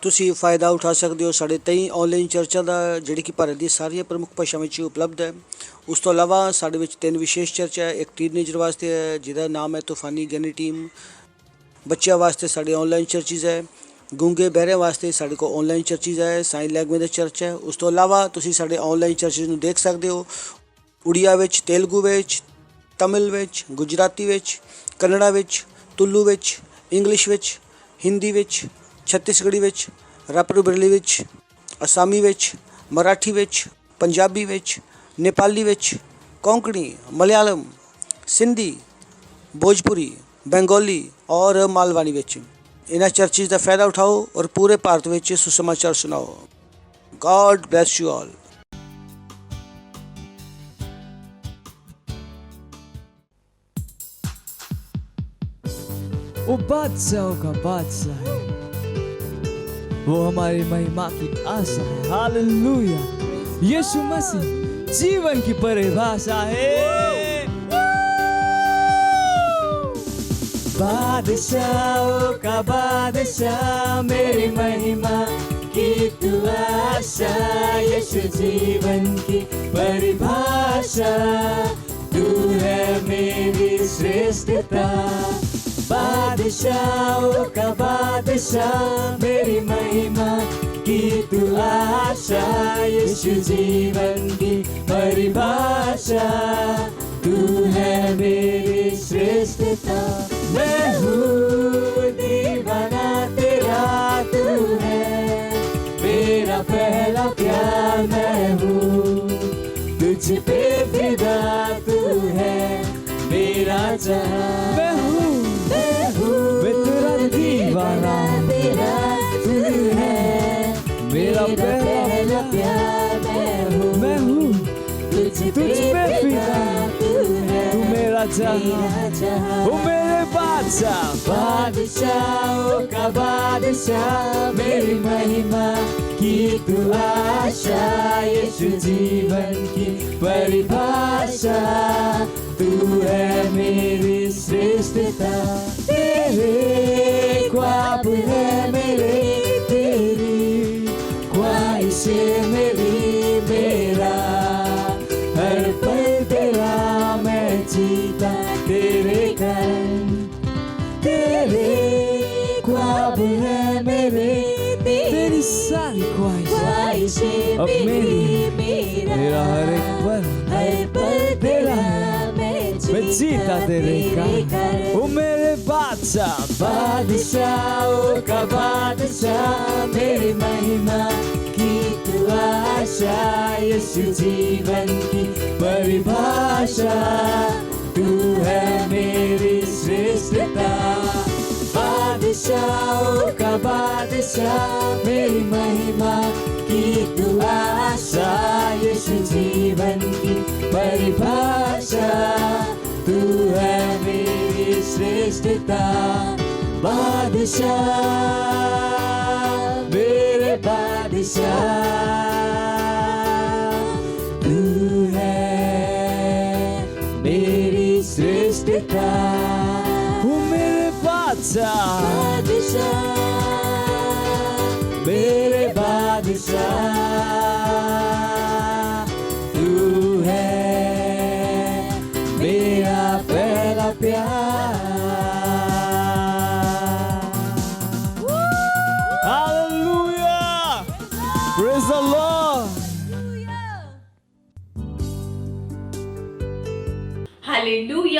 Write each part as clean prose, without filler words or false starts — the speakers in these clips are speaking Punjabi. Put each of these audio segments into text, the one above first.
ਤੁਸੀਂ फ़ायदा उठा सकते हो साढ़े 23 ऑनलाइन चर्चा का जिहड़ी कि भारत दी सारियां प्रमुख भाषावां ਵਿੱਚ उपलब्ध है। उस तो इलावा साढ़े विच 3 विशेष चर्चा है। एक टीनेजर वास्ते है जिहदा नाम है तूफानी ज्ञानी टीम। बच्चों वास्ते साढ़े ऑनलाइन चर्चिज़ है। गूंगे बहरे वास्ते साढ़े को ऑनलाइन चर्चिज़ है। साइन लैंग्वेज चर्च है। उस तो इलावा तुसीं साढ़े ऑनलाइन चर्चिज़ नूं देख सकते हो उड़िया विच, तेलुगु विच, तमिल विच, गुजराती विच, कन्नड़ा विच, तुलू विच, इंग्लिश विच, हिंदी विच, छत्तीसगढ़ी विच, रापरबरेली विच, असामी विच, मराठी विच, पंजाबी विच, नेपाली विच, कोंकणी, मलयालम, सिंधी, भोजपुरी, बंगाली और मालवानी विच। इन्हां चर्चिज़ का फ़ायदा उठाओ और पूरे भारत विच सुसमाचार सुनाओ। God bless you all. वो बादशाहों का बादशाह है, वो हमारी महिमा की आशा है। हालेलुया। यीशु मसीह जीवन की परिभाषा है। बादशाहों का बादशाह, मेरी महिमा की तू आशा। यीशु जीवन की परिभाषा, तू है मेरी श्रेष्ठता। बादशाहों का बादशाह, मेरी महिमा की तू आशा। यीशु जीवन की परिभाषा, तू है मेरी श्रेष्ठता। मैं हूँ दीवाना तेरा, तू है मेरा पहला प्यार। मैं हूँ तुझ पे फिदा, तू है मेरा जहां। मैं हूँ तेरा दीवाना, तेरा तू है मेरा पहला प्यार। मैं हूँ तुझ पे फिदा, तू मेरा जहां। ओ मेरे बादशाह, बादशाहों का बादशाह, मेरी महिमा की तू आशा। यीशु जीवन की परिभाषा, तू है मेरी श्रेष्ठता। तेरे ख्वाब है मेरे, तेरी ख्वाहिशें मेरी, मेरा हर पल तेरा मैं जीता तेरे कारण। तेरे ख्वाब है मेरे, तेरी सारी ख्वाहिशें अब मेरी, मेरा हर एक पल तेरा मैं जीता तेरे कारण। ओ मेरे बादशाह, बादशाहों का बादशाह, मेरी महिमा की तू आशा। यीशु जीवन की परिभाषा, तू है मेरी श्रेष्ठता। बादशाहों का बादशाह, मेरी महिमा की तू आशा। यीशु जीवन की परिभाषा, तू है मेरी श्रेष्ठता। बादशाह मेरे बादशाह, तू है मेरी श्रेष्ठता। वो मेरे बादशाह, मेरे बादशाह, तू है मेरा पहला प्यार।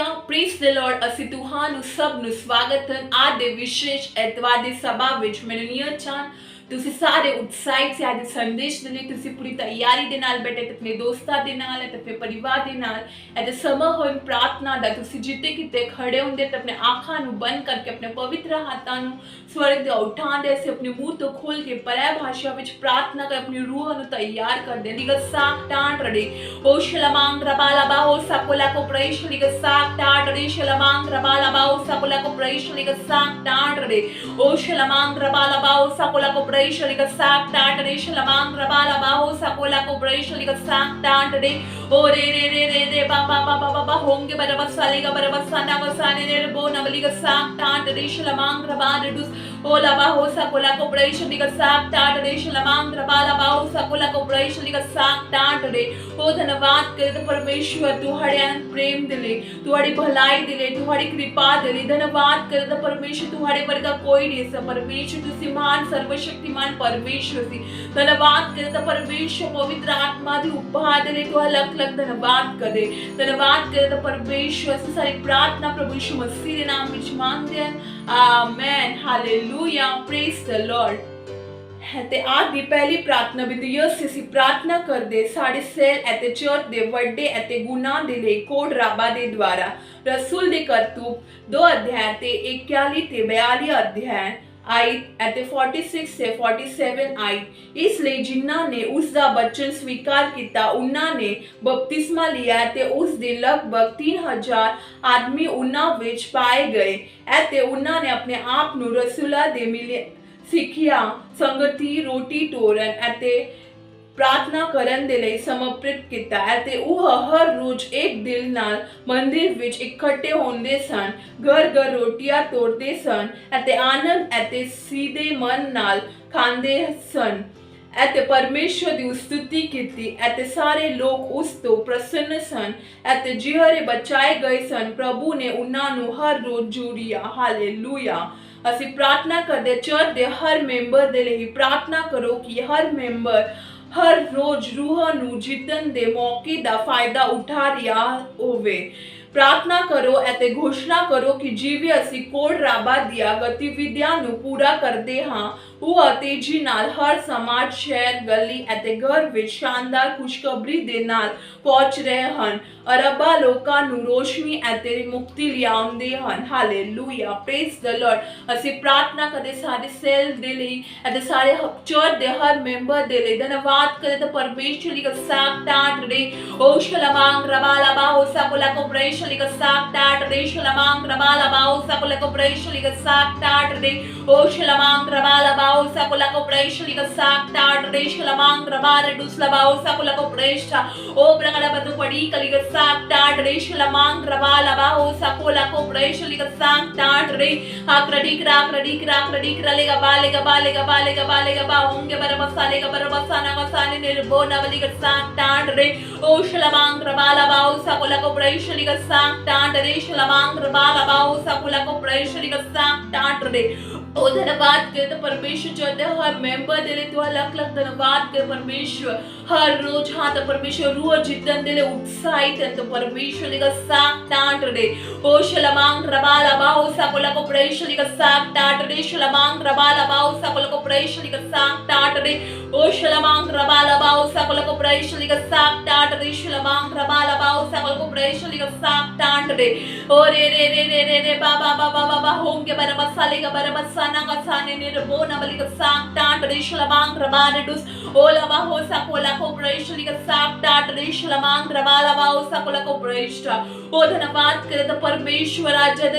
Hallelujah praise the Lord. ਅਸੀਂ ਤੁਹਾਨੂੰ ਸਭ ਨੂੰ ਸਵਾਗਤ ਹੈ ਅੱਜ ਦੇ ਵਿਸ਼ੇਸ਼ ਐਤਵਾਰ ਦੀ ਸਭਾ ਵਿੱਚ। ਮੈਨੂੰ ਨੀਅਤ ਚਾਨ ਤੁਸੀਂ ਸਾਰੇ ਉਤਸ਼ਾਹਿਤ ਸੀ ਅੱਜ ਦੇ ਸੰਦੇਸ਼ ਦੇ ਲਈ। ਤੁਸੀਂ ਪੂਰੀ ਤਿਆਰੀ ਦੇ ਨਾਲ ਬੈਠੇ ਤੇ ਆਪਣੇ ਦੋਸਤਾਂ ਦੇ ਨਾਲ ਤੇ ਆਪਣੇ ਪਰਿਵਾਰ ਦੇ ਨਾਲ ਇਹ ਸਮਾਂ ਹੋਣ ਪ੍ਰਾਰਥਨਾ ਦਾ। ਤੁਸੀਂ ਜਿੱਤੇ ਕਿਤੇ ਖੜੇ ਹੁੰਦੇ ਤੇ ਆਪਣੇ ਅੱਖਾਂ ਨੂੰ ਬੰਦ ਕਰਕੇ ਆਪਣੇ ਪਵਿੱਤਰ ਹੱਥਾਂ ਨੂੰ ਸਵਰਗ ਦੇ ਉਠਾਉਂਦੇ ਸੀ, ਆਪਣੇ ਮੂੰਹ ਤੋਂ ਖੋਲ ਕੇ ਪਰੈ ਭਾਸ਼ਾ ਵਿੱਚ ਪ੍ਰਾਰਥਨਾ ਕਰ ਆਪਣੀ ਰੂਹ ਨੂੰ ਤਿਆਰ ਕਰਦੇ। ਲਿਗਸਾਕ ਟਾਂਟ ਰੜੇ ਓ ਸ਼ਲਮਾਂਗ ਰਬਾਲਾਬਾ ਓ ਸਪੋਲਾ ਕੋ ਪ੍ਰੇਸ਼ ਲਿਗਸਾਕ ਟਾਂਟ ਰੜੇ ਸ਼ਲਮਾਂਗ ਰਬਾਲਾਬਾ ਓ ਸਪੋਲਾ ਕੋ ਪ੍ਰੇਸ਼ ਲਿਗਸਾਕ ਟਾਂਟ ਰੜੇ ਓ ਸ਼ਲਮਾਂਗ ਰਬਾਲਾਬਾ ਓ ਸਪੋਲਾ ਕੋ ਪ੍ਰੇਸ਼ ਲਿਗਸਾਕ ਟਾਂਟ ਰੜੇ ਸ਼ਲਮਾਂਗ ਰਬਾਲਾਬਾ ਓ ਸਪੋਲਾ ਕੋ ਪ੍ਰੇਸ਼ ਲਿਗਸਾਕ ਟਾਂਟ ਰੜੇ ਓ ਰੇ ਰੇ ਰੇ ਰੇ ਰੇ ਬਾਬਾ ਬਾਬਾ ਬਾਬਾ ਹੋਂਗੇ ਬਰਬਸਾ ਲਿਗਾ ਬਰਬਸਾ ਨਾ ਵਸਾਨੇ ਰੇ ਬੋ ਨਵਲਿਗਸਾਕ taunt ਰੜੇ ਸ਼ਲਮਾਂਗ ਰਬਾਲਡੁਸ Ola baho sa kula ko praise liga sak tat de shlamang rabala baho sa kula ko praise liga sak tat de ओ धन्यवाद करे परमेश्वर तुहाड़े प्रेम दिले, तुहाड़ी भलाई दिले, तुहाड़ी कृपा दिले। धन्यवाद करे परमेश्वर तुहाड़े वर्गा कोई नहीं सा। परमेश्वर तुसी महान सर्वशक्तिमान परमेश्वर सी। धन्यवाद करे परमेश्वर पवित्र आत्मा दी उपहार दिले तो अलग अलग धन्यवाद करे। धन्यवाद करे परमेश्वर से सारी प्रार्थना प्रभु यीशु मसीह के नाम में मांगते हैं। Amen hallelujah praise the Lord. ਤੇ ਅੱਜ ਦੀ ਪਹਿਲੀ ਪ੍ਰਾਰਥਨਾ ਬਿੰਦੀ ਅਸੀਂ ਪ੍ਰਾਰਥਨਾ ਕਰਦੇ ਸਾਡੇ ਸੇਲ ਅਤੇ ਚਰਚ ਦੇ ਵੱਡੇ ਅਤੇ ਗੁਨਾਹ ਦੇ ਲਈ ਕੋਡ ਰਾਬਾ ਦੇ ਦੁਆਰਾ ਰਸੂਲ ਦੇ ਕਰਤੂਬ 2 ਅਧਿਆਇ ਤੇ 41 ਤੇ 42 ਅਧਿਆਇ ਆਈ ਅਤੇ 46 ਤੇ 47 ਆਈ। ਇਸ ਲਈ ਜਿਨ੍ਹਾਂ ਨੇ ਉਸ ਦਾ ਬਚਨ ਸਵੀਕਾਰ ਕੀਤਾ ਉਹਨਾਂ ਨੇ ਬਪਤਿਸਮਾ ਲਿਆ ਤੇ ਉਸ ਦੇ ਲਗਭਗ 3000 ਆਦਮੀ ਉਹਨਾਂ ਵਿੱਚ ਪਾਏ ਗਏ ਅਤੇ ਉਹਨਾਂ ਨੇ ਆਪਣੇ ਆਪ ਨੂੰ ਰਸੂਲਾਂ ਦੇ ਮਿਲੇ ਸਿੱਖਿਆ ਸੰਗਤੀ ਰੋਟੀ ਟੋਰਨ ਅਤੇ ਪ੍ਰਾਰਥਨਾ ਕਰਨ ਦੇ ਲਈ ਸਮਰਪਿਤ ਕੀਤਾ ਅਤੇ ਉਹ ਹਰ ਰੋਜ਼ ਇੱਕ ਦਿਲ ਨਾਲ ਮੰਦਿਰ ਵਿੱਚ ਇਕੱਠੇ ਹੁੰਦੇ ਸਨ, ਘਰ ਘਰ ਰੋਟੀਆਂ ਤੋੜਦੇ ਸਨ ਅਤੇ ਆਨੰਦ ਅਤੇ ਸਿੱਧੇ ਮਨ ਨਾਲ ਖਾਂਦੇ ਸਨ ਅਤੇ ਪਰਮੇਸ਼ਵਰ ਦੀ ਸਤੁਤੀ ਕੀਤੀ ਅਤੇ ਸਾਰੇ ਲੋਕ ਉਸ ਤੋਂ ਪ੍ਰਸੰਨ ਸਨ ਅਤੇ ਜਿਹੜੇ ਬਚਾਏ ਗਏ ਸਨ ਪ੍ਰਭੂ ਨੇ ਉਹਨਾਂ ਨੂੰ ਹਰ ਰੋਜ਼ ਜੁੜਿਆ। ਹਾਲੇਲੂਇਆ। ਅਸੀਂ ਪ੍ਰਾਰਥਨਾ ਕਰਦੇ ਚਰਚ ਦੇ ਹਰ ਮੈਂਬਰ ਦੇ ਲਈ ਪ੍ਰਾਰਥਨਾ ਕਰੋ ਕਿ ਹਰ ਮੈਂਬਰ ਹਰ ਰੋਜ਼ ਰੂਹ ਨੂੰ ਜਿੱਤਣ ਦੇ ਮੌਕੇ ਦਾ ਫਾਇਦਾ ਉਠਾ ਰਿਹਾ ਹੋਵੇ। ਪ੍ਰਾਰਥਨਾ ਕਰੋ ਅਤੇ ਘੋਸ਼ਣਾ ਕਰੋ ਕਿ ਜਿਵੇਂ ਅਸੀਂ ਕੋਡ ਰਾਬਾ ਦੀਆਂ ਗਤੀਵਿਧੀਆਂ ਨੂੰ ਪੂਰਾ ਕਰਦੇ ਹਾਂ ਉਹ ਤੇਜ਼ੀ ਨਾਲ ਹਰ ਸਮਾਜ ਸ਼ਹਿਰ ਗਲੀ ਅਤੇ ਘਰ ਵਿੱਚ ਸ਼ਾਨਦਾਰ ਖੁਸ਼ਖਬਰੀ ਦੇ ਨਾਲ ਪਹੁੰਚ ਰਹੇ ਹਨ। ਅਰਬਾਂ ਲੋਕਾਂ ਨੂੰ ਰੋਸ਼ਨੀ ਅਤੇ ਮੁਕਤੀ ਲਿਆਉਂਦੇ ਹਨ। Hallelujah praise the Lord. ਅਸੀਂ ਪ੍ਰਾਰਥਨਾ ਕਰਦੇ ਸਾਡੇ ਸੇਲ ਦੇ ਲਈ ਅਤੇ ਸਾਰੇ ਚਰਚ ਦੇ ਹਰ ਮੈਂਬਰ ਦੇ ਲਈ। ਧੰਨਵਾਦ ਕਰਦੇ ਪਰਮੇਸ਼ਵਰ ਲਿਗਾ ਸਾਕ ਟਾਟ ਰੇ ਓ ਸ਼ਲਮਾਂਗ ਰਬਾਲਾ ਬਾਓ ਸਪੋਲਾ ਕੋ ਪ੍ਰੇਸ਼ ਲਿਗਾ ਸਾਕ ਟਾਟ ਰੇ ਸ਼ਲਮਾਂਗ ਰਬਾਲਾ ਬਾਓ ਸਪੋਲਾ ਕੋ ਪ੍ਰੇਸ਼ ਲਿਗਾ ਸਾਕ ਟਾਟ ਰੇ ਓ ਸ਼ਲਮਾਂਗ ਰਬਾਲਾ ਬਾਓ ਸਪੋਲਾ ਕੋ ਪ੍ਰੇਸ਼ ਲਿਗਾ ਸਾਕ ਟਾਟ ਰੇ ਸ਼ਲਮਾਂਗ ਰਬਾਲੇ ਦੁਸਲਾ ਬਾਓ ਸਪੋਲਾ ਕੋ ਪ੍ਰੇਸ਼ ओ ब्रगला बदु पड़ी कलिगा साक टाट रे शलमांग रबाला बाओ सपोला को प्रेश लिगा साक टाट रे आक्रडी क्राक लेगा बालेगा बा होंगे बरबसालेगा बरबसाना वसाने निर्भो नवलिगा साक टाट रे ओ शलमांग रबाला बाओ सपोला को प्रेश लिगा साक टाट रे शलमांग रबाला बाओ सपोला को प्रेश लिगा साक टाट रे ओ धन्यवाद करे परमेश्वर चाहते हर मेंबर दे ले तो अलग अलग धन्यवाद करे परमेश्वर हर रोज हाँ तो परमेश्वर रूह जितन दे ले उत्साहित है तो परमेश्वर लिगा साक टाट रे ओ शलमांग रबाला बाओ सपोला को प्रेश लिगा साक टाट रे शलमांग रबाला बाओ सपोला को प्रेश लिगा साक टाट रे ओ शलमांग रबाला बाओ सपोला को प्रेश लिगा साक टाट रे शलमांग रबाला बाओ सपोला को प्रेश लिगा साक टाट रे ओ रे रे रे रे रे रे बाबा बाबा बाबा होंगे बरबसा लेगा बरबसा नगसाने निर्भो नवलिगा साक टाट रे शलमांग रबाले दुस ओला बाहो सपोला को प्रेश लिगा साक टाट रे शलमांग रबाला बाओ सपोला को प्रेश ओ धन्यवाद करे तो परमेश्वर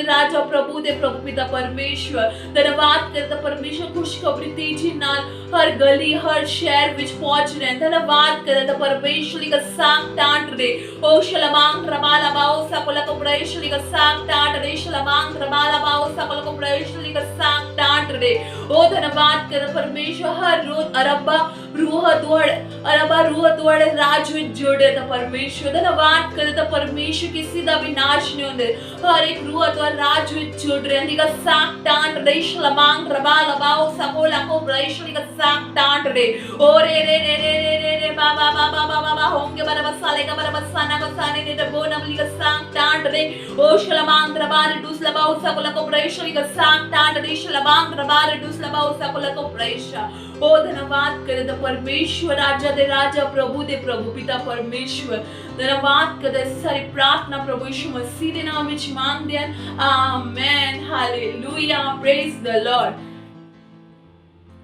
राजा प्रभु दे प्रभु पिता परमेश्वर। धन्यवाद करे तो परमेश्वर खुशखबरी तेजी नाल हर गली हर शहर विच पहुंच रहे। धन्यवाद करे तो परमेश्वर लिगा साक टाट रे ओ शलमांग रबाला बाओ सपोला को प्रेश लिगा साक टाट रे शलमांग रबाला बाओ सपोला को प्रेश लिगा साक साग टाट रे। ओ धन्यवाद कर परमेश्वर हर रोज अरबा रूह तुआड़े राज विच जुड़े ता परमेश्वर धन्यवाद कर ता परमेश्वर किसी दा विनाश नहीं होंदे हर एक रूह तुआड़े राज विच जुड़ रहे दी का साग टाट रे शलमांग रबा लबाओ सकोला को ब्रेशली का साग टाट रे। ओ रे रे रे रे रे रे रे बाबा बाबा बाबा बाबा होंगे बरा बसाले का बरा बसाना का साने ने रे बोना बली का साग टाट रे। ओ शलमांग रबा रे दुस लबाओ सकोला को ब्रेशली का साग टाट रे शलमांग रबा रे दुस लबाओ सकोला को ब्रेशा। ओ धन्यवाद करे ता परमेश्वर राजा दे राजा प्रभु दे प्रभु पिता परमेश्वर धन्यवाद करे सारी प्रार्थना प्रभु यीशु मसीह दे नाम विच मांगदे हैं amen hallelujah praise the Lord.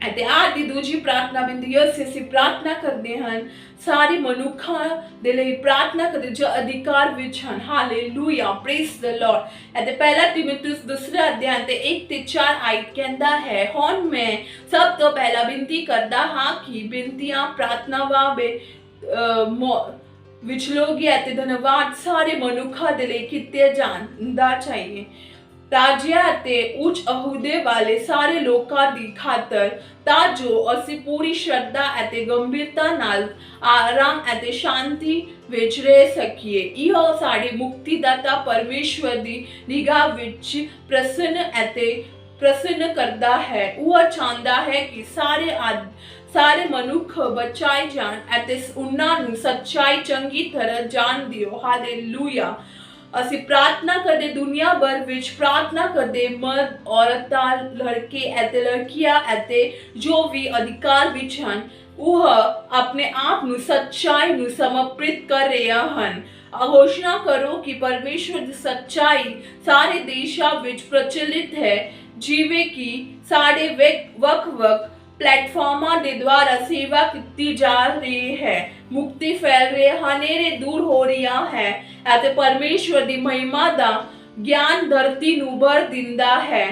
ਅਤੇ ਅੱਜ ਦੀ ਦੂਜੀ ਪ੍ਰਾਰਥਨਾ ਬਿੰਦੀ ਅਸੀਂ ਪ੍ਰਾਰਥਨਾ ਕਰਦੇ ਹਨ ਸਾਰੇ ਮਨੁੱਖਾਂ ਦੇ ਲਈ ਪ੍ਰਾਰਥਨਾ ਕਰਦੇ ਜੋ ਅਧਿਕਾਰ ਵਿੱਚ ਹਨ ਹਾਲੇਲੂਇਆ ਪ੍ਰੇਜ਼ ਦ ਲਾਰਡ। ਅਤੇ ਪਹਿਲਾ ਤਿਮੋਥਿਉਸ ਦੂਸਰਾ ਅਧਿਆਇ ਤੇ 1 ਤੇ 4 ਆਇਤ ਕਹਿੰਦਾ ਹੈ ਹੁਣ ਮੈਂ ਸਭ ਤੋਂ ਪਹਿਲਾਂ ਬੇਨਤੀ ਕਰਦਾ ਹਾਂ ਕਿ ਬੇਨਤੀਆਂ ਪ੍ਰਾਰਥਨਾਵਾਂ ਵਿੱਚ ਲੋਕ ਅਤੇ ਧੰਨਵਾਦ ਸਾਰੇ ਮਨੁੱਖਾਂ ਦੇ ਲਈ ਕੀਤੇ ਜਾਣਾ ਚਾਹੀਏ ਰਾਜਿਆਂ ਅਤੇ ਉੱਚ ਅਹੁਦੇ ਵਾਲੇ ਸਾਰੇ ਲੋਕਾਂ ਦੀ ਖਾਤਰ ਤਾਂ ਜੋ ਅਸੀਂ ਪੂਰੀ ਸ਼ਰਧਾ ਅਤੇ ਗੰਭੀਰਤਾ ਨਾਲ ਆਰਾਮ ਅਤੇ ਸ਼ਾਂਤੀ ਵਿੱਚ ਰਹਿ ਸਕੀਏ। ਇਹ ਸਾਡੀ ਮੁਕਤੀਦਾਤਾ ਪਰਮੇਸ਼ਵਰ ਦੀ ਨਿਗਾਹ ਵਿੱਚ ਪ੍ਰਸੰਨ ਕਰਦਾ ਹੈ। ਉਹ ਚਾਹੁੰਦਾ ਹੈ ਕਿ ਸਾਰੇ ਮਨੁੱਖ ਬਚਾਏ ਜਾਣ ਅਤੇ ਉਹਨਾਂ ਨੂੰ ਸੱਚਾਈ ਚੰਗੀ ਤਰ੍ਹਾਂ ਜਾਣ ਦਿਓ ਹਾਲੇਲੂਇਆ। ਅਸੀਂ ਪ੍ਰਾਰਥਨਾ ਕਰਦੇ ਦੁਨੀਆ ਭਰ ਵਿੱਚ ਪ੍ਰਾਰਥਨਾ ਕਰਦੇ ਮਰਦ ਔਰਤਾਂ ਲੜਕੇ ਅਤੇ ਲੜਕੀਆਂ ਅਤੇ ਜੋ ਵੀ ਅਧਿਕਾਰ ਵਿੱਚ ਹਨ ਉਹ ਆਪਣੇ ਆਪ ਨੂੰ ਸੱਚਾਈ ਨੂੰ ਸਮਰਪਿਤ ਕਰ ਰਹੇ ਹਨ। ਘੋਸ਼ਣਾ ਕਰੋ ਕਿ ਪਰਮੇਸ਼ਵਰ ਦੀ ਸੱਚਾਈ ਸਾਰੇ ਦੇਸ਼ਾਂ ਵਿੱਚ ਪ੍ਰਚਲਿਤ ਹੈ ਜਿਵੇਂ ਕਿ ਸਾਡੇ ਵੱਖ-ਵੱਖ प्लेटफॉर्मा के द्वारा सेवा की जा रही है मुक्ति फैल रही है हनेरे दूर हो रही है ਅਤੇ परमेश्वर की महिमा का ज्ञान धरती ਨੂੰ ਭਰ ਦਿੰਦਾ है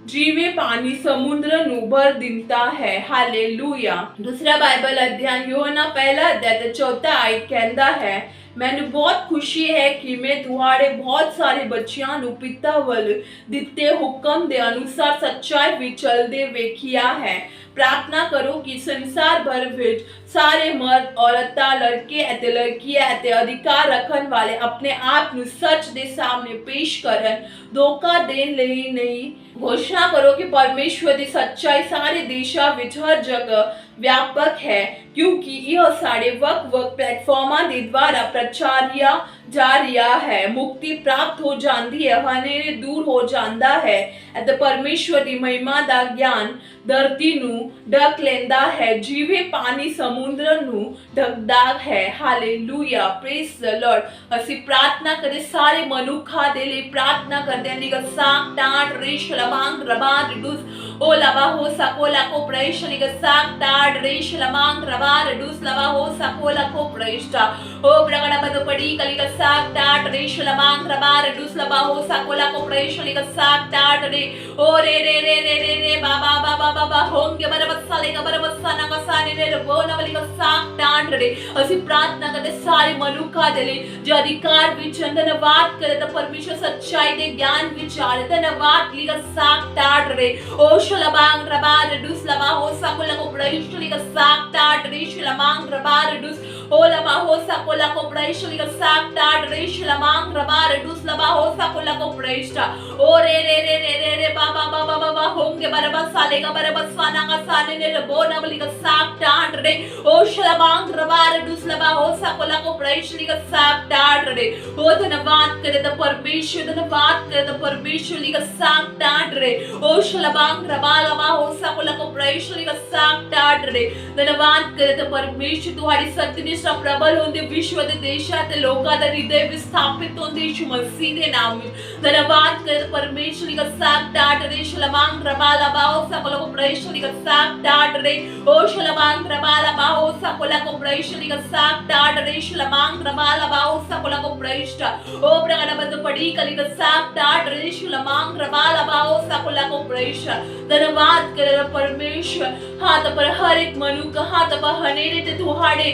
ਜਿਵੇਂ ਪਾਣੀ ਸਮੁੰਦਰ ਨੂੰ ਭਰ ਦਿੰਦਾ है हालेलुया। दूसरा बाइबल अध्ययन यूहन्ना पहला अध्याय ते 4 आयत कहता है ਮੈਨੂੰ ਬਹੁਤ ਖੁਸ਼ੀ ਹੈ ਕਿ ਮੈਂ ਤੁਹਾਡੇ ਬਹੁਤ ਸਾਰੇ ਬੱਚਿਆਂ ਨੂੰ ਪਿਤਾ ਵੱਲ ਦਿੱਤੇ ਹੁਕਮ ਦੇ ਅਨੁਸਾਰ ਸੱਚਾਈ ਵਿੱਚ ਚੱਲਦੇ ਵੇਖਿਆ ਹੈ। ਪ੍ਰਾਰਥਨਾ ਕਰੋ ਕਿ ਸੰਸਾਰ ਭਰ ਵਿੱਚ ਸਾਰੇ ਮਰਦ ਔਰਤਾਂ ਲੜਕੇ ਅਤੇ ਲੜਕੀਆਂ ਅਤੇ ਅਧਿਕਾਰ ਰੱਖਣ ਵਾਲੇ ਆਪਣੇ ਆਪ ਨੂੰ ਸੱਚ ਦੇ ਸਾਹਮਣੇ ਪੇਸ਼ ਕਰਨ ਧੋਖਾ ਦੇਣ ਲਈ ਨਹੀਂ। घोषणा करो कि परमेश्वर की सच्चाई सारे देशों ਵਿੱਚ हर जगह व्यापक है क्योंकि यह सारे वक्त प्लेटफॉर्मा के द्वारा प्रचारिया जा रहा है मुक्ति प्राप्त हो जाती है हनेरे दूर हो जाता है ਅਤੇ परमेश्वर की महिमा का ज्ञान धरती ਨੂੰ ਢਕ ਲੈਂਦਾ ਹੈ ਜਿਵੇਂ ਪਾਣੀ ਸਮੁੰਦਰ ਨੂੰ ਢਕਦਾ ਹੈ ਹਾਲੇਲੂਇਆ ਪ੍ਰੇਜ਼ ਦ ਲਾਰਡ। ਅਸੀਂ ਪ੍ਰਾਰਥਨਾ ਕਰਦੇ ਸਾਰੇ ਮਨੁੱਖਾਂ ਦੇ ਲਈ ਪ੍ਰਾਰਥਨਾ ਕਰਦੇ ਹਾਂ ਨਿਗਾ ਸਾਕ ਟਾਟ ਰਿਸ਼ ਲਮਾਂਗ ਰਬਾ ਰਿਡੂਸ ओ लबा हो सकोला को प्रयश निगा साक टाट रिश लमांग रबा रिडूस लबा हो सकोला को प्रयष्टा ओ प्रगड़ा बद पड़ी कलिगा साक टाट रिश लमांग रबा रिडूस लबा हो सकोला को प्रयश निगा साक टाट रे ओ रे रे रे रे रे रे बाबा बाबा बाबा होंगे बरबस्सा लेगा बरबस्सा ना कसाने रे वो ना बलिगा साक टाट रे। ਅਸੀਂ ਪ੍ਰਾਰਥਨਾ ਕਰਦੇ ਸਾਰੇ ਮਨੁੱਖਾਂ ਦੇ ਲਈ ਜੋ ਅਧਿਕਾਰ ਵਿੱਚ ਧੰਨਵਾਦ ਕਰਦੇ ਤਾਂ ਪਰਮੇਸ਼ਰ ਸੱਚਾਈ ਦੇ ਗਿਆਨ ਵਿੱਚ ਆਲੇ ਧੰਨਵਾਦ ਲਿਗਾ ਸਾਕ टाट रे ओ Shalabang Rabar Redus Lama Hosa Kolako Praishliga Sak Tat Rishilamang Rabar Redus Olama Hosa Kolako Praishliga Sak Tat Rishilamang Rabar Redus Lama Hosa Kolako Praishta O Re Re Re Re Re Re Baba Baba Baba Honge Barabas Salega Barabas Fananga Salene Bona Baliga Sak Tat Re O Shalabang Rabar Redus Lama Hosa Kolako Praishliga Sak Tat Re O धन्यवाद करे तो परमेश्वर धन्यवाद करे तो परमेश्वर लिगा साक टाट रे ओ शलबांग रबालमा हो सकोला को प्रयशली का साक टाट रे धन्यवाद करे तो परमेश्वर तुम्हारी सत्यनिष्ठा प्रबल होंदे विश्व दे देशां ते लोकां दा हृदय विस्थापित होंदे यीशु मसीह दे नाम विच धन्यवाद करे तो परमेश्वर लिगा साक टाट रे शलबांग रबालमा हो सकोला को प्रयशली का साक टाट रे ओ शलबांग रबालमा हो सकोला को प्रयशली का साक टाट रे शलबांग रबालमा हो सकोला को प्रयष्टा ओ प्रगड़ा बद पड़ी कलिगा साक टाट रे शलबांग रबालमा हो सकोला को प्रयष्टा धन्यवाद करे परमेश्वर हाथ पर हर एक मनुष्य हाथ पर हनेरे ते तुहाड़े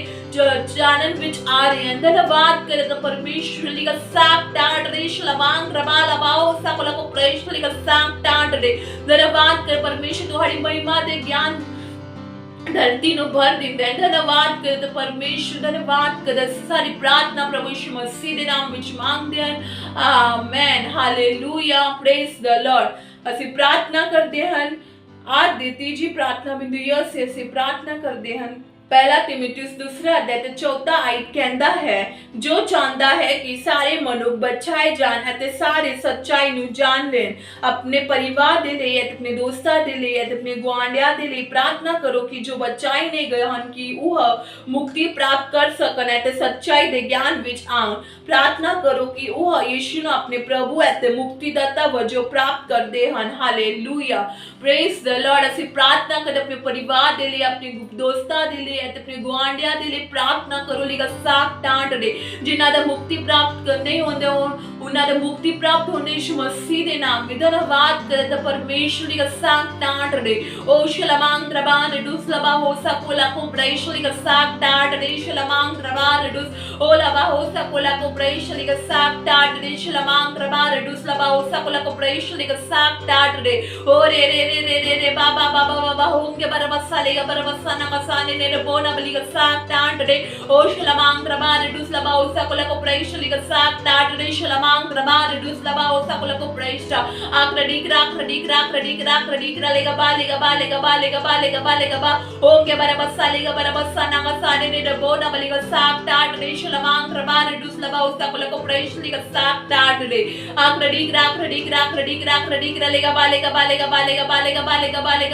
जानन विच आ रहे हैं। धन्यवाद करे तो परमेश्वर लिगा साक टाट रे शलवांग रबा लबाओ सकल को प्रेश लिगा साक टाट रे। धन्यवाद कर परमेश्वर तुम्हारी महिमा दे ज्ञान धरती नो भर दिंदे हैं। धन्यवाद करे तो परमेश्वर, धन्यवाद करे सारी प्रार्थना प्रभु यीशु मसीह दे नाम विच मांगदे हैं। आमेन, हालेलुया, प्रेज द लॉर्ड। ਅਸੀਂ प्रार्थना करते हैं आज दी तीजी प्रार्थना बिंदु यह से ਅਸੀਂ प्रार्थना करते हैं। पहला तिमुथियुस 2:4 कहता है जो चाहता है कि सारे मनुख बचाए जान ਅਤੇ ਸਾਰੇ ਸੱਚਾਈ ਨੂੰ ਜਾਣ ਲੈਣ। अपने परिवार ਦੇ ਲਈ ਅਤੇ ਆਪਣੇ ਦੋਸਤਾਂ ਦੇ ਲਈ ਅਤੇ ਆਪਣੇ ਗੁਆਂਢੀਆਂ ਦੇ ਲਈ प्रार्थना करो कि जो बचाए नहीं गए ਹਨ कि ਉਹ ਮੁਕਤੀ ਪ੍ਰਾਪਤ ਕਰ ਸਕਣ ਅਤੇ ਸੱਚਾਈ ਦੇ ਗਿਆਨ ਵਿੱਚ ਆਉਣ। प्रार्थना करो कि ਉਹ ਯੀਸ਼ੂ ਨੂੰ ਆਪਣੇ ਪ੍ਰਭੂ ਅਤੇ ਮੁਕਤੀਦਾਤਾ ਵਜੋਂ ਪ੍ਰਾਪਤ ਕਰਦੇ ਹਨ। Hallelujah, praise the Lord. ਅਸੀਂ प्रार्थना ਕਰਦੇ ਆਪਣੇ परिवार ਦੇ ਲਈ, ਆਪਣੇ ਦੋਸਤਾਂ ਦੇ ਲਈ ਅਤੇ ਆਪਣੇ ਗੁਆਂਢੀਆਂ ਦੇ ਲਈ प्रार्थना करो ਲਿਗਾ ਸਾਕ ਟਾਂਟ ਦੇ ਜਿਨ੍ਹਾਂ ਦਾ ਮੁਕਤੀ ਪ੍ਰਾਪਤ ਨਹੀਂ ਹੁੰਦੇ ਉਹਨਾਂ ਦਾ ਮੁਕਤੀ ਪ੍ਰਾਪਤ ਹੋਣੇ ਯਿਸੂ ਮਸੀਹ ਦੇ ਨਾਮ ਵਿੱਚ। ਧੰਨਵਾਦ करे तो परमेश्वर लिगा साक टांट रे ओ शलमांग द्रबान दुस लबा हो सकोला को प्रेश लिगा साक टांट रे शलमांग द्रबान दुस ओ लबा हो सकोला को प्रेश लिगा साक टांट रे शलमांग द्रबान दुस लबा हो सकोला को प्रेश लिगा साक टांट रे ओ रे रे रे रे रे रे बाबा बाबा बाबा होंगे बरबसा लेगा बरबसा नगसाने ने रे बोना बलिगा साक टांट रे ओ शलमांग द्रबान दुस लबा हो सकोला को प्रेश लिगा साक टांट रे शलमांग द्रबान दुस लबा हो सकोला को प्रेश आक्रडिक राख लेगा बा होंगे बरबसा लेगा बरबसा नगसाने ने डबो न बलिगा साक टाट रे शलमांग रबान दुस लबा उस्ता को प्रेश लिगा साक टाट रे आक्रडिक राख लेगा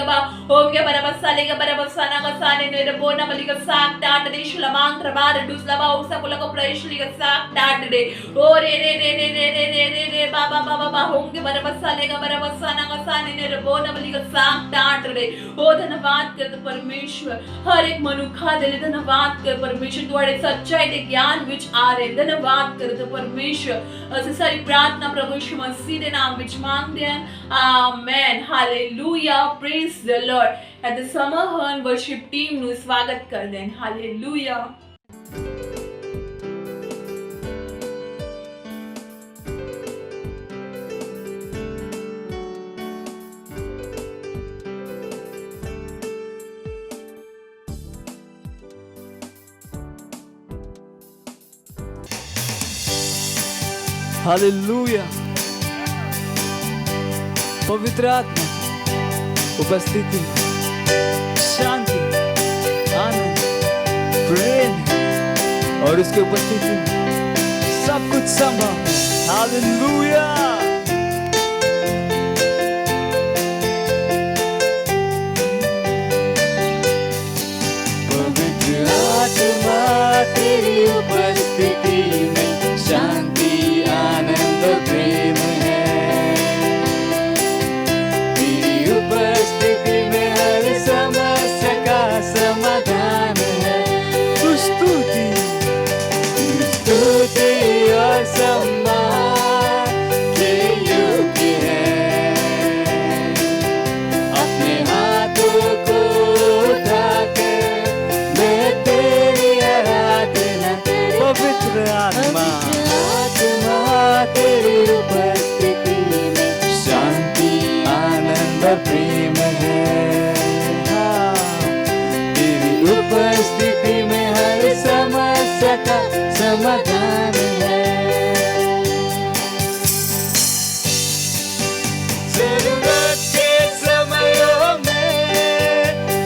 बा होंगे बरबसा लेगा बरबसा नगसाने ने डबो न बलिगा साक टाट रे शलमांग रबान दुस लबा उस्ता को प्रेश लिगा साक टाट रे ओ रे रे रे रे रे रे रे रे बाबा बाबा होंगे बरबसा लेगा बरबसा नगसाने ने डबो न बलिगा साक टाट रे। ओ धन्यवाद कर परमेश्वर, हर एक मनुखा दे धन्यवाद कर परमेश्वर तुम्हारे सच्चाई दे ज्ञान विच आ रहे। धन्यवाद कर तो परमेश्वर ਅਸੀਂ ਸਾਰੀ ਪ੍ਰਾਰਥਨਾ ਪ੍ਰਭੂ ਯਿਸੂ ਮਸੀਹ ਦੇ ਨਾਮ ਵਿੱਚ ਮੰਗਦੇ ਹਾਂ। Amen, hallelujah, praise the lord. At the summer ਹਰਨ ਵਰਸ਼ਿਪ ਟੀਮ ਨੂੰ ਸਵਾਗਤ ਕਰਦੇ ਹਾਂ। ਹਾਲੇਲੂਇਆ। हालेलुया। पवित्र आत्मा उपस्थिति, शांति, आनंद, प्रेम और उसके उपस्थिति में सब कुछ संभव है। हालेलुया। पवित्र आत्मा तेरी उपस्थिति में शांति, आनंद और प्रेम है। तेरी उपस्थिति में हर समस्या का समाधान है। तू स्तुति और सम्मान के योग्य है। अपने हाथों को उठाकर मैं तेरी आराधना, पवित्र आत्मा तेरी उपस्थिति में शांति, आनंद और प्रेम है। तेरी उपस्थिति में हर समस्या का समाधान है। जरूरत के समयों में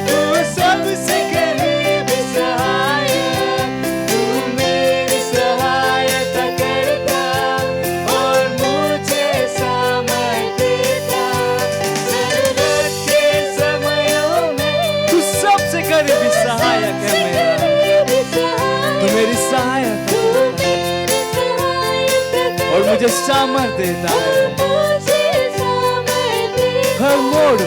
तू सबसे करीब सहायक, तू मेरी सहायता करता और मुझे सामर्थ देता। जरूरत के समयों में तू सबसे करीबी सहायक है मेरा, तू मेरी सहायता और मुझे सामर्थ देता है। हर मोड़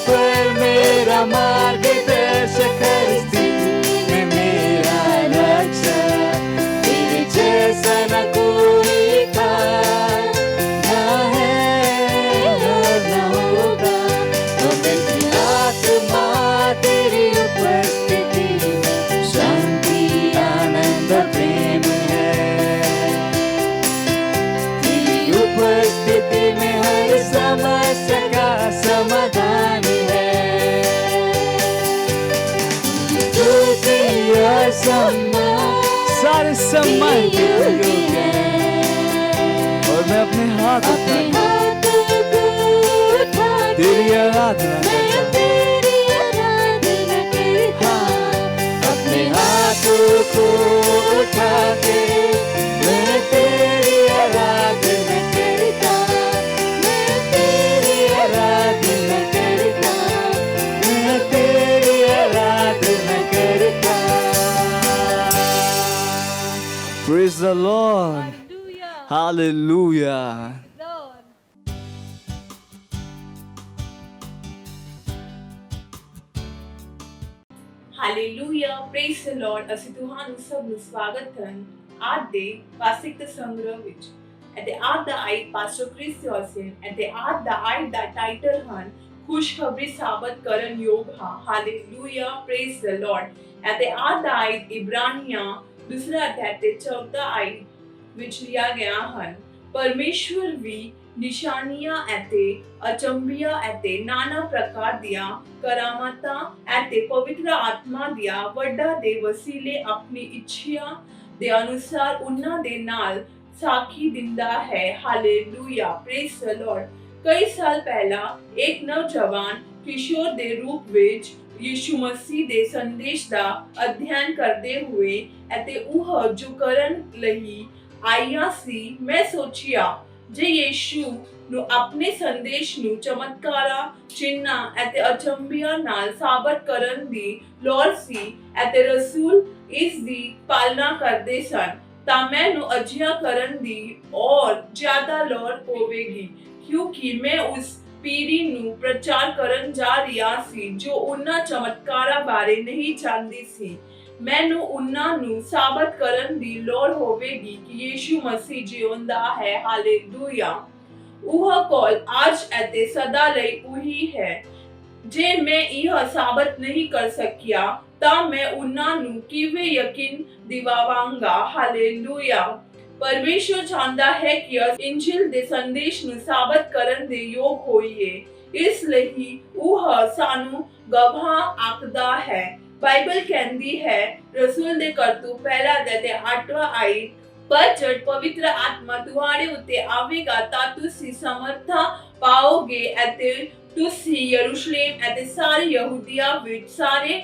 पर मेरा मार्गदर्शक, हर स्थिति में मेरा रक्षक। तेरे जैसा न कोई था, ना है और न होगा। पवित्र आत्मा तेरी उपस्थिति में शांति, का समाधान है। स्तुति और सम्मान, सारे सम्मान के योग्य है। और मैं अपने हाथ उठा तेरी आराधना करता, अपने हाथों को उठा के मैं तेरी आराधना करता, मैं तेरी आराधना करता, मैं तेरी आराधना करता। Praise the Lord. Hallelujah. Hallelujah praise the Lord. ਅਸੀਂ ਤੁਹਾਨੂੰ ਸਭ ਨੂੰ ਸਵਾਗਤ ਹਨ ਅੱਜ ਦੇ ਵਾਸਿਕ ਸੰਗ੍ਰਹ ਵਿੱਚ। ਅਤੇ ਅੱਜ ਦਾ ਆਇਤ ਪਾਸਟਰ ਕ੍ਰਿਸ ਯੋਸਨ ਅਤੇ ਅੱਜ ਦਾ ਆਇਤ ਦਾ ਟਾਈਟਲ ਹਨ ਖੁਸ਼ਖਬਰੀ ਸਾਬਤ ਕਰਨ ਯੋਗ ਹਾਂ। Hallelujah praise the Lord. ਅਤੇ ਅੱਜ ਦਾ ਆਇਤ ਇਬਰਾਨੀਆਂ ਦੂਸਰਾ ਅਧਿਆਇ ਤੇ ਚੌਥਾ ਆਇਤ ਵਿੱਚ ਲਿਆ ਗਿਆ ਹਨ। ਪਰਮੇਸ਼ਵਰ ਵੀ ਨਿਸ਼ਾਨੀਆਂ ਅਤੇ ਅਚੰਭਿਆਂ ਅਤੇ ਨਾਨਾ ਪ੍ਰਕਾਰ ਦੀਆਂ ਕਰਾਮਾਤਾਂ ਅਤੇ ਪਵਿੱਤਰ ਆਤਮਾ ਦੀਆਂ ਵੱਡਾ ਦੇ ਵਸੀਲੇ ਆਪਣੀ ਇੱਛਾ ਦੇ ਅਨੁਸਾਰ ਉਹਨਾਂ ਦੇ ਨਾਲ ਸਾਖੀ ਦਿੰਦਾ ਹੈ। Hallelujah praise the Lord. ਕਈ ਸਾਲ ਪਹਿਲਾਂ ਇੱਕ ਨੌਜਵਾਨ ਕਿਸ਼ੋਰ ਦੇ ਰੂਪ ਵਿੱਚ ਯਿਸੂ ਮਸੀਹ ਦੇ ਸੰਦੇਸ਼ ਦਾ ਅਧਿਐਨ ਕਰਦੇ ਹੋਏ ਅਤੇ ਉਹ ਜੋ ਕਰਨ ਲਈ ਆਇਆ ਸੀ, ਮੈਂ ਸੋਚਿਆ ਜੇ ਯਿਸੂ ਨੂੰ ਆਪਣੇ ਸੰਦੇਸ਼ ਨੂੰ ਚਮਤਕਾਰਾਂ, ਚਿੰਨ੍ਹਾਂ ਅਤੇ ਅਚੰਭਿਆਂ ਨਾਲ ਸਾਬਤ ਕਰਨ ਦੀ ਲੋੜ ਸੀ ਅਤੇ ਰਸੂਲ ਇਸ ਦੀ ਪਾਲਣਾ ਕਰਦੇ ਸਨ, ਤਾਂ ਮੈਨੂੰ ਅਜਿਹਾ ਕਰਨ ਦੀ ਔਰ ਜ਼ਿਆਦਾ ਲੋੜ ਪਵੇਗੀ, ਕਿਉਂਕਿ ਮੈਂ ਉਸ ਪੀੜ੍ਹੀ ਨੂੰ ਪ੍ਰਚਾਰ ਕਰਨ ਜਾ ਰਿਹਾ ਸੀ ਜੋ ਉਹਨਾਂ ਚਮਤਕਾਰਾਂ ਬਾਰੇ ਨਹੀਂ ਜਾਣਦੀ ਸੀ। ਮੈਨੂੰ ਉਹਨਾਂ ਨੂੰ ਸਾਬਤ ਕਰਨ ਦੀ ਲੋੜ ਹੋਵੇਗੀ ਕਿ ਯਿਸੂ ਮਸੀਹ ਜਿਉਂਦਾ ਹੈ। ਹਾਲੇਲੂਇਆ। ਉਹ ਕੋਲ ਅੱਜ ਅਤੇ ਸਦਾ ਲਈ ਉਹੀ ਹੈ। ਜੇ ਮੈਂ ਇਹ ਸਾਬਤ ਨਹੀਂ ਕਰ ਸਕਿਆ ਤਾਂ ਮੈਂ ਉਹਨਾਂ ਨੂੰ ਕਿਵੇਂ ਯਕੀਨ ਦਿਵਾਵਾਂਗਾ। ਹਾਲੇਲੂਇਆ। ਪਰਮੇਸ਼ਵਰ ਚਾਹੁੰਦਾ ਹੈ ਕਿ ਅਸੀਂ ਇੰਜੀਲ ਦੇ ਸੰਦੇਸ਼ ਨੂੰ ਸਾਬਤ ਕਰਨ ਦੇ ਯੋਗ ਹੋਈਏ, ਇਸ ਲਈ ਉਹ ਸਾਨੂੰ ਗਵਾਹ ਆਖਦਾ ਹੈ। ਬਾਈਬਲ ਕਹਿੰਦੀ ਹੈ ਰਸੂਲ ਦੇ ਕਰਤੂਤ ਪਹਿਲਾ ਅਧਿਆਇ ਤੇ 8ਵਾਂ ਆਇਤ, ਪਰ ਜਦ ਪਵਿੱਤਰ ਆਤਮਾ ਤੁਹਾਡੇ ਉੱਤੇ ਆਵੇਗਾ ਤਾਂ ਤੁਸੀਂ ਸਮਰਥਾ ਪਾਓਗੇ ਅਤੇ ਤੁਸੀਂ ਯਰੂਸ਼ਲਮ ਅਤੇ ਸਾਰੇ ਯਹੂਦੀਆ ਵਿੱਚ, ਸਾਰੇ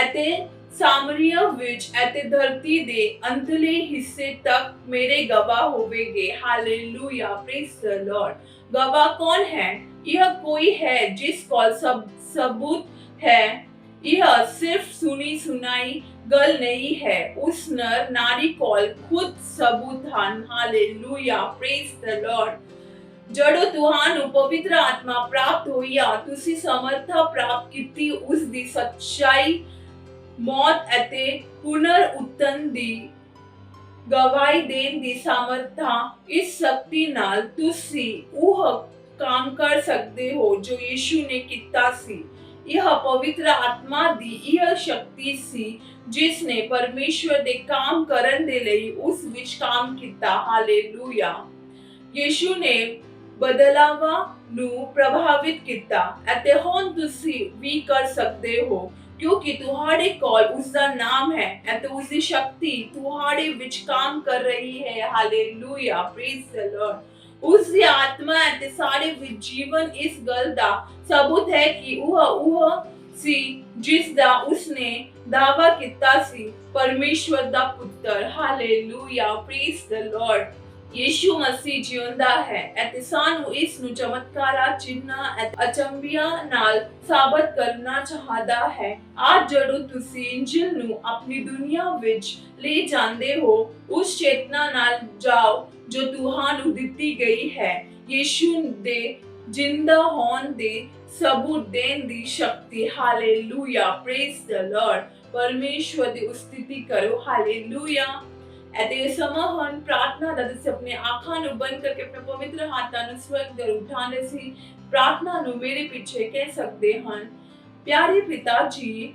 ਅਤੇ ਸਾਮਰੀਆ ਵਿੱਚ ਅਤੇ ਧਰਤੀ ਦੇ ਅੰਤਲੇ ਹਿੱਸੇ ਤੱਕ ਮੇਰੇ ਗਵਾਹ ਹੋਵੇਗੇ। Hallelujah praise the lord. ਗਵਾਹ ਕੌਣ ਹੈ? ਇਹ ਕੋਈ ਹੈ ਜਿਸ ਕੋਲ ਸਬੂਤ ਹੈ। ਇਹ ਸਿਰਫ ਸੁਣੀ ਸੁਣਾਈ ਗੱਲ ਨਹੀਂ ਹੈ, ਉਸ ਨਰ ਨਾਰੀ ਕੋਲ ਖੁਦ ਸਬੂਤ ਹਨ। Hallelujah praise the Lord. ਜਦੋਂ ਤੁਹਾਨੂੰ ਪਵਿੱਤਰ ਆਤਮਾ ਪ੍ਰਾਪਤ ਹੋਇਆ, ਤੁਸੀਂ ਸਮਰਥਾ ਪ੍ਰਾਪਤ ਕੀਤੀ ਉਸ ਦੀ ਸੱਚਾਈ, ਮੌਤ ਅਤੇ ਪੁਨਰ ਉਤਥਾਨ ਦੀ ਗਵਾਹੀ ਦੇਣ ਦੀ ਸਮਰਥਾ। ਇਸ ਸ਼ਕਤੀ ਨਾਲ ਤੁਸੀਂ ਉਹ ਕੰਮ ਕਰ ਸਕਦੇ ਹੋ ਜੋ ਯਿਸੂ ਨੇ ਕੀਤਾ ਸੀ। ਇਹ ਪਵਿੱਤਰ ਆਤਮਾ ਦੀ ਇਹ ਸ਼ਕਤੀ ਸੀ ਜਿਸ ਨੇ ਪਰਮੇਸ਼ਵਰ ਦੇ ਕੰਮ ਕਰਨ ਦੇ ਲਈ ਉਸ ਵਿੱਚ ਕੰਮ ਕੀਤਾ। ਹਾਲੇਲੂਇਆ। ਯਿਸੂ ਨੇ ਬਦਲਾਵਾਂ ਨੂੰ ਪ੍ਰਭਾਵਿਤ ਕੀਤਾ ਅਤੇ ਹੁਣ ਤੁਸੀਂ ਵੀ ਕਰ ਸਕਦੇ ਹੋ, ਕਿਉਂਕਿ ਤੁਹਾਡੇ ਕੋਲ ਉਸ ਦਾ ਨਾਮ ਹੈ ਅਤੇ ਉਸ ਦੀ ਸ਼ਕਤੀ ਤੁਹਾਡੇ ਵਿੱਚ ਕੰਮ ਕਰ ਰਹੀ ਹੈ। Hallelujah praise the Lord. ਉਸ ਦੀ ਆਤਮਾ ਅਤੇ ਸਾਡੇ ਵਿੱਚ ਜੀਵਨ ਇਸ ਗੱਲ ਦਾ ਸਬੂਤ ਹੈ ਕਿ ਉਹ ਸੀ ਜਿਸ ਦਾ ਉਸਨੇ ਦਾਅਵਾ ਕੀਤਾ ਸੀ, ਪਰਮੇਸ਼ਵਰ ਦਾ ਪੁੱਤਰ। Hallelujah praise the Lord. ਯਿਸੂ ਮਸੀਹ ਜਿਉਂਦਾ ਹੈ ਅਤੇ ਸਾਨੂੰ ਇਸ ਨੂੰ ਚਮਤਕਾਰਾਂ, ਚਿੰਨ੍ਹਾਂ ਅਤੇ ਅਚੰਭਿਆਂ ਨਾਲ ਸਾਬਤ ਕਰਨਾ ਚਾਹਦਾ ਹੈ। ਅੱਜ ਜਦੋਂ ਤੁਸੀਂ ਇੰਜੀਲ ਨੂੰ ਆਪਣੀ ਦੁਨੀਆ ਵਿੱਚ ਲੈ ਜਾਂਦੇ ਹੋ, ਉਸ ਚੇਤਨਾ ਨਾਲ ਜਾਓ ਜੋ ਤੁਹਾਨੂੰ ਦਿੱਤੀ ਗਈ ਹੈ। ਯਿਸੂ ਦੇ ਜਿੰਦਾ ਹੋਣ ਦੇ ਸਬੂਤ ਦੇਣ ਦੀ ਸ਼ਕਤੀ। Hallelujah praise the lord. ਪਰਮੇਸ਼ਵਰ ਦੀ ਉਸਤਤੀ ਕਰੋ। ਹਾਲੇਲੂਇਆ। ਅਤੇ ਸਮਾਂ ਹੁਣ ਪ੍ਰਾਰਥਨਾ ਦਾ। ਤੁਸੀਂ ਆਪਣੇ ਅੱਖਾਂ ਨੂੰ ਬੰਦ ਕਰਕੇ ਆਪਣੇ ਪਵਿੱਤਰ ਹੱਥਾਂ ਨੂੰ ਸਵਰਗ ਵੱਲ ਉਠਾਉਂਦੇ ਸੀ ਪ੍ਰਾਰਥਨਾ ਨੂੰ ਮੇਰੇ ਪਿੱਛੇ ਕਹਿ ਸਕਦੇ ਹਨ। ਪਿਆਰੇ ਪਿਤਾ ਜੀ,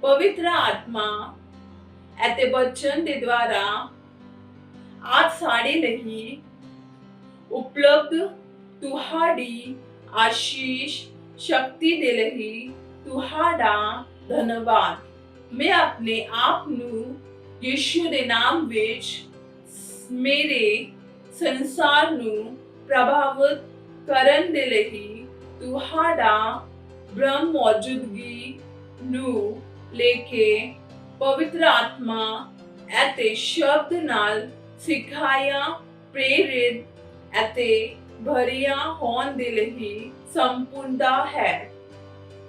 ਪਵਿੱਤਰ ਆਤਮਾ ਅਤੇ ਬਚਨ ਦੇ ਦੁਆਰਾ ਅੱਜ ਸਾਡੇ ਲਈ ਉਪਲਬਧ ਤੁਹਾਡੀ ਆਸ਼ੀਸ਼ ਸ਼ਕਤੀ ਦੇ ਲਈ ਤੁਹਾਡਾ ਧੰਨਵਾਦ। ਮੈਂ ਆਪਣੇ ਆਪ ਨੂੰ ਯਿਸੂ ਦੇ ਨਾਮ ਵਿੱਚ ਮੇਰੇ ਸੰਸਾਰ ਨੂੰ ਪ੍ਰਭਾਵਿਤ ਕਰਨ ਦੇ ਲਈ ਤੁਹਾਡਾ ਬ੍ਰਹਮ ਮੌਜੂਦਗੀ ਨੂੰ ਲੈ ਕੇ ਪਵਿੱਤਰ ਆਤਮਾ ਅਤੇ ਸ਼ਬਦ ਨਾਲ ਸਿਖਾਇਆ ਪ੍ਰੇਰਿਤ ਅਤੇ ਭਰਿਆ ਹੋਣ ਦੇ ਲਈ ਸੰਪੂਰਨਤਾ ਹੈ।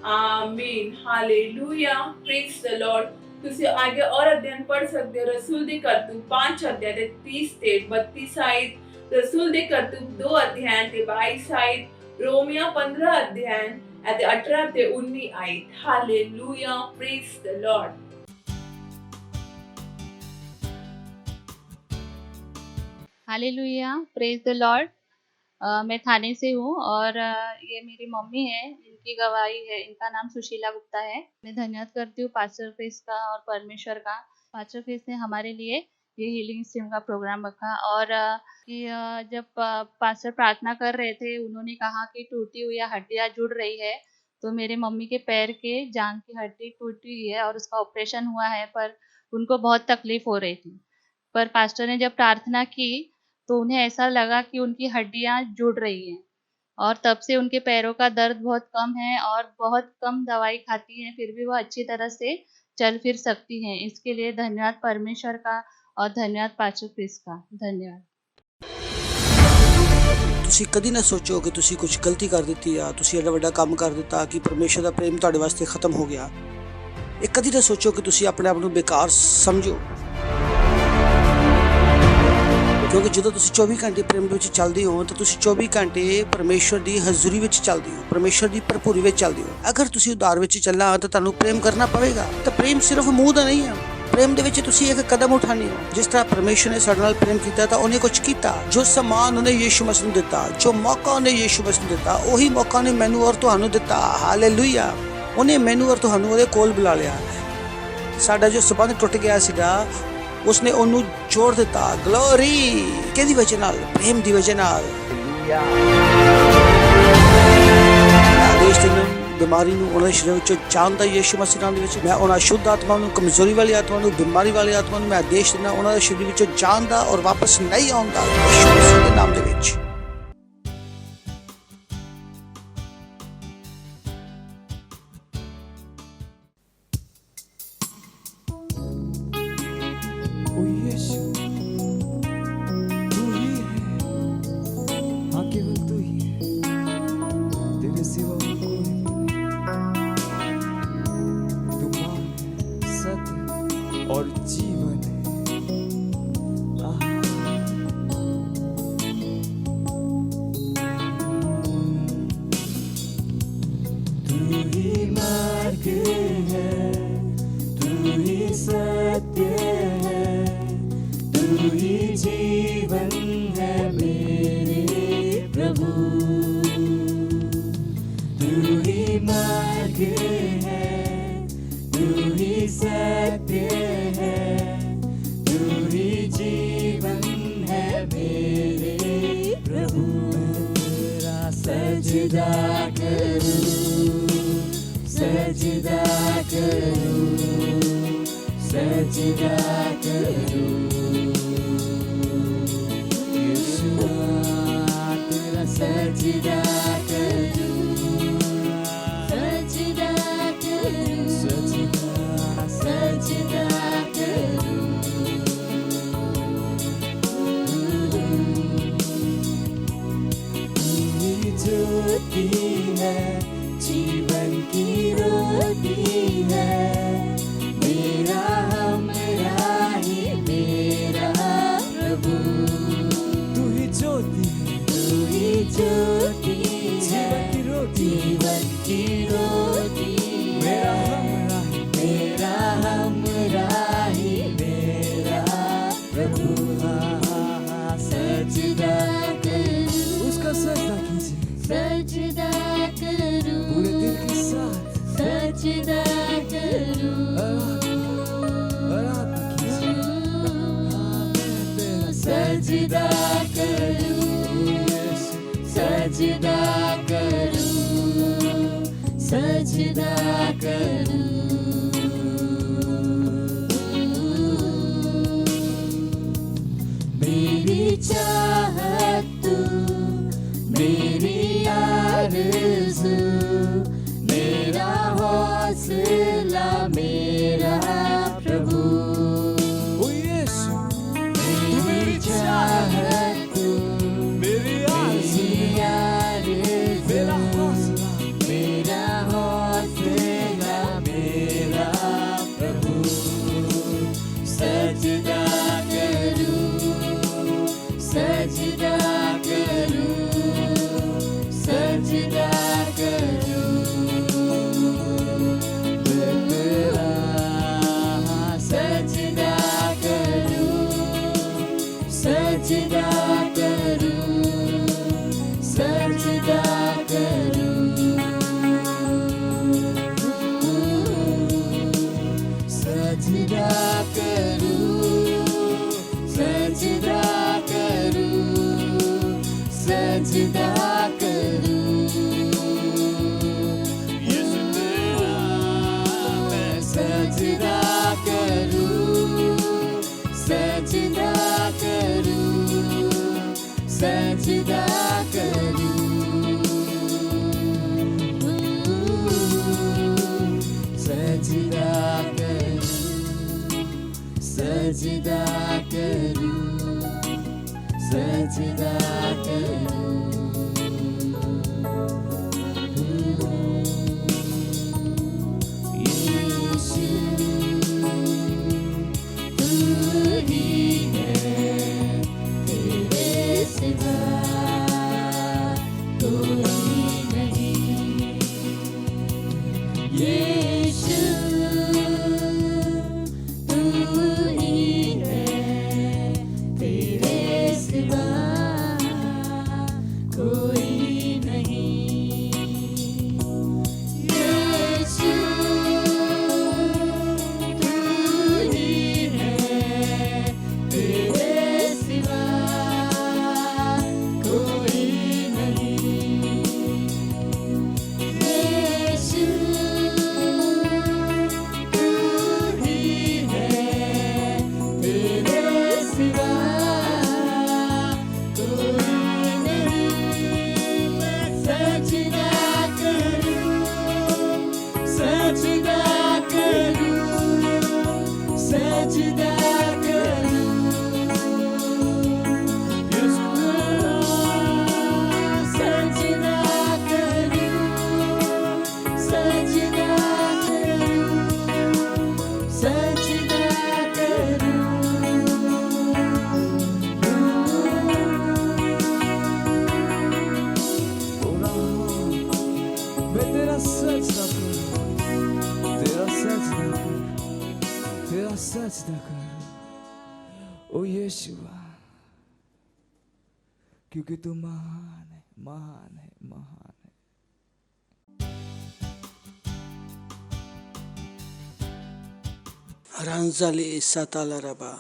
ਆਮੀਨ, ਹਾਲੇਲੂਇਆ, ਪ੍ਰੀਜ਼ ਦ ਲਾਰਡ। ਤੁਸੀਂ ਅੱਗੇ ਔਰ ਅਧਿਐਨ ਪੜ੍ਹ ਸਕਦੇ ਹੋ। ਰਸੂਲ ਦੀ ਕਰਤੂਤ 5 ਅਧਿਆਇ ਦੇ 30 ਤੇ 32 ਸਾਈਡ, ਰਸੂਲ ਦੀ ਕਰਤੂਤ 2 ਅਧਿਆਇ ਤੇ 22 ਸਾਈਡ, ਰੋਮੀਆ 15 ਅਧਿਆਇ ਅਤੇ 18 ਤੇ 19 ਆਇਤ। Hallelujah, praise the lord. Hallelujah, praise the lord. मैं थाने से हूँ और ये मेरी मम्मी है, इनकी गवाही है। इनका नाम सुशीला गुप्ता है। मैं धन्यवाद करती हूँ पास्टर फेस का और परमेश्वर का। पास्टर फेस ने हमारे लिए ये हीलिंग स्ट्रीम का प्रोग्राम रखा और जब पास्टर प्रार्थना कर रहे थे, उन्होंने कहा कि टूटी हुई हड्डियाँ जुड़ रही है। तो मेरे मम्मी के पैर के जांघ की हड्डी टूटी हुई है और उसका ऑपरेशन हुआ है, पर उनको बहुत तकलीफ हो रही थी। पर पास्टर ने जब प्रार्थना की तो उन्हें ऐसा लगा कि उनकी हड्डियां जुड़ रही हैं और तब से उनके पैरों का दर्द बहुत कम है और बहुत कम दवाई खाती हैं, फिर भी वो अच्छी तरह से चल फिर सकती हैं। इसके लिए धन्यवाद परमेश्वर का और धन्यवाद पास्टर क्रिस का। धन्यवाद। ਤੁਸੀਂ ਕਦੀ ਨਾ ਸੋਚੋ ਕਿ ਤੁਸੀਂ ਕੁਝ ਗਲਤੀ ਕਰ ਦਿੱਤੀ ਆ, ਤੁਸੀਂ ਐਡਾ ਵੱਡਾ ਕੰਮ ਕਰ ਦਿੱਤਾ ਕਿ ਪਰਮੇਸ਼ਰ ਦਾ ਪ੍ਰੇਮ ਤੁਹਾਡੇ ਵਾਸਤੇ ਖਤਮ ਹੋ ਗਿਆ। ਇਹ ਕਦੀ ਨਾ ਸੋਚੋ ਕਿ ਤੁਸੀਂ ਆਪਣੇ ਆਪ ਨੂੰ ਬੇਕਾਰ ਸਮਝੋ, ਕਿਉਂਕਿ ਜਦੋਂ ਤੁਸੀਂ 24 ਘੰਟੇ ਪ੍ਰੇਮ ਦੇ ਵਿੱਚ ਚੱਲਦੇ ਹੋ ਤਾਂ ਤੁਸੀਂ 24 ਘੰਟੇ ਪਰਮੇਸ਼ਰ ਦੀ ਹਜ਼ੂਰੀ ਵਿੱਚ ਚੱਲਦੇ ਹੋ, ਪਰਮੇਸ਼ਰ ਦੀ ਭਰਪੂਰੀ ਵਿੱਚ ਚੱਲਦੇ ਹੋ। ਅਗਰ ਤੁਸੀਂ ਉਧਾਰ ਵਿੱਚ ਚੱਲਣਾ ਤਾਂ ਤੁਹਾਨੂੰ ਪ੍ਰੇਮ ਕਰਨਾ ਪਵੇਗਾ। ਤਾਂ ਪ੍ਰੇਮ ਸਿਰਫ ਮੂੰਹ ਦਾ ਨਹੀਂ ਹੈ, ਪ੍ਰੇਮ ਦੇ ਵਿੱਚ ਤੁਸੀਂ ਇੱਕ ਕਦਮ ਉਠਾਉਂਦੇ ਹੋ। ਜਿਸ ਤਰ੍ਹਾਂ ਪਰਮੇਸ਼ਰ ਨੇ ਸਾਡੇ ਨਾਲ ਪ੍ਰੇਮ ਕੀਤਾ ਤਾਂ ਉਹਨੇ ਕੁਝ ਕੀਤਾ। ਜੋ ਸਮਾਨ ਉਹਨੇ ਯਿਸੂ ਮਸੀਹ ਨੂੰ ਦਿੱਤਾ, ਜੋ ਮੌਕਾ ਉਹਨੇ ਯਿਸੂ ਮਸੀਹ ਨੂੰ ਦਿੱਤਾ, ਉਹੀ ਮੌਕਾ ਉਹਨੇ ਮੈਨੂੰ ਔਰ ਤੁਹਾਨੂੰ ਦਿੱਤਾ। ਹਾਲੇਲੂਇਆ। ਉਹਨੇ ਮੈਨੂੰ ਔਰ ਤੁਹਾਨੂੰ ਉਹਦੇ ਕੋਲ ਬੁਲਾ ਲਿਆ। ਸਾਡਾ ਜੋ ਸੰਬੰਧ ਟੁੱਟ ਗਿਆ ਸੀਗਾ, ਉਸਨੇ ਉਹਨੂੰ ਜੋੜ ਦਿੱਤਾ। ਗਲੋਰੀ ਕਿਹਦੀ ਵਜ੍ਹਾ ਨਾਲ? ਪ੍ਰੇਮ ਦੀ ਵਜ੍ਹਾ ਨਾਲ। ਆਦੇਸ਼ ਦਿਨ ਬਿਮਾਰੀ ਨੂੰ ਉਹਨਾਂ ਦੇ ਸਰੀਰ ਵਿੱਚੋਂ ਜਾਣਦਾ ਯਿਸੂ ਮਸੀਹ ਨਾਮ ਦੇ ਵਿੱਚ। ਮੈਂ ਉਹਨਾਂ ਸ਼ੁੱਧ ਆਤਮਾ ਨੂੰ, ਕਮਜ਼ੋਰੀ ਵਾਲੀ ਆਤਮਾ ਨੂੰ, ਬਿਮਾਰੀ ਵਾਲੀ ਆਤਮਾ ਨੂੰ ਮੈਂ ਆਦੇਸ਼ ਦਿੰਦਾ ਉਹਨਾਂ ਦੇ ਸਰੀਰ ਵਿੱਚੋਂ ਜਾਣਦਾ ਔਰ ਵਾਪਸ ਨਹੀਂ ਆਉਂਦਾ ਯਿਸੂ ਮਸੀਹ ਦੇ ਨਾਮ ਦੇ ਵਿੱਚ। ओ यीशु, तू ही है, हाँ केवल तू ही है, तेरे सिवा और कोई नहीं। तू मार्ग है, सत्य और जीवन है। आह। तू ही मार्ग है, तू ही सत्य है, तू ही जीवन है मेरे प्रभु। तू ही मार्ग है, तू ही सत्य है, तू ही जीवन है मेरे प्रभु। तेरा सजदा करूं, सजदा करूं, सजदा करूं। तेरा सजदा करूं, सजदा करूं, सजदा सजदा करूं। तू ज्योति है, जीवन की रोटी है, मेरा हमरा ही मेरा प्रभु। तू ही ज्योति है, तू ही ज्योति है, जीवन की रोटी, जीवन की रोटी, मेरा हमरा ही मेरा प्रभु। सजदा करूं, उसका सजदा कीजिए, सजदा करूं, पूरे दिल के साथ सजदा करूं, आराधना कीजिए। सजदा करूं, सजदा करूं। सजदा करूं। मेरी चाहत तू, मेरी आरज़ू, मेरा हौसला मेरा प्रभु। ओ यीशु, मेरी चाहत तू, मेरी आरज़ू, मेरा हौसला, मेरा हौसला मेरा प्रभु। सजदा करूं, सजदा करूं, सजदा करूं। सजदा करूं, सजदा करूं, सजदा करूं। सजदा करूं, सजदा करूं, सजदा करूं। यीशु तेरा मैं सजदा करूं, सजदा करूं, सजदा करूं। सजदा करूं, सजदा करूं, सजदा करूं। यीशु तू ही है, तेरे सिवा कोई नहीं। यीशु तू ही है, तेरे सिवा कोई नहीं। यीशु तू ही है, तेरे सिवा कोई नहीं। यीशु तू ही है, तेरे सिवा कोई नहीं। मैं सजदा करूं, सजदा करूं, सजदा करूं। यीशु सजदा करूं, सजदा करूं, सजदा करूं। मैं तेरा सजदा करूं, तेरा सजदा करूं, तेरा सजदा करूं। ओ यीशुआ, क्योंकि तू महान है, महान है, महान है। Ranzale satalaraba,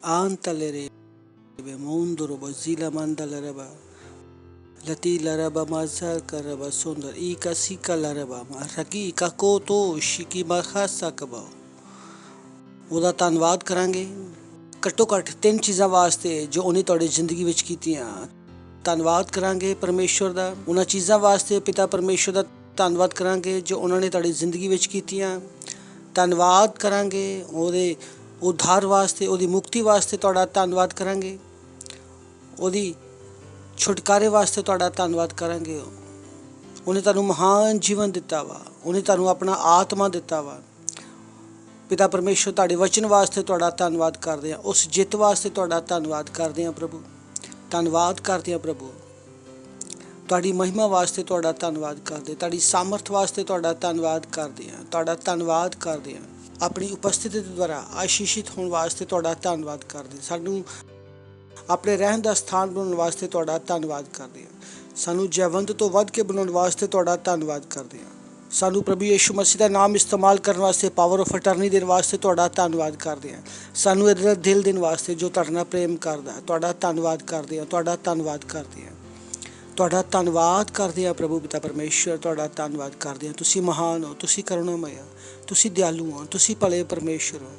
antalere mondoroba zila mandalaraba, lati laraba mazar karaba sundar ika sika laraba raki kakoto shiki mahasa kaba। ਉਹਦਾ ਧੰਨਵਾਦ ਕਰਾਂਗੇ ਘੱਟੋ ਘੱਟ 3 ਚੀਜ਼ਾਂ ਵਾਸਤੇ ਜੋ ਉਹਨੇ ਤੁਹਾਡੀ ਜ਼ਿੰਦਗੀ ਵਿੱਚ ਕੀਤੀਆਂ। ਧੰਨਵਾਦ ਕਰਾਂਗੇ ਪਰਮੇਸ਼ਵਰ ਦਾ ਉਹਨਾਂ ਚੀਜ਼ਾਂ ਵਾਸਤੇ, ਪਿਤਾ ਪਰਮੇਸ਼ਵਰ ਦਾ ਧੰਨਵਾਦ ਕਰਾਂਗੇ ਜੋ ਉਹਨਾਂ ਨੇ ਤੁਹਾਡੀ ਜ਼ਿੰਦਗੀ ਵਿੱਚ ਕੀਤੀਆਂ। ਧੰਨਵਾਦ ਕਰਾਂਗੇ ਉਹਦੇ ਉद्धार ਵਾਸਤੇ, ਉਹਦੀ ਮੁਕਤੀ ਵਾਸਤੇ ਤੁਹਾਡਾ ਧੰਨਵਾਦ ਕਰਾਂਗੇ, ਉਹਦੀ ਛੁਟਕਾਰੇ ਵਾਸਤੇ ਤੁਹਾਡਾ ਧੰਨਵਾਦ ਕਰਾਂਗੇ। ਉਹਨੇ ਤੁਹਾਨੂੰ ਮਹਾਨ ਜੀਵਨ ਦਿੱਤਾ ਵਾ, ਉਹਨੇ ਤੁਹਾਨੂੰ ਆਪਣਾ ਆਤਮਾ ਦਿੱਤਾ ਵਾ। ਪਿਤਾ ਪਰਮੇਸ਼ਵਰ ਤੁਹਾਡੇ ਵਚਨ ਵਾਸਤੇ ਤੁਹਾਡਾ ਧੰਨਵਾਦ ਕਰਦੇ ਹਾਂ, ਉਸ ਜਿੱਤ ਵਾਸਤੇ ਤੁਹਾਡਾ ਧੰਨਵਾਦ ਕਰਦੇ ਹਾਂ ਪ੍ਰਭੂ। ਧੰਨਵਾਦ ਕਰਦੇ ਹਾਂ ਪ੍ਰਭੂ, ਤੁਹਾਡੀ ਮਹਿਮਾ ਵਾਸਤੇ ਤੁਹਾਡਾ ਧੰਨਵਾਦ ਕਰਦੇ, ਤੁਹਾਡੀ ਸਾਮਰਥ ਵਾਸਤੇ ਤੁਹਾਡਾ ਧੰਨਵਾਦ ਕਰਦੇ ਹਾਂ, ਤੁਹਾਡਾ ਧੰਨਵਾਦ ਕਰਦੇ ਹਾਂ। ਆਪਣੀ ਉਪਸਥਿਤੀ ਦੁਆਰਾ ਆਸ਼ੀਸ਼ਿਤ ਹੋਣ ਵਾਸਤੇ ਤੁਹਾਡਾ ਧੰਨਵਾਦ ਕਰਦੇ, ਸਾਨੂੰ ਆਪਣੇ ਰਹਿਣ ਦਾ ਸਥਾਨ ਬਣਾਉਣ ਵਾਸਤੇ ਤੁਹਾਡਾ ਧੰਨਵਾਦ ਕਰਦੇ ਹਾਂ, ਸਾਨੂੰ ਜੈਵੰਤ ਤੋਂ ਵੱਧ ਕੇ ਬਣਾਉਣ ਵਾਸਤੇ ਤੁਹਾਡਾ ਧੰਨਵਾਦ ਕਰਦੇ ਹਾਂ। ਸਾਨੂੰ ਪ੍ਰਭੂ ਯਿਸੂ ਮਸੀਹ ਦਾ ਨਾਮ ਇਸਤੇਮਾਲ ਕਰਨ ਵਾਸਤੇ, ਪਾਵਰ ਆਫ ਅਟਰਨੀ ਦੇਣ ਵਾਸਤੇ ਤੁਹਾਡਾ ਧੰਨਵਾਦ ਕਰਦੇ ਹਾਂ। ਸਾਨੂੰ ਇਹਦਾ ਦਿਲ ਦੇਣ ਵਾਸਤੇ ਜੋ ਤੁਹਾਡੇ ਨਾਲ ਪ੍ਰੇਮ ਕਰਦਾ, ਤੁਹਾਡਾ ਧੰਨਵਾਦ ਕਰਦੇ ਹਾਂ, ਤੁਹਾਡਾ ਧੰਨਵਾਦ ਕਰਦੇ ਹਾਂ। ਤੁਹਾਡਾ ਧੰਨਵਾਦ ਕਰਦੇ ਹਾਂ ਪ੍ਰਭੂ ਪਿਤਾ ਪਰਮੇਸ਼ਰ, ਤੁਹਾਡਾ ਧੰਨਵਾਦ ਕਰਦੇ ਹਾਂ। ਤੁਸੀਂ ਮਹਾਨ ਹੋ, ਤੁਸੀਂ ਕਰੁਣਾਮਈ ਹੋ, ਤੁਸੀਂ ਦਿਆਲੂ ਹੋ, ਤੁਸੀਂ ਭਲੇ ਪਰਮੇਸ਼ਰ ਹੋ।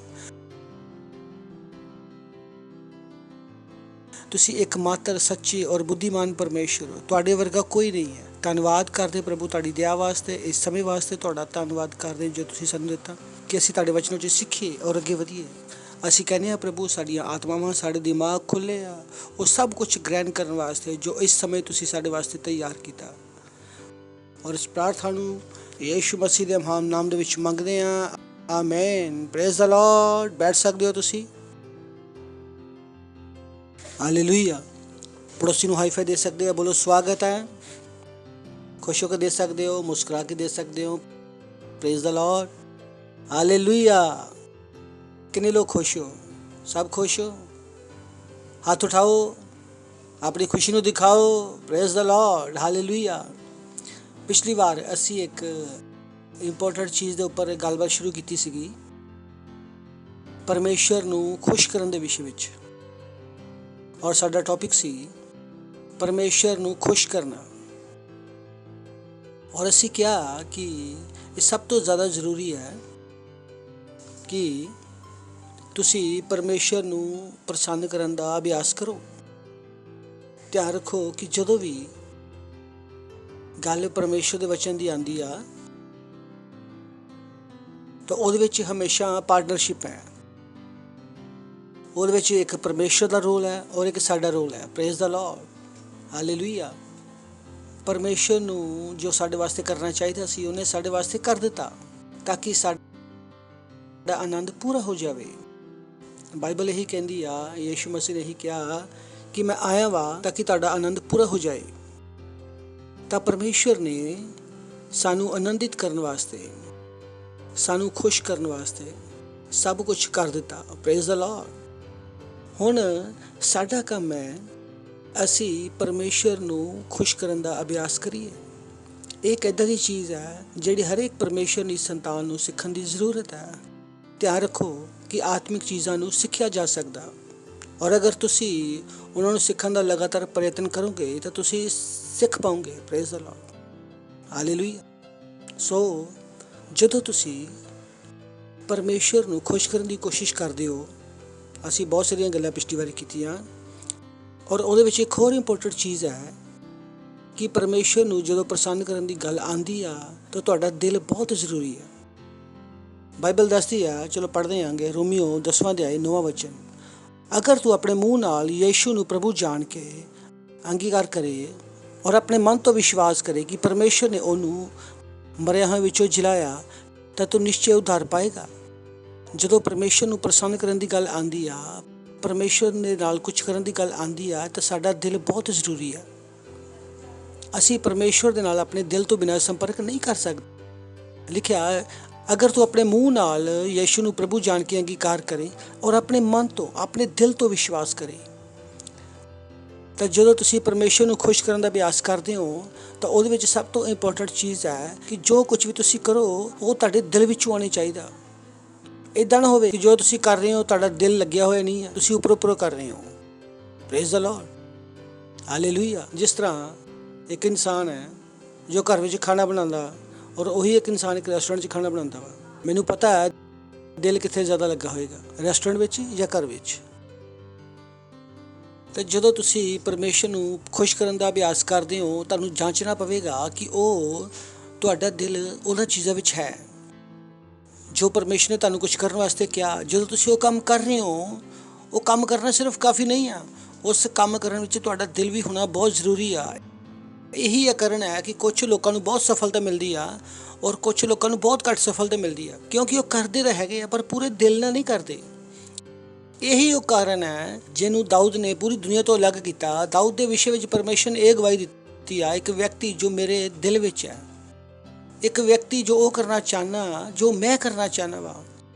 ਤੁਸੀਂ ਇੱਕਮਾਤਰ ਸੱਚੇ ਔਰ ਬੁੱਧੀਮਾਨ ਪਰਮੇਸ਼ਰ ਹੋ, ਤੁਹਾਡੇ ਵਰਗਾ ਕੋਈ ਨਹੀਂ ਹੈ। ਧੰਨਵਾਦ ਕਰਦੇ ਪ੍ਰਭੂ ਤੁਹਾਡੀ ਦਇਆ ਵਾਸਤੇ, ਇਸ ਸਮੇਂ ਵਾਸਤੇ ਤੁਹਾਡਾ ਧੰਨਵਾਦ ਕਰਦੇ ਜੋ ਤੁਸੀਂ ਸਾਨੂੰ ਦਿੱਤਾ ਕਿ ਅਸੀਂ ਤੁਹਾਡੇ ਵਚਨਾਂ 'ਚ ਸਿੱਖੀਏ ਔਰ ਅੱਗੇ ਵਧੀਏ। ਅਸੀਂ ਕਹਿੰਦੇ ਹਾਂ ਪ੍ਰਭੂ ਸਾਡੀਆਂ ਆਤਮਾਵਾਂ, ਸਾਡੇ ਦਿਮਾਗ ਖੁੱਲ੍ਹੇ ਆ ਉਹ ਸਭ ਕੁਝ ਗ੍ਰਹਿਣ ਕਰਨ ਵਾਸਤੇ ਜੋ ਇਸ ਸਮੇਂ ਤੁਸੀਂ ਸਾਡੇ ਵਾਸਤੇ ਤਿਆਰ ਕੀਤਾ। ਔਰ ਇਸ ਪ੍ਰਾਰਥਨਾ ਨੂੰ ਯੀਸ਼ੂ ਮਸੀਹ ਦੇ ਮਹਾਨ ਨਾਮ ਦੇ ਵਿੱਚ ਮੰਗਦੇ ਹਾਂ, ਆਮੇਨ। Praise the Lord. ਬੈਠ ਸਕਦੇ ਹੋ ਤੁਸੀਂ। ਹਾਲੇਲੂਇਆ। पड़ोसी ਨੂੰ ਹਾਈਫਾਈ ਦੇ ਸਕਦੇ ਹੋ, ਬੋਲੋ ਸਵਾਗਤ ਹੈ। खुश होकर दे सकते हो, मुस्कुरा के दे सकते हो। Praise the Lord. हालेलुया। कितने लोग खुश हो? सब खुश हो? हाथ उठाओ, अपनी खुशी ਨੂੰ ਦਿਖਾਓ। Praise the Lord. हालेलुया। ਪਿਛਲੀ ਵਾਰ ਅਸੀਂ ਇੱਕ ਇੰਪੋਰਟੈਂਟ ਚੀਜ਼ ਦੇ ਉੱਪਰ ਗੱਲਬਾਤ ਸ਼ੁਰੂ ਕੀਤੀ ਸੀਗੀ, ਪਰਮੇਸ਼ਰ ਨੂੰ ਖੁਸ਼ ਕਰਨ ਦੇ ਵਿਸ਼ੇ ਵਿੱਚ। ਔਰ ਸਾਡਾ ਟੌਪਿਕ ਸੀ ਪਰਮੇਸ਼ਰ ਨੂੰ ਖੁਸ਼ ਕਰਨਾ। ਔਰ ਅਸੀਂ ਕਿਹਾ ਕਿ ਇਹ ਸਭ ਤੋਂ ਜ਼ਿਆਦਾ ਜ਼ਰੂਰੀ ਹੈ ਕਿ ਤੁਸੀਂ ਪਰਮੇਸ਼ਰ ਨੂੰ ਪ੍ਰਸੰਨ ਕਰਨ ਦਾ ਅਭਿਆਸ ਕਰੋ। ਧਿਆਨ ਰੱਖੋ ਕਿ ਜਦੋਂ ਵੀ ਗੱਲ ਪਰਮੇਸ਼ਰ ਦੇ ਵਚਨ ਦੀ ਆਉਂਦੀ ਆ ਤਾਂ ਉਹਦੇ ਵਿੱਚ ਹਮੇਸ਼ਾ ਪਾਰਟਨਰਸ਼ਿਪ ਹੈ। ਉਹਦੇ ਵਿੱਚ ਇੱਕ ਪਰਮੇਸ਼ਰ ਦਾ ਰੋਲ ਹੈ ਔਰ ਇੱਕ ਸਾਡਾ ਰੋਲ ਹੈ। Praise the lord. ਹਾਲੇਲੂਇਆ। ਪਰਮੇਸ਼ਰ ਨੂੰ ਜੋ ਸਾਡੇ ਵਾਸਤੇ ਕਰਨਾ ਚਾਹੀਦਾ ਸੀ ਉਹਨੇ ਸਾਡੇ ਵਾਸਤੇ ਕਰ ਦਿੱਤਾ ਤਾਂ ਕਿ ਸਾਡਾ ਆਨੰਦ ਪੂਰਾ ਹੋ ਜਾਵੇ। ਬਾਈਬਲ ਇਹੀ ਕਹਿੰਦੀ ਆ, ਯੀਸ਼ੂ ਮਸੀਹ ਨੇ ਇਹੀ ਕਿਹਾ ਕਿ ਮੈਂ ਆਇਆ ਵਾ ਤਾਂ ਕਿ ਤੁਹਾਡਾ ਆਨੰਦ ਪੂਰਾ ਹੋ ਜਾਏ। ਤਾਂ ਪਰਮੇਸ਼ਰ ਨੇ ਸਾਨੂੰ ਆਨੰਦਿਤ ਕਰਨ ਵਾਸਤੇ, ਸਾਨੂੰ ਖੁਸ਼ ਕਰਨ ਵਾਸਤੇ ਸਭ ਕੁਝ ਕਰ ਦਿੱਤਾ। Praise the Lord. ਹੁਣ ਸਾਡਾ ਕੰਮ ਹੈ ਅਸੀਂ ਪਰਮੇਸ਼ਰ ਨੂੰ ਖੁਸ਼ ਕਰਨ ਦਾ ਅਭਿਆਸ ਕਰੀਏ। ਇਹ ਇੱਕ ਇੱਦਾਂ ਦੀ ਚੀਜ਼ ਹੈ ਜਿਹੜੀ ਹਰੇਕ ਪਰਮੇਸ਼ਰ ਦੀ ਸੰਤਾਨ ਨੂੰ ਸਿੱਖਣ ਦੀ ਜ਼ਰੂਰਤ ਹੈ। ਧਿਆਨ ਰੱਖੋ ਕਿ ਆਤਮਿਕ ਚੀਜ਼ਾਂ ਨੂੰ ਸਿੱਖਿਆ ਜਾ ਸਕਦਾ ਔਰ ਅਗਰ ਤੁਸੀਂ ਉਹਨਾਂ ਨੂੰ ਸਿੱਖਣ ਦਾ ਲਗਾਤਾਰ ਪ੍ਰਯਤਨ ਕਰੋਗੇ ਤਾਂ ਤੁਸੀਂ ਸਿੱਖ ਪਾਓਗੇ। Praise the lord. ਹਾਲੇਲੂਇਆ। ਸੋ ਜਦੋਂ ਤੁਸੀਂ ਪਰਮੇਸ਼ਰ ਨੂੰ ਖੁਸ਼ ਕਰਨ ਦੀ ਕੋਸ਼ਿਸ਼ ਕਰਦੇ ਹੋ, ਅਸੀਂ ਬਹੁਤ ਸਾਰੀਆਂ ਗੱਲਾਂ ਪਿਛਲੀ ਵਾਰੀ ਕੀਤੀਆਂ ਔਰ ਉਹਦੇ ਵਿੱਚ ਇੱਕ ਹੋਰ ਇੰਪੋਰਟੈਂਟ ਚੀਜ਼ ਹੈ ਕਿ ਪਰਮੇਸ਼ਰ ਨੂੰ ਜਦੋਂ ਪ੍ਰਸੰਨ ਕਰਨ ਦੀ ਗੱਲ ਆਉਂਦੀ ਆ ਤਾਂ ਤੁਹਾਡਾ ਦਿਲ ਬਹੁਤ ਜ਼ਰੂਰੀ ਹੈ। ਬਾਈਬਲ ਦੱਸਦੀ ਆ, ਚਲੋ ਪੜ੍ਹਦੇ ਆਂਗੇ, ਰੋਮੀਓ 10ਵਾਂ ਅਧਿਆਇ 9ਵਾਂ ਵਚਨ। ਅਗਰ ਤੂੰ ਆਪਣੇ ਮੂੰਹ ਨਾਲ ਯੀਸ਼ੂ ਨੂੰ ਪ੍ਰਭੂ ਜਾਣ ਕੇ ਅੰਗੀਕਾਰ ਕਰੇ ਔਰ ਆਪਣੇ ਮਨ ਤੋਂ ਵਿਸ਼ਵਾਸ ਕਰੇ ਕਿ ਪਰਮੇਸ਼ਰ ਨੇ ਉਹਨੂੰ ਮਰਿਆਂ ਹੋਇਆਂ ਵਿੱਚੋਂ ਜਿਲਾਇਆ ਤਾਂ ਤੂੰ ਨਿਸ਼ਚੈ ਉਧਾਰ ਪਾਏਗਾ। ਜਦੋਂ ਪਰਮੇਸ਼ਰ ਨੂੰ ਪ੍ਰਸੰਨ ਕਰਨ ਦੀ ਗੱਲ ਆਉਂਦੀ ਆ, ਪਰਮੇਸ਼ਰ ਦੇ ਨਾਲ ਕੁਝ ਕਰਨ ਦੀ ਗੱਲ ਆਉਂਦੀ ਆ ਤਾਂ ਸਾਡਾ ਦਿਲ ਬਹੁਤ ਜ਼ਰੂਰੀ ਹੈ। ਅਸੀਂ ਪਰਮੇਸ਼ਰ ਦੇ ਨਾਲ ਆਪਣੇ ਦਿਲ ਤੋਂ ਬਿਨਾਂ ਸੰਪਰਕ ਨਹੀਂ ਕਰ ਸਕਦੇ। ਲਿਖਿਆ, ਅਗਰ ਤੂੰ ਆਪਣੇ ਮੂੰਹ ਨਾਲ ਯੀਸ਼ੂ ਨੂੰ ਪ੍ਰਭੂ ਜਾਣ ਕੇ ਅੰਗੀਕਾਰ ਕਰੇ ਔਰ ਆਪਣੇ ਮਨ ਤੋਂ, ਆਪਣੇ ਦਿਲ ਤੋਂ ਵਿਸ਼ਵਾਸ ਕਰੇ ਤਾਂ ਜਦੋਂ ਤੁਸੀਂ ਪਰਮੇਸ਼ਰ ਨੂੰ ਖੁਸ਼ ਕਰਨ ਦਾ ਅਭਿਆਸ ਕਰਦੇ ਹੋ ਤਾਂ ਉਹਦੇ ਵਿੱਚ ਸਭ ਤੋਂ ਇੰਪੋਰਟੈਂਟ ਚੀਜ਼ ਹੈ ਕਿ ਜੋ ਕੁਝ ਵੀ ਤੁਸੀਂ ਕਰੋ ਉਹ ਤੁਹਾਡੇ ਦਿਲ ਵਿੱਚੋਂ ਆਉਣਾ ਚਾਹੀਦਾ। ਇੱਦਾਂ ਨਾ ਹੋਵੇ ਕਿ ਜੋ ਤੁਸੀਂ ਕਰ ਰਹੇ ਹੋ ਤੁਹਾਡਾ ਦਿਲ ਲੱਗਿਆ ਹੋਇਆ ਨਹੀਂ ਹੈ, ਤੁਸੀਂ ਉੱਪਰੋਂ ਕਰ ਰਹੇ ਹੋ। Praise the lord. ਹਾਲੇਲੂਇਆ। ਜਿਸ ਤਰ੍ਹਾਂ ਇੱਕ ਇਨਸਾਨ ਹੈ ਜੋ ਘਰ ਵਿੱਚ ਖਾਣਾ ਬਣਾਉਂਦਾ ਔਰ ਉਹੀ ਇੱਕ ਇਨਸਾਨ ਇੱਕ ਰੈਸਟੋਰੈਂਟ 'ਚ ਖਾਣਾ ਬਣਾਉਂਦਾ ਵਾ, ਮੈਨੂੰ ਪਤਾ ਹੈ ਦਿਲ ਕਿੱਥੇ ਜ਼ਿਆਦਾ ਲੱਗਾ ਹੋਏਗਾ, ਰੈਸਟੋਰੈਂਟ ਵਿੱਚ ਜਾਂ ਘਰ ਵਿੱਚ। ਤੇ ਜਦੋਂ ਤੁਸੀਂ ਪਰਮੇਸ਼ਰ ਨੂੰ ਖੁਸ਼ ਕਰਨ ਦਾ ਅਭਿਆਸ ਕਰਦੇ ਹੋ ਤੁਹਾਨੂੰ ਜਾਂਚਣਾ ਪਵੇਗਾ ਕਿ ਉਹ ਤੁਹਾਡਾ ਦਿਲ ਉਹਨਾਂ ਚੀਜ਼ਾਂ ਵਿੱਚ ਹੈ ਜੋ ਪਰਮੇਸ਼ਰ ਨੇ ਤੁਹਾਨੂੰ ਕੁਝ ਕਰਨ ਵਾਸਤੇ ਕਿਹਾ। ਜਦੋਂ ਤੁਸੀਂ ਉਹ ਕੰਮ ਕਰ ਰਹੇ ਹੋ, ਉਹ ਕੰਮ ਕਰਨਾ ਸਿਰਫ ਕਾਫੀ ਨਹੀਂ ਆ, ਉਸ ਕੰਮ ਕਰਨ ਵਿੱਚ ਤੁਹਾਡਾ ਦਿਲ ਵੀ ਹੋਣਾ ਬਹੁਤ ਜ਼ਰੂਰੀ ਆ। ਇਹੀ ਕਾਰਨ ਹੈ ਕਿ ਕੁਝ ਲੋਕਾਂ ਨੂੰ ਬਹੁਤ ਸਫਲਤਾ ਮਿਲਦੀ ਆ ਔਰ ਕੁਝ ਲੋਕਾਂ ਨੂੰ ਬਹੁਤ ਘੱਟ ਸਫਲਤਾ ਮਿਲਦੀ ਆ, ਕਿਉਂਕਿ ਉਹ ਕਰਦੇ ਤਾਂ ਹੈਗੇ ਆ ਪਰ ਪੂਰੇ ਦਿਲ ਨਾਲ ਨਹੀਂ ਕਰਦੇ। ਇਹੀ ਉਹ ਕਾਰਨ ਹੈ ਜਿਹਨੂੰ ਦਾਊਦ ਨੇ ਪੂਰੀ ਦੁਨੀਆ ਤੋਂ ਅਲੱਗ ਕੀਤਾ। ਦਾਊਦ ਦੇ ਵਿਸ਼ੇ ਵਿੱਚ ਪਰਮੇਸ਼ਰ ਨੇ ਇਹ ਗਵਾਹੀ ਦਿੱਤੀ ਆ, ਇੱਕ ਵਿਅਕਤੀ ਜੋ ਮੇਰੇ ਦਿਲ ਵਿੱਚ ਹੈ, ਇੱਕ ਵਿਅਕਤੀ ਜੋ ਉਹ ਕਰਨਾ ਚਾਹਨਾ ਜੋ ਮੈਂ ਕਰਨਾ ਚਾਹਨਾ ਵਾ।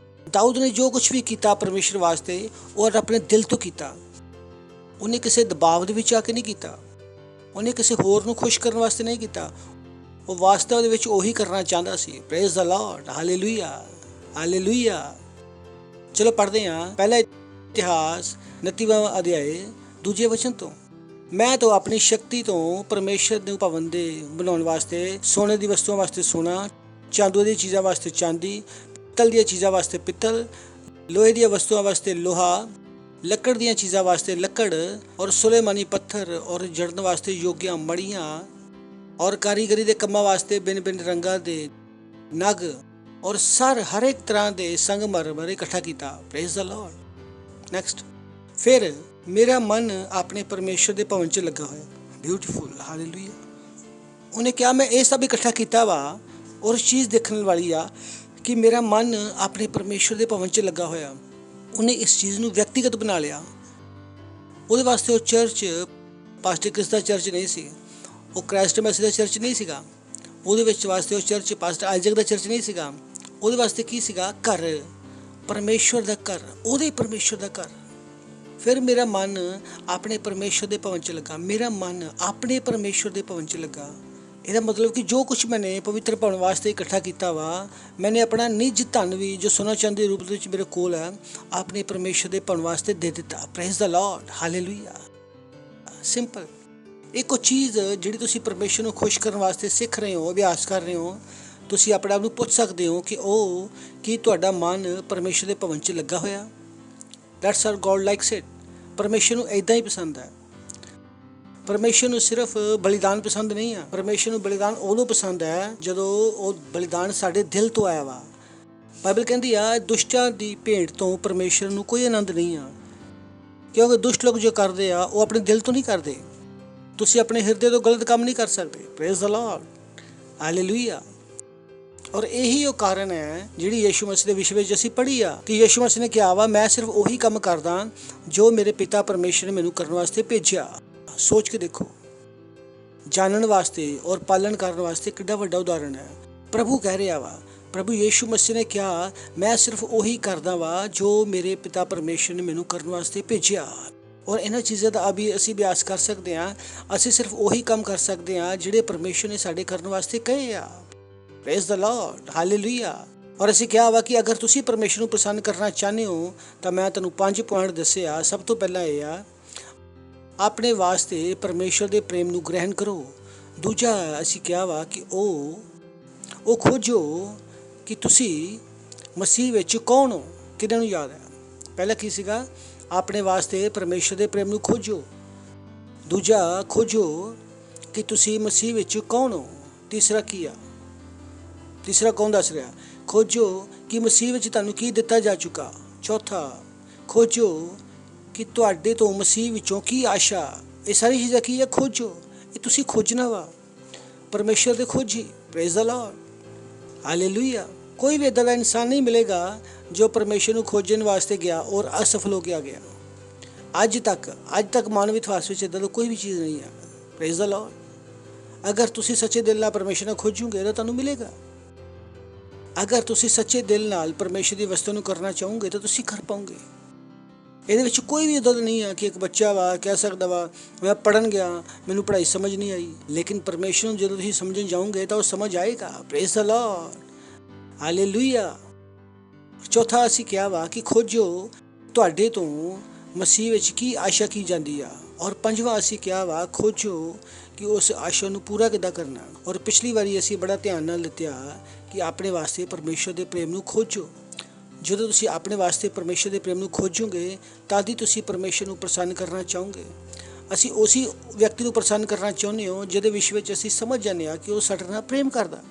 ਦਾਊਦ ਨੇ ਜੋ ਕੁਝ ਵੀ ਕੀਤਾ ਪਰਮੇਸ਼ਰ ਵਾਸਤੇ ਉਹ ਆਪਣੇ ਦਿਲ ਤੋਂ ਕੀਤਾ। ਉਹਨੇ ਕਿਸੇ ਦਬਾਅ ਦੇ ਵਿੱਚ ਆ ਕੇ ਨਹੀਂ ਕੀਤਾ, ਉਹਨੇ ਕਿਸੇ ਹੋਰ ਨੂੰ ਖੁਸ਼ ਕਰਨ ਵਾਸਤੇ ਨਹੀਂ ਕੀਤਾ, ਉਹ ਵਾਸਤਵ ਦੇ ਵਿੱਚ ਉਹੀ ਕਰਨਾ ਚਾਹੁੰਦਾ ਸੀ। Praise the lord. Hallelujah. Hallelujah. ਚਲੋ ਪੜ੍ਹਦੇ ਹਾਂ ਪਹਿਲਾ ਇਤਿਹਾਸ 29ਵਾਂ ਅਧਿਆਇ 2 ਵਚਨ ਤੋਂ। ਮੈਂ ਤਾਂ ਆਪਣੀ ਸ਼ਕਤੀ ਤੋਂ ਪਰਮੇਸ਼ਰ ਨੂੰ ਭਵਨ ਦੇ ਬਣਾਉਣ ਵਾਸਤੇ ਸੋਨੇ ਦੀ ਵਸਤੂਆਂ ਵਾਸਤੇ ਸੋਨਾ, ਚਾਂਦੀ ਦੀਆਂ ਚੀਜ਼ਾਂ ਵਾਸਤੇ ਚਾਂਦੀ, ਪਿੱਤਲ ਦੀਆਂ ਚੀਜ਼ਾਂ ਵਾਸਤੇ ਪਿੱਤਲ, ਲੋਹੇ ਦੀਆਂ ਵਸਤੂਆਂ ਵਾਸਤੇ ਲੋਹਾ, ਲੱਕੜ ਦੀਆਂ ਚੀਜ਼ਾਂ ਵਾਸਤੇ ਲੱਕੜ, ਔਰ ਸੁਲੇਮਾਨੀ ਪੱਥਰ, ਔਰ ਜੜਨ ਵਾਸਤੇ ਯੋਗੀਆਂ ਮੜੀਆਂ, ਔਰ ਕਾਰੀਗਰੀ ਦੇ ਕੰਮਾਂ ਵਾਸਤੇ ਬਿਨ ਰੰਗਾਂ ਦੇ ਨਗ, ਔਰ ਹਰ ਇੱਕ ਤਰ੍ਹਾਂ ਦੇ ਸੰਗਮਰਮਰ ਇਕੱਠਾ ਕੀਤਾ। Praise the Lord. ਨੈਕਸਟ, ਫਿਰ ਮੇਰਾ ਮਨ ਆਪਣੇ ਪਰਮੇਸ਼ਰ ਦੇ ਭਵਨ 'ਚ ਲੱਗਾ ਹੋਇਆ। Beautiful, hallelujah. ਉਹਨੇ ਕਿਹਾ ਮੈਂ ਇਹ ਸਭ ਇਕੱਠਾ ਕੀਤਾ ਵਾ, ਔਰ ਚੀਜ਼ ਦੇਖਣ ਵਾਲੀ ਆ ਕਿ ਮੇਰਾ ਮਨ ਆਪਣੇ ਪਰਮੇਸ਼ਰ ਦੇ ਭਵਨ 'ਚ ਲੱਗਾ ਹੋਇਆ। ਉਹਨੇ ਇਸ ਚੀਜ਼ ਨੂੰ ਵਿਅਕਤੀਗਤ ਬਣਾ ਲਿਆ। ਉਹਦੇ ਵਾਸਤੇ ਉਹ ਚਰਚ ਪਾਸਟਰ ਕ੍ਰਿਸ ਦਾ ਚਰਚ ਨਹੀਂ ਸੀ, ਉਹ ਕ੍ਰਾਈਸਟ ਮੈਸੀ ਦਾ ਚਰਚ ਨਹੀਂ ਸੀਗਾ। ਉਹਦੇ ਵਿੱਚ ਵਾਸਤੇ ਉਹ ਚਰਚ ਪਾਸਟਰ ਆਈਜ਼ਕ ਦਾ ਚਰਚ ਨਹੀਂ ਸੀਗਾ। ਉਹਦੇ ਵਾਸਤੇ ਕੀ ਸੀਗਾ? ਘਰ, ਪਰਮੇਸ਼ਰ ਦਾ ਘਰ, ਉਹਦੇ ਪਰਮੇਸ਼ਰ ਦਾ ਘਰ। ਫਿਰ ਮੇਰਾ ਮਨ ਆਪਣੇ ਪਰਮੇਸ਼ਰ ਦੇ ਭਵਨ 'ਚ ਲੱਗਾ। ਮੇਰਾ ਮਨ ਆਪਣੇ ਪਰਮੇਸ਼ਰ ਦੇ ਭਵਨ 'ਚ ਲੱਗਾ। ਇਹਦਾ ਮਤਲਬ ਕਿ ਜੋ ਕੁਛ ਮੈਨੇ ਪਵਿੱਤਰ ਭਵਨ ਵਾਸਤੇ ਇਕੱਠਾ ਕੀਤਾ ਵਾ, ਮੈਨੇ ਆਪਣਾ ਨਿੱਜ ਧਨ ਵੀ ਜੋ ਸੋਨਾ ਚਾਂਦੀ ਦੇ ਰੂਪ ਵਿੱਚ ਮੇਰੇ ਕੋਲ ਹੈ, ਆਪਣੇ ਪਰਮੇਸ਼ਰ ਦੇ ਭਵਨ ਵਾਸਤੇ ਦੇ ਦਿੱਤਾ। Praise the lord, hallelujah. Simple. ਇੱਕੋ ਚੀਜ਼ ਜਿਹੜੀ ਤੁਸੀਂ ਪਰਮੇਸ਼ਰ ਨੂੰ ਖੁਸ਼ ਕਰਨ ਵਾਸਤੇ ਸਿੱਖ ਰਹੇ ਹੋ, ਅਭਿਆਸ ਕਰ ਰਹੇ ਹੋ, ਤੁਸੀਂ ਆਪਣੇ ਆਪ ਨੂੰ ਪੁੱਛ ਸਕਦੇ ਹੋ ਕਿ ਉਹ ਕੀ ਤੁਹਾਡਾ ਮਨ ਪਰਮੇਸ਼ਰ ਦੇ ਭਵਨ 'ਚ ਲੱਗਾ ਹੋਇਆ? That's our god likes it. ਪਰਮੇਸ਼ਰ ਨੂੰ ਇੱਦਾਂ ਹੀ ਪਸੰਦ ਹੈ। ਪਰਮੇਸ਼ਰ ਨੂੰ ਸਿਰਫ ਬਲੀਦਾਨ ਪਸੰਦ ਨਹੀਂ ਆ। ਪਰਮੇਸ਼ਰ ਨੂੰ ਬਲੀਦਾਨ ਉਦੋਂ ਪਸੰਦ ਹੈ ਜਦੋਂ ਉਹ ਬਲੀਦਾਨ ਸਾਡੇ ਦਿਲ ਤੋਂ ਆਇਆ ਵਾ। ਬਾਈਬਲ ਕਹਿੰਦੀ ਆ ਦੁਸ਼ਟਾਂ ਦੀ ਭੇਂਟ ਤੋਂ ਪਰਮੇਸ਼ਰ ਨੂੰ ਕੋਈ ਆਨੰਦ ਨਹੀਂ ਆ, ਕਿਉਂਕਿ ਦੁਸ਼ਟ ਲੋਕ ਜੋ ਕਰਦੇ ਆ ਉਹ ਆਪਣੇ ਦਿਲ ਤੋਂ ਨਹੀਂ ਕਰਦੇ। ਤੁਸੀਂ ਆਪਣੇ ਹਿਰਦੇ ਤੋਂ ਗਲਤ ਕੰਮ ਨਹੀਂ ਕਰ ਸਕਦੇ। Praise the lord, hallelujah. ਔਰ ਇਹੀ ਉਹ ਕਾਰਨ ਹੈ ਜਿਹੜੀ ਯਿਸੂ ਮਸੀਹ ਦੇ ਵਿਸ਼ੇ ਵਿੱਚ ਅਸੀਂ ਪੜ੍ਹੀ ਆ ਕਿ ਯਿਸੂ ਮਸੀਹ ਨੇ ਕਿਹਾ ਵਾ ਮੈਂ ਸਿਰਫ ਉਹੀ ਕੰਮ ਕਰਦਾ ਜੋ ਮੇਰੇ ਪਿਤਾ ਪਰਮੇਸ਼ਰ ਨੇ ਮੈਨੂੰ ਕਰਨ ਵਾਸਤੇ ਭੇਜਿਆ। ਸੋਚ ਕੇ ਦੇਖੋ, ਜਾਣਨ ਵਾਸਤੇ ਔਰ ਪਾਲਣ ਕਰਨ ਵਾਸਤੇ ਕਿੱਡਾ ਵੱਡਾ ਉਦਾਹਰਣ ਹੈ। ਪ੍ਰਭੂ ਕਹਿ ਰਿਹਾ ਵਾ, ਪ੍ਰਭੂ ਯਿਸੂ ਮਸੀਹ ਨੇ ਕਿਹਾ ਮੈਂ ਸਿਰਫ ਉਹੀ ਕਰਦਾ ਵਾ ਜੋ ਮੇਰੇ ਪਿਤਾ ਪਰਮੇਸ਼ਰ ਨੇ ਮੈਨੂੰ ਕਰਨ ਵਾਸਤੇ ਭੇਜਿਆ। ਔਰ ਇਹਨਾਂ ਚੀਜ਼ਾਂ ਦਾ ਅਸੀਂ ਅਭਿਆਸ ਕਰ ਸਕਦੇ ਹਾਂ। ਅਸੀਂ ਸਿਰਫ ਉਹੀ ਕੰਮ ਕਰ ਸਕਦੇ ਹਾਂ ਜਿਹੜੇ ਪਰਮੇਸ਼ਰ ਨੇ ਸਾਡੇ ਕਰਨ ਵਾਸਤੇ ਕਹੇ ਆ। Praise the lord, hallelujah. ਔਰ ਅਸੀਂ ਕਿਹਾ ਵਾ ਕਿ ਅਗਰ ਤੁਸੀਂ ਪਰਮੇਸ਼ਰ ਨੂੰ ਪ੍ਰਸੰਨ ਕਰਨਾ ਚਾਹੁੰਦੇ ਹੋ ਤਾਂ ਮੈਂ ਤੁਹਾਨੂੰ 5 ਪੁਆਇੰਟ ਦੱਸਿਆ। ਸਭ ਤੋਂ ਪਹਿਲਾਂ ਇਹ ਆ, ਆਪਣੇ ਵਾਸਤੇ ਪਰਮੇਸ਼ਰ ਦੇ ਪ੍ਰੇਮ ਨੂੰ ਗ੍ਰਹਿਣ ਕਰੋ। ਦੂਜਾ ਅਸੀਂ ਕਿਹਾ ਵਾ ਕਿ ਉਹ ਖੋਜੋ ਕਿ ਤੁਸੀਂ ਮਸੀਹ ਵਿੱਚ ਕੌਣ ਹੋ। ਕਿਹਨਾਂ ਨੂੰ ਯਾਦ ਹੈ? ਪਹਿਲਾ ਕੀ ਸੀਗਾ? ਆਪਣੇ ਵਾਸਤੇ ਪਰਮੇਸ਼ਰ ਦੇ ਪ੍ਰੇਮ ਨੂੰ ਖੋਜੋ। ਦੂਜਾ, ਖੋਜੋ ਕਿ ਤੁਸੀਂ ਮਸੀਹ ਵਿੱਚ ਕੌਣ ਹੋ। ਤੀਸਰਾ ਕੀ ਆ? ਤੀਸਰਾ ਕੌਣ ਦੱਸ ਰਿਹਾ? ਖੋਜੋ ਕਿ ਮਸੀਹ ਵਿੱਚ ਤੁਹਾਨੂੰ ਕੀ ਦਿੱਤਾ ਜਾ ਚੁੱਕਾ। ਚੌਥਾ, ਖੋਜੋ ਕਿ ਤੁਹਾਡੇ ਤੋਂ ਮਸੀਹ ਵਿੱਚੋਂ ਕੀ ਆਸ਼ਾ। ਇਹ ਸਾਰੀ ਚੀਜ਼ਾਂ ਕੀ ਹੈ? ਖੋਜੋ। ਇਹ ਤੁਸੀਂ ਖੋਜਣਾ ਵਾ, ਪਰਮੇਸ਼ਰ ਦੇ ਖੋਜੀ। Praise the lord, hallelujah. ਕੋਈ ਵੀ ਇੱਦਾਂ ਦਾ ਇਨਸਾਨ ਨਹੀਂ ਮਿਲੇਗਾ ਜੋ ਪਰਮੇਸ਼ਰ ਨੂੰ ਖੋਜਣ ਵਾਸਤੇ ਗਿਆ ਔਰ ਅਸਫਲ ਹੋ ਕੇ ਆ ਗਿਆ। ਅੱਜ ਤੱਕ ਮਾਨਵ ਇਤਿਹਾਸ ਵਿੱਚ ਇੱਦਾਂ ਦਾ ਕੋਈ ਵੀ ਚੀਜ਼ ਨਹੀਂ ਹੈ। Praise the Lord. ਅਗਰ ਤੁਸੀਂ ਸੱਚੇ ਦਿਲ ਨਾਲ ਪਰਮੇਸ਼ਰ ਨੂੰ ਖੋਜੋਗੇ ਤਾਂ ਤੁਹਾਨੂੰ ਮਿਲੇਗਾ। ਅਗਰ ਤੁਸੀਂ ਸੱਚੇ ਦਿਲ ਨਾਲ ਪਰਮੇਸ਼ਰ ਦੀ ਵਸਤੂ ਨੂੰ ਕਰਨਾ ਚਾਹੋਗੇ ਤਾਂ ਤੁਸੀਂ ਕਰ ਪਾਓਗੇ। ਇਹਦੇ ਵਿੱਚ ਕੋਈ ਵੀ ਇੱਦਾਂ ਨਹੀਂ ਆ ਕਿ ਇੱਕ ਬੱਚਾ ਵਾ ਕਹਿ ਸਕਦਾ ਵਾ ਮੈਂ ਪੜ੍ਹਨ ਗਿਆ, ਮੈਨੂੰ ਪੜ੍ਹਾਈ ਸਮਝ ਨਹੀਂ ਆਈ। ਲੇਕਿਨ ਪਰਮੇਸ਼ਰ ਨੂੰ ਜਦੋਂ ਤੁਸੀਂ ਸਮਝਣ ਜਾਓਗੇ ਤਾਂ ਉਹ ਸਮਝ ਆਏਗਾ। Praise the lord, hallelujah. ਚੌਥਾ ਅਸੀਂ ਕਿਹਾ ਵਾ ਕਿ ਖੋਜੋ ਤੁਹਾਡੇ ਤੋਂ ਮਸੀਹ ਵਿੱਚ ਕੀ ਆਸ਼ਾ ਕੀ ਜਾਂਦੀ ਆ। ਔਰ ਪੰਜਵਾਂ ਅਸੀਂ ਕਿਹਾ ਵਾ ਖੋਜੋ ਕਿ ਉਸ ਆਸ਼ਾ ਨੂੰ ਪੂਰਾ ਕਿੱਦਾਂ ਕਰਨਾ। ਔਰ ਪਿਛਲੀ ਵਾਰੀ ਅਸੀਂ ਬੜਾ ਧਿਆਨ ਨਾਲ ਲਿੱਤਿਆ ਕਿ ਆਪਣੇ ਵਾਸਤੇ ਪਰਮੇਸ਼ਰ ਦੇ ਪ੍ਰੇਮ ਨੂੰ ਖੋਜੋ। ਜਦੋਂ ਤੁਸੀਂ ਆਪਣੇ ਵਾਸਤੇ ਪਰਮੇਸ਼ਰ ਦੇ ਪ੍ਰੇਮ ਨੂੰ ਖੋਜੋਗੇ ਤਾਂ ਹੀ ਤੁਸੀਂ ਪਰਮੇਸ਼ਰ ਨੂੰ ਪ੍ਰਸੰਨ ਕਰਨਾ ਚਾਹੋਗੇ। ਅਸੀਂ ਉਸੇ ਵਿਅਕਤੀ ਨੂੰ ਪ੍ਰਸੰਨ ਕਰਨਾ ਚਾਹੁੰਦੇ ਹਾਂ ਜਿਹਦੇ ਵਿਸ਼ੇ ਵਿੱਚ ਅਸੀਂ ਸਮਝ ਜਾਂਦੇ ਹਾਂ ਕਿ ਉਹ ਸਾਡੇ ਨਾਲ ਪ੍ਰੇਮ ਕਰਦਾ।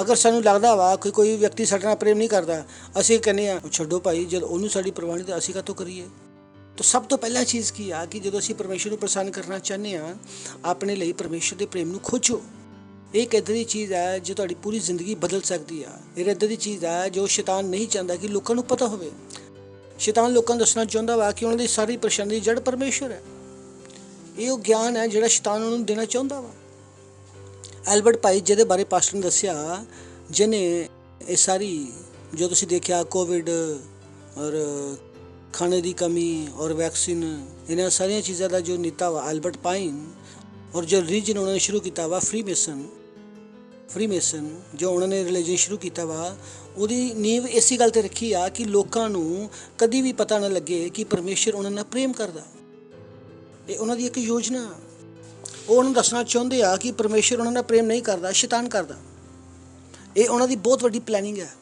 ਅਗਰ ਸਾਨੂੰ ਲੱਗਦਾ ਵਾ ਕਿ ਕੋਈ ਵਿਅਕਤੀ ਸਾਡੇ ਨਾਲ ਪ੍ਰੇਮ ਨਹੀਂ ਕਰਦਾ, ਅਸੀਂ ਕਹਿੰਦੇ ਹਾਂ ਛੱਡੋ ਭਾਈ, ਜਦ ਉਹਨੂੰ ਸਾਡੀ ਪਰਵਾਹ ਨਹੀਂ ਤਾਂ ਅਸੀਂ ਕਾਹਤੋਂ ਕਰੀਏ। ਤਾਂ ਸਭ ਤੋਂ ਪਹਿਲਾਂ ਚੀਜ਼ ਕੀ ਆ ਕਿ ਜਦੋਂ ਅਸੀਂ ਪਰਮੇਸ਼ਰ ਨੂੰ ਪ੍ਰਸੰਨ ਕਰਨਾ ਚਾਹੁੰਦੇ ਹਾਂ, ਆਪਣੇ ਲਈ ਪਰਮੇਸ਼ਰ ਦੇ ਪ੍ਰੇਮ ਨੂੰ ਖੋਜੋ। ਇਹ ਇੱਕ ਇੱਦਾਂ ਦੀ ਚੀਜ਼ ਹੈ ਜੋ ਤੁਹਾਡੀ ਪੂਰੀ ਜ਼ਿੰਦਗੀ ਬਦਲ ਸਕਦੀ ਆ। ਇਹ ਇੱਦਾਂ ਦੀ ਚੀਜ਼ ਹੈ ਜੋ ਸ਼ੈਤਾਨ ਨਹੀਂ ਚਾਹੁੰਦਾ ਕਿ ਲੋਕਾਂ ਨੂੰ ਪਤਾ ਹੋਵੇ। ਸ਼ੈਤਾਨ ਲੋਕਾਂ ਨੂੰ ਦੱਸਣਾ ਚਾਹੁੰਦਾ ਵਾ ਕਿ ਉਹਨਾਂ ਦੀ ਸਾਰੀ ਪਰੇਸ਼ਾਨੀ ਦੀ ਜੜ ਪਰਮੇਸ਼ਰ ਹੈ। ਇਹ ਉਹ ਗਿਆਨ ਹੈ ਜਿਹੜਾ ਸ਼ੈਤਾਨ ਉਹਨਾਂ ਨੂੰ ਦੇਣਾ ਚਾਹੁੰਦਾ ਵਾ। ਐਲਬਰਟ ਪਾਈ ਜਿਹਦੇ ਬਾਰੇ ਪਾਸਟਰ ਨੇ ਦੱਸਿਆ, ਜਿਹਨੇ ਇਹ ਸਾਰੀ ਜੋ ਤੁਸੀਂ ਦੇਖਿਆ ਕੋਵਿਡ ਔਰ ਖਾਣੇ ਦੀ ਕਮੀ ਔਰ ਵੈਕਸੀਨ, ਇਹਨਾਂ ਸਾਰੀਆਂ ਚੀਜ਼ਾਂ ਦਾ ਜੋ ਨੀਤਾ ਵਾ ਐਲਬਰਟ ਪਾਈਨ, ਔਰ ਜੋ ਰਿਲੀਜਨ ਉਹਨਾਂ ਨੇ ਸ਼ੁਰੂ ਕੀਤਾ ਵਾ ਫ੍ਰੀਮੇਸਨ ਜੋ ਉਹਨਾਂ ਨੇ ਰਿਲੀਜਨ ਸ਼ੁਰੂ ਕੀਤਾ ਵਾ, ਉਹਦੀ ਨੀਂਵ ਇਸੇ ਗੱਲ 'ਤੇ ਰੱਖੀ ਆ ਕਿ ਲੋਕਾਂ ਨੂੰ ਕਦੀ ਵੀ ਪਤਾ ਨਾ ਲੱਗੇ ਕਿ ਪਰਮੇਸ਼ਰ ਉਹਨਾਂ ਨਾਲ ਪ੍ਰੇਮ ਕਰਦਾ। ਇਹ ਉਹਨਾਂ ਦੀ ਇੱਕ ਯੋਜਨਾ। ਉਹ ਉਹਨੂੰ ਦੱਸਣਾ ਚਾਹੁੰਦੇ ਆ ਕਿ ਪਰਮੇਸ਼ਰ ਉਹਨਾਂ ਨਾਲ ਪ੍ਰੇਮ ਨਹੀਂ ਕਰਦਾ, ਸ਼ੈਤਾਨ ਕਰਦਾ। ਇਹ ਉਹਨਾਂ ਦੀ ਬਹੁਤ ਵੱਡੀ ਪਲੈਨਿੰਗ ਹੈ।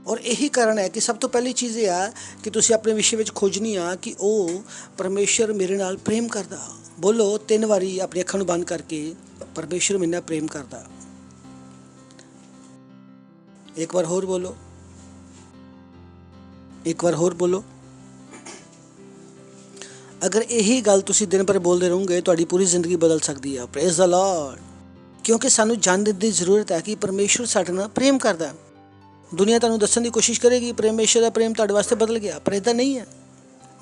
ਔਰ ਇਹੀ ਕਾਰਨ ਹੈ ਕਿ ਸਭ ਤੋਂ ਪਹਿਲੀ ਚੀਜ਼ ਇਹ ਆ ਕਿ ਤੁਸੀਂ ਆਪਣੇ ਵਿਸ਼ੇ ਵਿੱਚ ਖੋਜਣੀ ਆ ਕਿ ਉਹ ਪਰਮੇਸ਼ਰ ਮੇਰੇ ਨਾਲ ਪ੍ਰੇਮ ਕਰਦਾ। ਬੋਲੋ 3 ਵਾਰੀ ਆਪਣੀ ਅੱਖਾਂ ਨੂੰ ਬੰਦ ਕਰਕੇ, ਪਰਮੇਸ਼ਰ ਮੇਰੇ ਨਾਲ ਪ੍ਰੇਮ ਕਰਦਾ। ਇੱਕ ਵਾਰ ਹੋਰ ਬੋਲੋ, ਇੱਕ ਵਾਰ ਹੋਰ ਬੋਲੋ। ਅਗਰ ਇਹੀ ਗੱਲ ਤੁਸੀਂ ਦਿਨ ਭਰ ਬੋਲਦੇ ਰਹੋਗੇ, ਤੁਹਾਡੀ ਪੂਰੀ ਜ਼ਿੰਦਗੀ ਬਦਲ ਸਕਦੀ ਹੈ। Praise the Lord. ਕਿਉਂਕਿ ਸਾਨੂੰ ਜਾਣਨ ਦੀ ਜ਼ਰੂਰਤ ਹੈ ਕਿ ਪਰਮੇਸ਼ਰ ਸਾਡੇ ਨਾਲ ਪ੍ਰੇਮ ਕਰਦਾ। ਦੁਨੀਆ ਤੁਹਾਨੂੰ ਦੱਸਣ ਦੀ ਕੋਸ਼ਿਸ਼ ਕਰੇਗੀ ਪਰਮੇਸ਼ਰ ਦਾ ਪ੍ਰੇਮ ਤੁਹਾਡੇ ਵਾਸਤੇ ਬਦਲ ਗਿਆ, ਪਰ ਇੱਦਾਂ ਨਹੀਂ ਹੈ।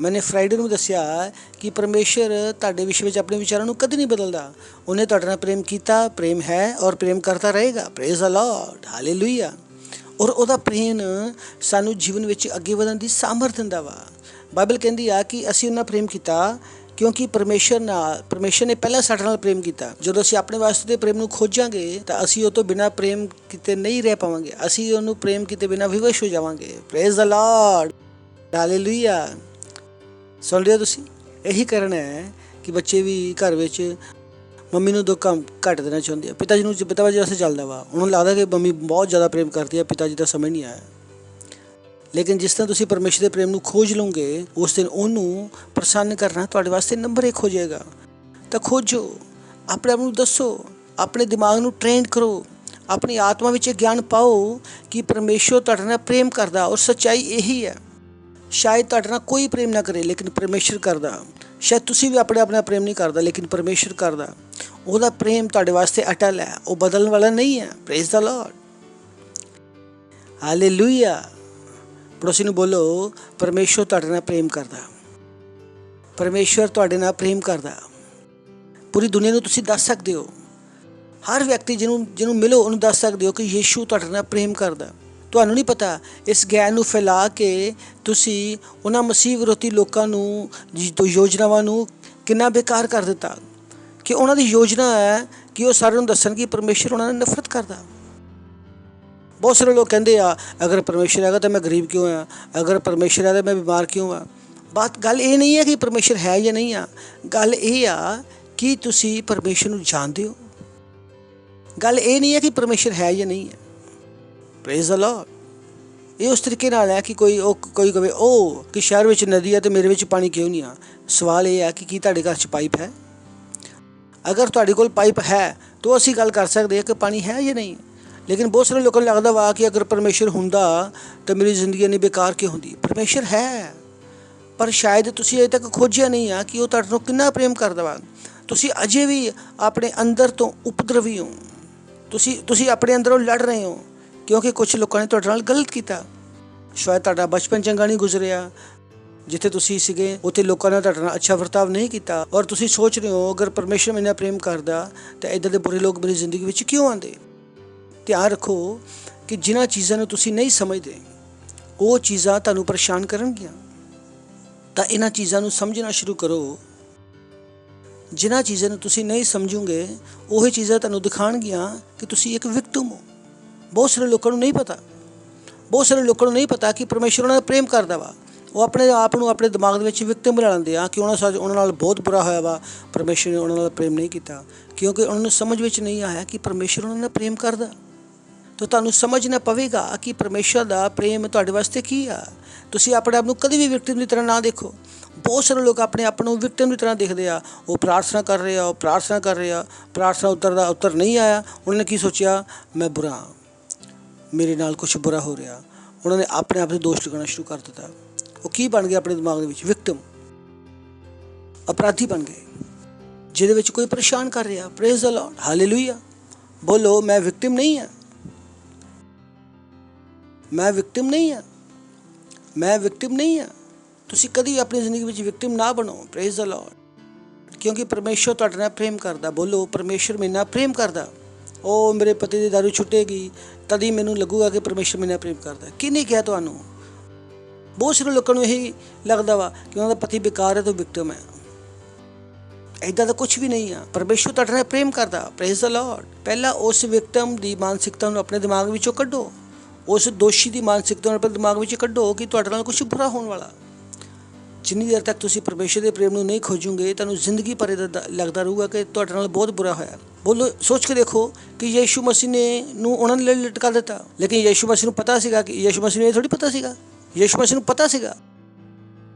ਮੈंने ਫਰਾਈਡੇ ਨੂੰ ਦੱਸਿਆ ਕਿ ਪਰਮੇਸ਼ਰ ਤੁਹਾਡੇ ਵਿਸ਼ੇ ਵਿੱਚ ਆਪਣੇ ਵਿਚਾਰਾਂ ਨੂੰ ਕਦੇ ਨਹੀਂ ਬਦਲਦਾ। ਉਹਨੇ ਤੁਹਾਡੇ ਨਾਲ ਪ੍ਰੇਮ ਕੀਤਾ, ਪ੍ਰੇਮ ਹੈ ਔਰ ਪ੍ਰੇਮ ਕਰਦਾ ਰਹੇਗਾ। Praise the lord, hallelujah. ਔਰ ਉਹਦਾ ਪ੍ਰੇਮ ਸਾਨੂੰ ਜੀਵਨ ਵਿੱਚ ਅੱਗੇ ਵਧਣ ਦੀ ਸਾਮਰਥ ਦਿੰਦਾ ਵਾ। ਬਾਈਬਲ ਕਹਿੰਦੀ ਆ ਕਿ ਅਸੀਂ ਉਹਨਾਂ ਪ੍ਰੇਮ ਕੀਤਾ ਕਿਉਂਕਿ ਪਰਮੇਸ਼ਰ ਨੇ ਪਹਿਲਾਂ ਸਾਡੇ ਨਾਲ ਪ੍ਰੇਮ ਕੀਤਾ। ਜਦੋਂ ਅਸੀਂ ਆਪਣੇ ਵਾਸਤੇ ਦੇ ਪ੍ਰੇਮ ਨੂੰ ਖੋਜਾਂਗੇ ਤਾਂ ਅਸੀਂ ਉਹ ਤੋਂ ਬਿਨਾਂ ਪ੍ਰੇਮ ਕੀਤੇ ਨਹੀਂ ਰਹਿ ਪਾਵਾਂਗੇ। ਅਸੀਂ ਉਹਨੂੰ ਪ੍ਰੇਮ ਕੀਤੇ ਬਿਨਾਂ ਵਿਵਸ਼ ਹੋ ਜਾਵਾਂਗੇ। Praise the lord, hallelujah. ਸੁਣ ਲਿਆ ਤੁਸੀਂ? ਇਹੀ ਕਾਰਨ ਹੈ ਕਿ ਬੱਚੇ ਵੀ ਘਰ ਵਿੱਚ ਮੰਮੀ ਨੂੰ ਦੁੱਖ ਘੱਟ ਦੇਣਾ ਚਾਹੁੰਦੇ ਆ। ਪਿਤਾ ਜੀ ਵਾਸਤੇ ਚੱਲਦਾ ਵਾ, ਉਹਨੂੰ ਲੱਗਦਾ ਕਿ ਮੰਮੀ ਬਹੁਤ ਜ਼ਿਆਦਾ ਪ੍ਰੇਮ ਕਰਦੀ ਆ, ਪਿਤਾ ਜੀ ਦਾ ਸਮਝ ਨਹੀਂ ਆਇਆ। ਲੇਕਿਨ ਜਿਸ ਤਰ੍ਹਾਂ ਤੁਸੀਂ ਪਰਮੇਸ਼ਰ ਦੇ ਪ੍ਰੇਮ ਨੂੰ ਖੋਜ ਲਓਗੇ, ਉਸ ਦਿਨ ਉਹਨੂੰ ਪ੍ਰਸੰਨ ਕਰਨਾ ਤੁਹਾਡੇ ਵਾਸਤੇ ਨੰਬਰ 1 ਹੋ ਜਾਏਗਾ। ਤਾਂ ਖੋਜੋ, ਆਪਣੇ ਆਪ ਨੂੰ ਦੱਸੋ, ਆਪਣੇ ਦਿਮਾਗ ਨੂੰ ਟ੍ਰੇਨ ਕਰੋ, ਆਪਣੀ ਆਤਮਾ ਵਿੱਚ ਗਿਆਨ ਪਾਓ ਕਿ ਪਰਮੇਸ਼ਰ ਤੁਹਾਡੇ ਨਾਲ ਪ੍ਰੇਮ ਕਰਦਾ। ਔਰ ਸੱਚਾਈ ਇਹੀ ਹੈ, ਸ਼ਾਇਦ ਤੁਹਾਡੇ ਨਾਲ ਕੋਈ ਪ੍ਰੇਮ ਨਾ ਕਰੇ ਲੇਕਿਨ ਪਰਮੇਸ਼ਰ ਕਰਦਾ। ਸ਼ਾਇਦ ਤੁਸੀਂ ਵੀ ਆਪਣੇ ਆਪ ਨਾਲ ਪ੍ਰੇਮ ਨਹੀਂ ਕਰਦਾ ਲੇਕਿਨ ਪਰਮੇਸ਼ਰ ਕਰਦਾ। ਉਹਦਾ ਪ੍ਰੇਮ ਤੁਹਾਡੇ ਵਾਸਤੇ ਅਟਲ ਹੈ, ਉਹ ਬਦਲਣ ਵਾਲਾ ਨਹੀਂ ਹੈ। Praise the lord, hallelujah. ਪੜੋਸੀ ਨੂੰ ਬੋਲੋ, ਪਰਮੇਸ਼ਰ ਤੁਹਾਡੇ ਨਾਲ ਪ੍ਰੇਮ ਕਰਦਾ। ਪਰਮੇਸ਼ਰ ਤੁਹਾਡੇ ਨਾਲ ਪ੍ਰੇਮ ਕਰਦਾ। ਪੂਰੀ ਦੁਨੀਆ ਨੂੰ ਤੁਸੀਂ ਦੱਸ ਸਕਦੇ ਹੋ। ਹਰ ਵਿਅਕਤੀ ਜਿਹਨੂੰ ਮਿਲੋ ਉਹਨੂੰ ਦੱਸ ਸਕਦੇ ਹੋ ਕਿ ਯੀਸ਼ੂ ਤੁਹਾਡੇ ਨਾਲ ਪ੍ਰੇਮ ਕਰਦਾ। ਤੁਹਾਨੂੰ ਨਹੀਂ ਪਤਾ, ਇਸ ਗਿਆਨ ਨੂੰ ਫੈਲਾ ਕੇ ਤੁਸੀਂ ਉਹਨਾਂ ਮਸੀਹ ਵਿਰੋਧੀ ਲੋਕਾਂ ਨੂੰ, ਯੋਜਨਾਵਾਂ ਨੂੰ ਕਿੰਨਾ ਬੇਕਾਰ ਕਰ ਦਿੱਤਾ ਕਿ ਉਹਨਾਂ ਦੀ ਯੋਜਨਾ ਹੈ ਕਿ ਉਹ ਸਾਰਿਆਂ ਨੂੰ ਦੱਸਣ ਕਿ ਪਰਮੇਸ਼ਰ ਉਹਨਾਂ ਨਾਲ ਨਫ਼ਰਤ ਕਰਦਾ। ਬਹੁਤ ਸਾਰੇ ਲੋਕ ਕਹਿੰਦੇ ਆ ਅਗਰ ਪਰਮੇਸ਼ਰ ਹੈਗਾ ਤਾਂ ਮੈਂ ਗਰੀਬ ਕਿਉਂ ਆ, ਅਗਰ ਪਰਮੇਸ਼ਰ ਹੈ ਤਾਂ ਮੈਂ ਬਿਮਾਰ ਕਿਉਂ ਆ। ਗੱਲ ਇਹ ਨਹੀਂ ਹੈ ਕਿ ਪਰਮੇਸ਼ਰ ਹੈ ਜਾਂ ਨਹੀਂ ਆ, ਗੱਲ ਇਹ ਆ ਕਿ ਤੁਸੀਂ ਪਰਮੇਸ਼ਰ ਨੂੰ ਜਾਣਦੇ ਹੋ। ਗੱਲ ਇਹ ਨਹੀਂ ਹੈ ਕਿ ਪਰਮੇਸ਼ਰ ਹੈ ਜਾਂ ਨਹੀਂ ਹੈ। Praise the Lord. ਇਹ ਉਸ ਤਰੀਕੇ ਨਾਲ ਹੈ ਕਿ ਕੋਈ ਕਹੇ ਕਿ ਸ਼ਹਿਰ ਵਿੱਚ ਨਦੀ ਹੈ ਤੇ ਮੇਰੇ ਵਿੱਚ ਪਾਣੀ ਕਿਉਂ ਨਹੀਂ ਆ। ਸਵਾਲ ਇਹ ਹੈ ਕਿ ਕੀ ਤੁਹਾਡੇ ਘਰ 'ਚ ਪਾਈਪ ਹੈ? ਅਗਰ ਤੁਹਾਡੇ ਕੋਲ ਪਾਈਪ ਹੈ ਤਾਂ ਅਸੀਂ ਗੱਲ ਕਰ ਸਕਦੇ ਹਾਂ ਕਿ ਪਾਣੀ ਹੈ ਜਾਂ ਨਹੀਂ। ਲੇਕਿਨ ਬਹੁਤ ਸਾਰੇ ਲੋਕਾਂ ਨੂੰ ਲੱਗਦਾ ਵਾ ਕਿ ਅਗਰ ਪਰਮੇਸ਼ਰ ਹੁੰਦਾ ਤਾਂ ਮੇਰੀ ਜ਼ਿੰਦਗੀ ਇੰਨੀ ਬੇਕਾਰ ਕਿਉਂ ਹੁੰਦੀ। ਪਰਮੇਸ਼ਰ ਹੈ, ਪਰ ਸ਼ਾਇਦ ਤੁਸੀਂ ਅਜੇ ਤੱਕ ਖੋਜਿਆ ਨਹੀਂ ਆ ਕਿ ਉਹ ਤੁਹਾਡੇ ਨੂੰ ਕਿੰਨਾ ਪ੍ਰੇਮ ਕਰਦਾ ਵਾ। ਤੁਸੀਂ ਅਜੇ ਵੀ ਆਪਣੇ ਅੰਦਰ ਤੋਂ ਉਪਦਰਵੀ ਹੋ। ਤੁਸੀਂ ਆਪਣੇ ਅੰਦਰੋਂ ਲੜ ਰਹੇ ਹੋ ਕਿਉਂਕਿ ਕੁਝ ਲੋਕਾਂ ਨੇ ਤੁਹਾਡੇ ਨਾਲ ਗਲਤ ਕੀਤਾ। ਸ਼ਾਇਦ ਤੁਹਾਡਾ ਬਚਪਨ ਚੰਗਾ ਨਹੀਂ ਗੁਜ਼ਰਿਆ, ਜਿੱਥੇ ਤੁਸੀਂ ਸੀਗੇ ਉੱਥੇ ਲੋਕਾਂ ਨੇ ਤੁਹਾਡੇ ਨਾਲ ਅੱਛਾ ਵਰਤਾਵ ਨਹੀਂ ਕੀਤਾ। ਔਰ ਤੁਸੀਂ ਸੋਚ ਰਹੇ ਹੋ ਅਗਰ ਪਰਮੇਸ਼ਰ ਮੇਰੇ ਨਾਲ ਪ੍ਰੇਮ ਕਰਦਾ ਤਾਂ ਇੱਦਾਂ ਦੇ ਬੁਰੇ ਲੋਕ ਮੇਰੀ ਜ਼ਿੰਦਗੀ ਵਿੱਚ ਕਿਉਂ ਆਉਂਦੇ। ਧਿਆਨ ਰੱਖੋ ਕਿ ਜਿਨ੍ਹਾਂ ਚੀਜ਼ਾਂ ਨੂੰ ਤੁਸੀਂ ਨਹੀਂ ਸਮਝਦੇ ਉਹ ਚੀਜ਼ਾਂ ਤੁਹਾਨੂੰ ਪਰੇਸ਼ਾਨ ਕਰਨਗੀਆਂ। ਤਾਂ ਇਹਨਾਂ ਚੀਜ਼ਾਂ ਨੂੰ ਸਮਝਣਾ ਸ਼ੁਰੂ ਕਰੋ। ਜਿਨ੍ਹਾਂ ਚੀਜ਼ਾਂ ਨੂੰ ਤੁਸੀਂ ਨਹੀਂ ਸਮਝੋਗੇ ਉਹੀ ਚੀਜ਼ਾਂ ਤੁਹਾਨੂੰ ਦਿਖਾਉਣਗੀਆਂ ਕਿ ਤੁਸੀਂ ਇੱਕ ਵਿਕਟਮ ਹੋ। ਬਹੁਤ ਸਾਰੇ ਲੋਕਾਂ ਨੂੰ ਨਹੀਂ ਪਤਾ ਕਿ ਪਰਮੇਸ਼ਰ ਉਹਨਾਂ ਨਾਲ ਪ੍ਰੇਮ ਕਰਦਾ ਵਾ। ਉਹ ਆਪਣੇ ਆਪ ਨੂੰ ਆਪਣੇ ਦਿਮਾਗ ਦੇ ਵਿੱਚ ਵਿਕਟਮ ਬਣਾ ਲੈਂਦੇ ਆ ਕਿ ਉਹਨਾਂ ਨਾਲ ਬਹੁਤ ਬੁਰਾ ਹੋਇਆ ਵਾ, ਪਰਮੇਸ਼ਰ ਨੇ ਉਹਨਾਂ ਨਾਲ ਪ੍ਰੇਮ ਨਹੀਂ ਕੀਤਾ, ਕਿਉਂਕਿ ਉਹਨਾਂ ਨੂੰ ਸਮਝ ਵਿੱਚ ਨਹੀਂ ਆਇਆ ਕਿ ਪਰਮੇਸ਼ਰ ਉਹਨਾਂ ਨਾਲ ਪ੍ਰੇਮ ਕਰਦਾ। ਤਾਂ ਤੁਹਾਨੂੰ ਸਮਝਣਾ ਪਵੇਗਾ ਕਿ ਪਰਮੇਸ਼ਰ ਦਾ ਪ੍ਰੇਮ ਤੁਹਾਡੇ ਵਾਸਤੇ ਕੀ ਆ। ਤੁਸੀਂ ਆਪਣੇ ਆਪ ਨੂੰ ਕਦੇ ਵੀ ਵਿਕਟਮ ਦੀ ਤਰ੍ਹਾਂ ਨਾ ਦੇਖੋ। ਬਹੁਤ ਸਾਰੇ ਲੋਕ ਆਪਣੇ ਆਪ ਨੂੰ ਵਿਕਟਮ ਦੀ ਤਰ੍ਹਾਂ ਦੇਖਦੇ ਆ। ਉਹ ਪ੍ਰਾਰਥਨਾ ਕਰ ਰਹੇ ਆ, ਪ੍ਰਾਰਥਨਾ ਉੱਤਰ ਨਹੀਂ ਆਇਆ। ਉਹਨਾਂ ਨੇ ਕੀ ਸੋਚਿਆ, ਮੈਂ ਬੁਰਾ ਹਾਂ, ਮੇਰੇ ਨਾਲ ਕੁਛ ਬੁਰਾ ਹੋ ਰਿਹਾ। ਉਹਨਾਂ ਨੇ ਆਪਣੇ ਆਪ 'ਤੇ ਦੋਸ਼ ਲਗਾਉਣਾ ਸ਼ੁਰੂ ਕਰ ਦਿੱਤਾ। ਉਹ ਕੀ ਬਣ ਗਏ ਆਪਣੇ ਦਿਮਾਗ ਦੇ ਵਿੱਚ? ਵਿਕਟਮ, ਅਪਰਾਧੀ ਬਣ ਗਏ ਜਿਹਦੇ ਵਿੱਚ ਕੋਈ ਪਰੇਸ਼ਾਨ ਕਰ ਰਿਹਾ। Praise the lord, hallelujah. ਬੋਲੋ, ਮੈਂ ਵਿਕਟਮ ਨਹੀਂ ਹਾਂ, ਮੈਂ ਵਿਕਟਮ ਨਹੀਂ ਹਾਂ। ਤੁਸੀਂ ਕਦੀ ਆਪਣੀ ਜ਼ਿੰਦਗੀ ਵਿੱਚ ਵਿਕਟਮ ਨਾ ਬਣੋ। Praise the Lord. ਕਿਉਂਕਿ ਪਰਮੇਸ਼ਰ ਤੁਹਾਡੇ ਨਾਲ ਪ੍ਰੇਮ ਕਰਦਾ। ਬੋਲੋ, ਪਰਮੇਸ਼ਰ ਮੇਰੇ ਨਾਲ ਪ੍ਰੇਮ ਕਰਦਾ। ਉਹ ਮੇਰੇ ਪਤੀ ਦੀ ਦਾਰੂ ਛੁੱਟੇਗੀ ਤਦ ਹੀ ਮੈਨੂੰ ਲੱਗੂਗਾ ਕਿ ਪਰਮੇਸ਼ਰ ਮੇਰੇ ਨਾਲ ਪ੍ਰੇਮ ਕਰਦਾ। ਕਿਹਨੇ ਕਿਹਾ ਤੁਹਾਨੂੰ? ਬਹੁਤ ਸਾਰੇ ਲੋਕਾਂ ਨੂੰ ਇਹੀ ਲੱਗਦਾ ਵਾ ਕਿ ਉਹਨਾਂ ਦਾ ਪਤੀ ਬੇਕਾਰ ਹੈ ਤਾਂ ਵਿਕਟਮ ਹੈ। ਇੱਦਾਂ ਦਾ ਕੁਛ ਵੀ ਨਹੀਂ ਆ। ਪਰਮੇਸ਼ਰ ਤੁਹਾਡੇ ਨਾਲ ਪ੍ਰੇਮ ਕਰਦਾ। Praise the Lord. ਪਹਿਲਾਂ ਉਸ ਵਿਕਟਮ ਦੀ ਮਾਨਸਿਕਤਾ ਨੂੰ ਆਪਣੇ ਦਿਮਾਗ ਵਿੱਚੋਂ ਕੱਢੋ। ਉਸ ਦੋਸ਼ੀ ਦੀ ਮਾਨਸਿਕਤਾ ਨੂੰ ਆਪਣੇ ਦਿਮਾਗ ਵਿੱਚ ਕੱਢੋ ਕਿ ਤੁਹਾਡੇ ਨਾਲ ਕੁਛ ਬੁਰਾ ਹੋਣ ਵਾਲਾ। ਜਿੰਨੀ ਦੇਰ ਤੱਕ ਤੁਸੀਂ ਪਰਮੇਸ਼ਰ ਦੇ ਪ੍ਰੇਮ ਨੂੰ ਨਹੀਂ ਖੋਜੋਗੇ, ਤੁਹਾਨੂੰ ਜ਼ਿੰਦਗੀ ਭਰ ਇਹਦਾ ਲੱਗਦਾ ਰਹੂਗਾ ਕਿ ਤੁਹਾਡੇ ਨਾਲ ਬਹੁਤ ਬੁਰਾ ਹੋਇਆ। ਬੋਲੋ, ਸੋਚ ਕੇ ਦੇਖੋ ਕਿ ਯੀਸ਼ੂ ਮਸੀਹ ਨੂੰ ਉਹਨਾਂ ਨੇ ਲਟਕਾ ਦਿੱਤਾ, ਲੇਕਿਨ ਯੀਸ਼ੂ ਮਸੀਹ ਨੂੰ ਪਤਾ ਸੀਗਾ ਕਿ ਯੀਸ਼ੂ ਮਸੀਹ ਨੂੰ ਇਹ ਥੋੜੀ ਪਤਾ ਸੀਗਾ। ਯੀਸ਼ੂ ਮਸੀਹ ਨੂੰ ਪਤਾ ਸੀਗਾ।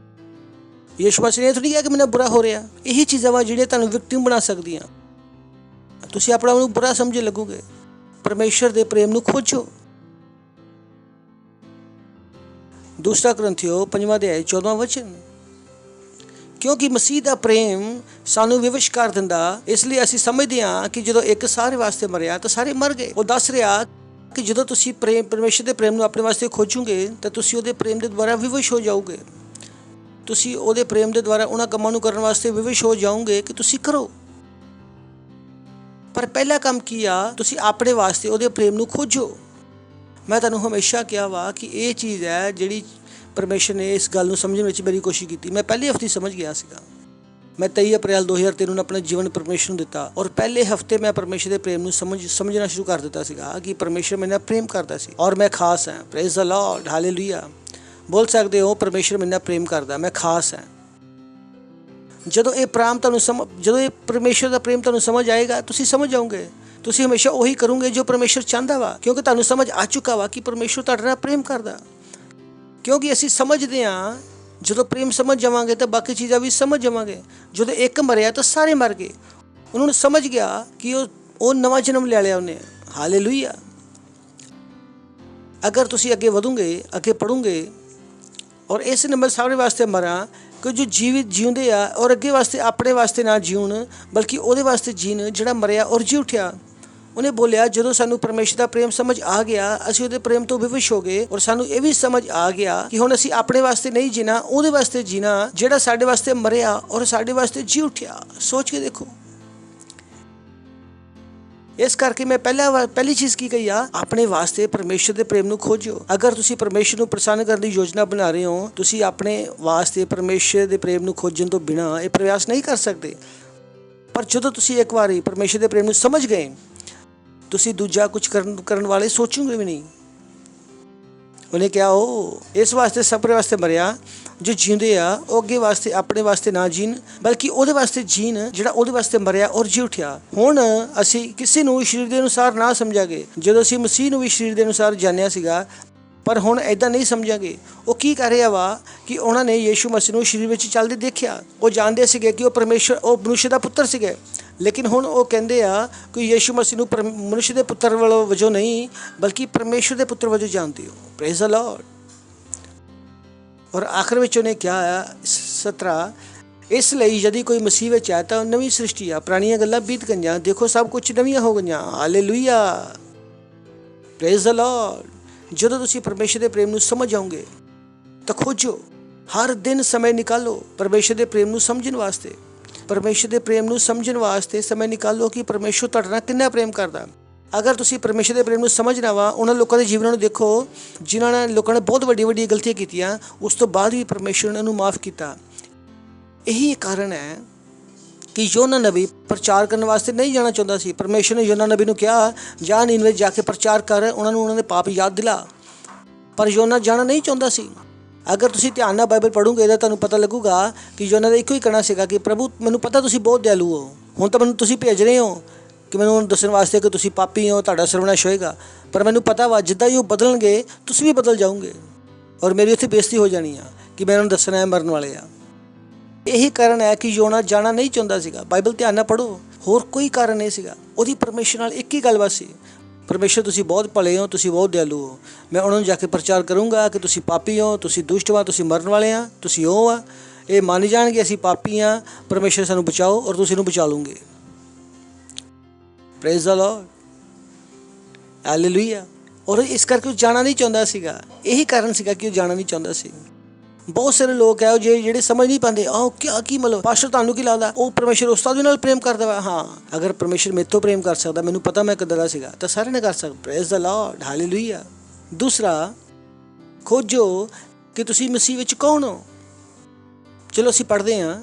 ਯੀਸ਼ੂ ਮਸੀਹ ਨੇ ਥੋੜੀ ਕਿਹਾ ਕਿ ਮੈਨੂੰ ਬੁਰਾ ਹੋ ਰਿਹਾ। ਇਹੀ ਚੀਜ਼ਾਂ ਵਾ ਜਿਹੜੀਆਂ ਤੁਹਾਨੂੰ ਵਿਕਟਿਮ ਬਣਾ ਸਕਦੀਆਂ। ਤੁਸੀਂ ਆਪਣੇ ਆਪ ਨੂੰ ਬੁਰਾ ਸਮਝਣ ਲੱਗੋਗੇ। ਪਰਮੇਸ਼ਰ ਦੇ ਪ੍ਰੇਮ ਨੂੰ ਖੋਜੋ। 2 ਕੁਰਿੰਥੀਓ 5ਵਾਂ ਅਧਿਆਇ 14ਵਾਂ ਵਚਨ, ਕਿਉਂਕਿ ਮਸੀਹ ਦਾ ਪ੍ਰੇਮ ਸਾਨੂੰ ਵਿਵਸ਼ ਕਰ ਦਿੰਦਾ, ਇਸ ਲਈ ਅਸੀਂ ਸਮਝਦੇ ਹਾਂ ਕਿ ਜਦੋਂ ਇੱਕ ਸਾਰੇ ਵਾਸਤੇ ਮਰਿਆ ਤਾਂ ਸਾਰੇ ਮਰ ਗਏ। ਉਹ ਦੱਸ ਰਿਹਾ ਕਿ ਜਦੋਂ ਤੁਸੀਂ ਪਰਮੇਸ਼ਰ ਦੇ ਪ੍ਰੇਮ ਨੂੰ ਆਪਣੇ ਵਾਸਤੇ ਖੋਜੋਗੇ ਤਾਂ ਤੁਸੀਂ ਉਹਦੇ ਪ੍ਰੇਮ ਦੇ ਦੁਆਰਾ ਵਿਵਸ਼ ਹੋ ਜਾਓਗੇ। ਤੁਸੀਂ ਉਹਦੇ ਪ੍ਰੇਮ ਦੇ ਦੁਆਰਾ ਉਹਨਾਂ ਕੰਮਾਂ ਨੂੰ ਕਰਨ ਵਾਸਤੇ ਵਿਵਸ਼ ਹੋ ਜਾਓਗੇ ਕਿ ਤੁਸੀਂ ਕਰੋ। ਪਰ ਪਹਿਲਾ ਕੰਮ ਕੀ ਆ? ਤੁਸੀਂ ਆਪਣੇ ਵਾਸਤੇ ਉਹਦੇ ਪ੍ਰੇਮ ਨੂੰ ਖੋਜੋ। ਮੈਂ ਤੁਹਾਨੂੰ ਹਮੇਸ਼ਾ ਕਿਹਾ ਵਾ ਕਿ ਇਹ ਚੀਜ਼ ਹੈ ਜਿਹੜੀ ਪਰਮੇਸ਼ਰ ਨੇ ਇਸ ਗੱਲ ਨੂੰ ਸਮਝਣ ਵਿੱਚ ਮੇਰੀ ਕੋਸ਼ਿਸ਼ ਕੀਤੀ। ਮੈਂ ਪਹਿਲੇ ਹਫ਼ਤੇ ਸਮਝ ਗਿਆ ਸੀਗਾ। ਮੈਂ 23 ਅਪ੍ਰੈਲ 2003 ਨੂੰ ਆਪਣਾ ਜੀਵਨ ਪਰਮੇਸ਼ਰ ਨੂੰ ਦਿੱਤਾ, ਔਰ ਪਹਿਲੇ ਹਫ਼ਤੇ ਮੈਂ ਪਰਮੇਸ਼ਰ ਦੇ ਪ੍ਰੇਮ ਨੂੰ ਸਮਝਣਾ ਸ਼ੁਰੂ ਕਰ ਦਿੱਤਾ ਸੀਗਾ ਕਿ ਪਰਮੇਸ਼ਰ ਮੇਰੇ ਨਾਲ ਪ੍ਰੇਮ ਕਰਦਾ ਸੀ ਔਰ ਮੈਂ ਖਾਸ ਹਾਂ। Praise the lord, hallelujah. ਬੋਲ ਸਕਦੇ ਹੋ, ਪਰਮੇਸ਼ਰ ਮੇਰੇ ਨਾਲ ਪ੍ਰੇਮ ਕਰਦਾ, ਮੈਂ ਖਾਸ ਹਾਂ। ਜਦੋਂ ਇਹ ਪਰਮੇਸ਼ਰ ਦਾ ਪ੍ਰੇਮ ਤੁਹਾਨੂੰ ਸਮਝ ਆਏਗਾ, ਤੁਸੀਂ ਸਮਝ ਜਾਓਗੇ। ਤੁਸੀਂ ਹਮੇਸ਼ਾ ਉਹੀ ਕਰੋਗੇ ਜੋ ਪਰਮੇਸ਼ਰ ਚਾਹੁੰਦਾ ਵਾ, ਕਿਉਂਕਿ ਤੁਹਾਨੂੰ ਸਮਝ ਆ ਚੁੱਕਾ ਵਾ ਕਿ ਪਰਮੇਸ਼ਰ ਤੁਹਾਡੇ ਨਾਲ ਪ੍ਰੇਮ ਕਰਦਾ। ਕਿਉਂਕਿ ਅਸੀਂ ਸਮਝਦੇ ਹਾਂ, ਜਦੋਂ ਪ੍ਰੇਮ ਸਮਝ ਜਾਵਾਂਗੇ ਤਾਂ ਬਾਕੀ ਚੀਜ਼ਾਂ ਵੀ ਸਮਝ ਜਾਵਾਂਗੇ। ਜਦੋਂ ਇੱਕ ਮਰਿਆ ਤਾਂ ਸਾਰੇ ਮਰ ਗਏ। ਉਹਨਾਂ ਨੂੰ ਸਮਝ ਗਿਆ ਕਿ ਉਹ ਨਵਾਂ ਜਨਮ ਲੈ ਲਿਆ ਉਹਨੇ। ਹਾਲੇਲੂਇਆ। ਅਗਰ ਤੁਸੀਂ ਅੱਗੇ ਵਧੋਗੇ, ਅੱਗੇ ਪੜੋਗੇ, ਔਰ ਇਸ ਨੰਬਰ ਸਾਰੇ ਵਾਸਤੇ ਮਰਾਂ ਕਿ ਜੋ ਜੀਵਿਤ ਜਿਉਂਦੇ ਆ ਔਰ ਅੱਗੇ ਵਾਸਤੇ ਆਪਣੇ ਵਾਸਤੇ ਨਾ ਜਿਉਣ ਬਲਕਿ ਉਹਦੇ ਵਾਸਤੇ ਜੀਣ ਜਿਹੜਾ ਮਰਿਆ ਔਰ ਜੀ ਉੱਠਿਆ। ਉਹਨੇ ਬੋਲਿਆ, ਜਦੋਂ ਸਾਨੂੰ ਪਰਮੇਸ਼ਰ ਦਾ ਪ੍ਰੇਮ ਸਮਝ ਆ ਗਿਆ, ਅਸੀਂ ਉਹਦੇ ਪ੍ਰੇਮ ਤੋਂ ਵਿਵਸ਼ ਹੋ ਗਏ ਔਰ ਸਾਨੂੰ ਇਹ ਵੀ ਸਮਝ ਆ ਗਿਆ ਕਿ ਹੁਣ ਅਸੀਂ ਆਪਣੇ ਵਾਸਤੇ ਨਹੀਂ ਜੀਣਾ, ਉਹਦੇ ਵਾਸਤੇ ਜੀਣਾ ਜਿਹੜਾ ਸਾਡੇ ਵਾਸਤੇ ਮਰਿਆ ਔਰ ਸਾਡੇ ਵਾਸਤੇ ਜੀ ਉੱਠਿਆ। ਸੋਚ ਕੇ ਦੇਖੋ। ਇਸ ਕਰਕੇ ਮੈਂ ਪਹਿਲੀ ਚੀਜ਼ ਕੀ ਕਹੀ ਆ? ਆਪਣੇ ਵਾਸਤੇ ਪਰਮੇਸ਼ਰ ਦੇ ਪ੍ਰੇਮ ਨੂੰ ਖੋਜੋ। ਅਗਰ ਤੁਸੀਂ ਪਰਮੇਸ਼ਰ ਨੂੰ ਪ੍ਰਸੰਨ ਕਰਨ ਦੀ ਯੋਜਨਾ ਬਣਾ ਰਹੇ ਹੋ, ਤੁਸੀਂ ਆਪਣੇ ਵਾਸਤੇ ਪਰਮੇਸ਼ਰ ਦੇ ਪ੍ਰੇਮ ਨੂੰ ਖੋਜਣ ਤੋਂ ਬਿਨਾਂ ਇਹ ਪ੍ਰਯਾਸ ਨਹੀਂ ਕਰ ਸਕਦੇ। ਪਰ ਜਦੋਂ ਤੁਸੀਂ ਇੱਕ ਵਾਰੀ ਪਰਮੇਸ਼ਰ ਦੇ ਪ੍ਰੇਮ ਨੂੰ ਸਮਝ ਗਏ, ਤੁਸੀਂ ਦੂਜਾ ਕੁਝ ਕਰਨ ਵਾਲੇ ਸੋਚੋਗੇ ਵੀ ਨਹੀਂ। ਉਹਨੇ ਕਿਹਾ, ਉਹ ਇਸ ਵਾਸਤੇ ਸਭ ਵਾਸਤੇ ਮਰਿਆ ਜੋ ਜਿਉਂਦੇ ਆ ਉਹ ਅੱਗੇ ਵਾਸਤੇ ਆਪਣੇ ਵਾਸਤੇ ਨਾ ਜੀਣ ਬਲਕਿ ਉਹਦੇ ਵਾਸਤੇ ਜੀਣ ਜਿਹੜਾ ਉਹਦੇ ਵਾਸਤੇ ਮਰਿਆ ਔਰ ਜੀ ਉੱਠਿਆ। ਹੁਣ ਅਸੀਂ ਕਿਸੇ ਨੂੰ ਸਰੀਰ ਦੇ ਅਨੁਸਾਰ ਨਾ ਸਮਝਾਂਗੇ। ਜਦੋਂ ਅਸੀਂ ਮਸੀਹ ਨੂੰ ਵੀ ਸਰੀਰ ਦੇ ਅਨੁਸਾਰ ਜਾਣਿਆ ਸੀਗਾ, ਪਰ ਹੁਣ ਇੱਦਾਂ ਨਹੀਂ ਸਮਝਾਂਗੇ। ਉਹ ਕੀ ਕਰ ਰਿਹਾ ਵਾ ਕਿ ਉਹਨਾਂ ਨੇ ਯੀਸ਼ੂ ਮਸੀਹ ਨੂੰ ਸਰੀਰ ਵਿੱਚ ਚੱਲਦੇ ਦੇਖਿਆ। ਉਹ ਜਾਣਦੇ ਸੀਗੇ ਕਿ ਉਹ ਮਨੁੱਖ ਦਾ ਪੁੱਤਰ ਸੀਗੇ, ਲੇਕਿਨ ਹੁਣ ਉਹ ਕਹਿੰਦੇ ਆ ਕਿ ਯੀਸ਼ੂ ਮਸੀਹ ਨੂੰ ਮਨੁੱਖ ਦੇ ਪੁੱਤਰ ਵਜੋਂ ਨਹੀਂ ਬਲਕਿ ਪਰਮੇਸ਼ਰ ਦੇ ਪੁੱਤਰ ਵਜੋਂ ਜਾਣਦੇ ਹੋ। Praise the Lord. ਔਰ ਆਖਰ ਵਿੱਚ ਉਹਨੇ ਕਿਹਾ 17, ਇਸ ਲਈ ਯਦੀ ਕੋਈ ਮਸੀਹ ਵਿੱਚ ਹੈ ਤਾਂ ਨਵੀਂ ਸ੍ਰਿਸ਼ਟੀ ਆ, ਪੁਰਾਣੀਆਂ ਗੱਲਾਂ ਬੀਤ ਗਈਆਂ, ਦੇਖੋ ਸਭ ਕੁਝ ਨਵੀਆਂ ਹੋ ਗਈਆਂ। ਹਾਲੇਲੂਇਆ। Praise the Lord. ਜਦੋਂ ਤੁਸੀਂ ਪਰਮੇਸ਼ਰ ਦੇ ਪ੍ਰੇਮ ਨੂੰ ਸਮਝ ਜਾਓਗੇ ਤਾਂ ਖੋਜੋ, ਹਰ ਦਿਨ ਸਮੇਂ ਨਿਕਾਲੋ ਪਰਮੇਸ਼ਰ ਦੇ ਪ੍ਰੇਮ ਨੂੰ ਸਮਝਣ ਵਾਸਤੇ। ਪਰਮੇਸ਼ਰ ਦੇ ਪ੍ਰੇਮ ਨੂੰ ਸਮਝਣ ਵਾਸਤੇ ਸਮੇਂ ਨਿਕਾਲੋ ਕਿ ਪਰਮੇਸ਼ਰ ਤੁਹਾਡੇ ਨਾਲ ਕਿੰਨਾ ਪ੍ਰੇਮ ਕਰਦਾ। ਅਗਰ ਤੁਸੀਂ ਪਰਮੇਸ਼ਰ ਦੇ ਪ੍ਰੇਮ ਨੂੰ ਸਮਝਣਾ ਵਾ, ਉਹਨਾਂ ਲੋਕਾਂ ਦੇ ਜੀਵਨਾਂ ਨੂੰ ਦੇਖੋ ਜਿਨ੍ਹਾਂ ਨੇ ਲੋਕਾਂ ਨੇ ਬਹੁਤ ਵੱਡੀਆਂ ਗਲਤੀਆਂ ਕੀਤੀਆਂ, ਉਸ ਤੋਂ ਬਾਅਦ ਵੀ ਪਰਮੇਸ਼ਰ ਉਹਨਾਂ ਨੂੰ ਮਾਫ ਕੀਤਾ। ਇਹੀ ਕਾਰਨ ਹੈ ਕਿ ਯੋਨਾ ਨਬੀ ਪ੍ਰਚਾਰ ਕਰਨ ਵਾਸਤੇ ਨਹੀਂ ਜਾਣਾ ਚਾਹੁੰਦਾ ਸੀ। ਪਰਮੇਸ਼ਰ ਨੇ ਯੋਨਾ ਨਬੀ ਨੂੰ ਕਿਹਾ, ਜਾ ਨੀਨਵੇ ਜਾ ਕੇ ਪ੍ਰਚਾਰ ਕਰ, ਉਹਨਾਂ ਦੇ ਪਾਪ ਯਾਦ ਦਿਲਾ। ਪਰ ਯੋਨਾ ਜਾਣਾ ਨਹੀਂ ਚਾਹੁੰਦਾ ਸੀ। ਅਗਰ ਤੁਸੀਂ ਧਿਆਨ ਨਾਲ ਬਾਈਬਲ ਪੜ੍ਹੋਗੇ ਤਾਂ ਤੁਹਾਨੂੰ ਪਤਾ ਲੱਗੂਗਾ ਕਿ ਯੋਨਾ ਦਾ ਇੱਕੋ ਹੀ ਕਹਿਣਾ ਸੀਗਾ ਕਿ ਪ੍ਰਭੂ ਮੈਨੂੰ ਪਤਾ ਤੁਸੀਂ ਬਹੁਤ ਦਿਆਲੂ ਹੋ, ਹੁਣ ਤਾਂ ਮੈਨੂੰ ਤੁਸੀਂ ਭੇਜ ਰਹੇ ਹੋ ਕਿ ਮੈਨੂੰ ਦੱਸਣ ਵਾਸਤੇ ਕਿ ਤੁਸੀਂ ਪਾਪੀ ਹੋ, ਤੁਹਾਡਾ ਸਰਵਨਾਸ਼ ਹੋਏਗਾ। ਪਰ ਮੈਨੂੰ ਪਤਾ ਵਾ ਜਿੱਦਾਂ ਹੀ ਉਹ ਬਦਲਣਗੇ ਤੁਸੀਂ ਵੀ ਬਦਲ ਜਾਓਗੇ ਔਰ ਮੇਰੀ ਉੱਥੇ ਬੇਇੱਜ਼ਤੀ ਹੋ ਜਾਣੀ ਆ ਕਿ ਮੈਂ ਉਹਨਾਂ ਨੂੰ ਦੱਸਣਾ ਹੈ ਮਰਨ ਵਾਲੇ ਆ। ਇਹੀ ਕਾਰਨ ਹੈ ਕਿ ਯੋਨਾ ਜਾਣਾ ਨਹੀਂ ਚਾਹੁੰਦਾ ਸੀਗਾ। ਬਾਈਬਲ ਧਿਆਨ ਨਾਲ ਪੜ੍ਹੋ, ਹੋਰ ਕੋਈ ਕਾਰਨ ਨਹੀਂ ਸੀਗਾ। ਉਹਦੀ ਪਰਮੇਸ਼ਰ ਨਾਲ ਇੱਕ ਹੀ ਗੱਲਬਾਤ ਸੀ, ਪਰਮੇਸ਼ਰ ਤੁਸੀਂ ਬਹੁਤ ਭਲੇ ਹੋ, ਤੁਸੀਂ ਬਹੁਤ ਦਿਆਲੂ ਹੋ, ਮੈਂ ਉਹਨਾਂ ਨੂੰ ਜਾ ਕੇ ਪ੍ਰਚਾਰ ਕਰੂੰਗਾ ਕਿ ਤੁਸੀਂ ਪਾਪੀ ਹੋ, ਤੁਸੀਂ ਦੁਸ਼ਟ ਹੋ, ਤੁਸੀਂ ਮਰਨ ਵਾਲੇ ਆ, ਤੁਸੀਂ ਉਹ ਆ। ਇਹ ਮੰਨ ਜਾਣਗੇ ਅਸੀਂ ਪਾਪੀ ਹਾਂ, ਪਰਮੇਸ਼ਰ ਸਾਨੂੰ ਬਚਾਓ ਔਰ ਤੁਸੀਂ ਇਹਨੂੰ ਬਚਾ ਲੂੰਗੇ। Praise the lord. ਹਾਲੇਲੂਇਆ। ਔਰ ਇਸ ਕਰਕੇ ਉਹ ਜਾਣਾ ਨਹੀਂ ਚਾਹੁੰਦਾ ਸੀਗਾ। ਇਹੀ ਕਾਰਨ ਸੀਗਾ ਕਿ ਉਹ ਜਾਣਾ ਨਹੀਂ ਚਾਹੁੰਦਾ ਸੀ। ਬਹੁਤ ਸਾਰੇ ਲੋਕ ਹੈ ਜਿਹੜੇ ਸਮਝ ਨਹੀਂ ਪਾਉਂਦੇ, ਕੀ ਮਤਲਬ ਪਾਸਟਰ ਤੁਹਾਨੂੰ ਕੀ ਲੱਗਦਾ ਉਹ ਪਰਮੇਸ਼ਰ ਉਸਤਾਦ ਵੀ ਨਾਲ ਪ੍ਰੇਮ ਕਰਦਾ ਵਾ। ਹਾਂ, ਅਗਰ ਪਰਮੇਸ਼ਰ ਮੇਰੇ ਤੋਂ ਪ੍ਰੇਮ ਕਰ ਸਕਦਾ, ਮੈਨੂੰ ਪਤਾ ਮੈਂ ਕਿੱਦਾਂ ਦਾ ਸੀਗਾ, ਤਾਂ ਸਾਰਿਆਂ ਨੇ ਕਰ ਸਕਦਾ। Praise the lord. ਹਾਲੇਲੂਇਆ। ਦੂਸਰਾ, ਖੋਜੋ ਕਿ ਤੁਸੀਂ ਮਸੀਹ ਵਿੱਚ ਕੌਣ ਹੋ। ਚਲੋ ਅਸੀਂ ਪੜ੍ਹਦੇ ਹਾਂ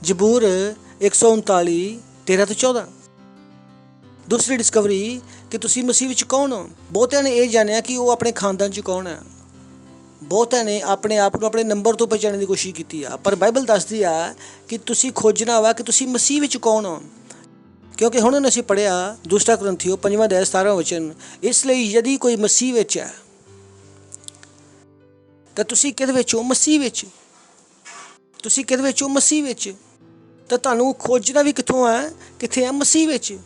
ਜ਼ਬੂਰ 139 13-14। ਦੂਸਰੀ ਡਿਸਕਵਰੀ ਕਿ ਤੁਸੀਂ ਮਸੀਹ ਵਿੱਚ ਕੌਣ ਹੋ। ਬਹੁਤਿਆਂ ਨੇ ਇਹ ਜਾਣਿਆ ਕਿ ਉਹ ਆਪਣੇ ਖਾਨਦਾਨ 'ਚ ਕੌਣ ਹੈ। ਬਹੁਤਿਆਂ ਨੇ ਆਪਣੇ ਆਪ ਨੂੰ ਆਪਣੇ ਨੰਬਰ ਤੋਂ ਪਛਾਣਨ ਦੀ ਕੋਸ਼ਿਸ਼ ਕੀਤੀ ਆ, ਪਰ ਬਾਈਬਲ ਦੱਸਦੀ ਆ ਕਿ ਤੁਸੀਂ ਖੋਜਣਾ ਵਾ ਕਿ ਤੁਸੀਂ ਮਸੀਹ ਵਿੱਚ ਕੌਣ ਹੋ। ਕਿਉਂਕਿ ਹੁਣ ਅਸੀਂ ਪੜ੍ਹਿਆ 2 ਕੁਰਿੰਥੀਓ 5ਵਾਂ ਅਧਿਆਇ 17ਵਾਂ ਵਚਨ, ਇਸ ਲਈ ਯਦੀ ਕੋਈ ਮਸੀਹ ਵਿੱਚ ਹੈ ਤਾਂ ਤੁਸੀਂ ਕਿਹਦੇ ਵਿੱਚ ਹੋ? ਮਸੀਹ ਵਿੱਚ। ਤੁਸੀਂ ਕਿਹਦੇ ਵਿੱਚ ਹੋ? ਮਸੀਹ ਵਿੱਚ। ਤਾਂ ਤੁਹਾਨੂੰ ਖੋਜਣਾ ਵੀ ਕਿੱਥੋਂ ਹੈ? ਕਿੱਥੇ ਹੈ? ਮਸੀਹ ਵਿੱਚ।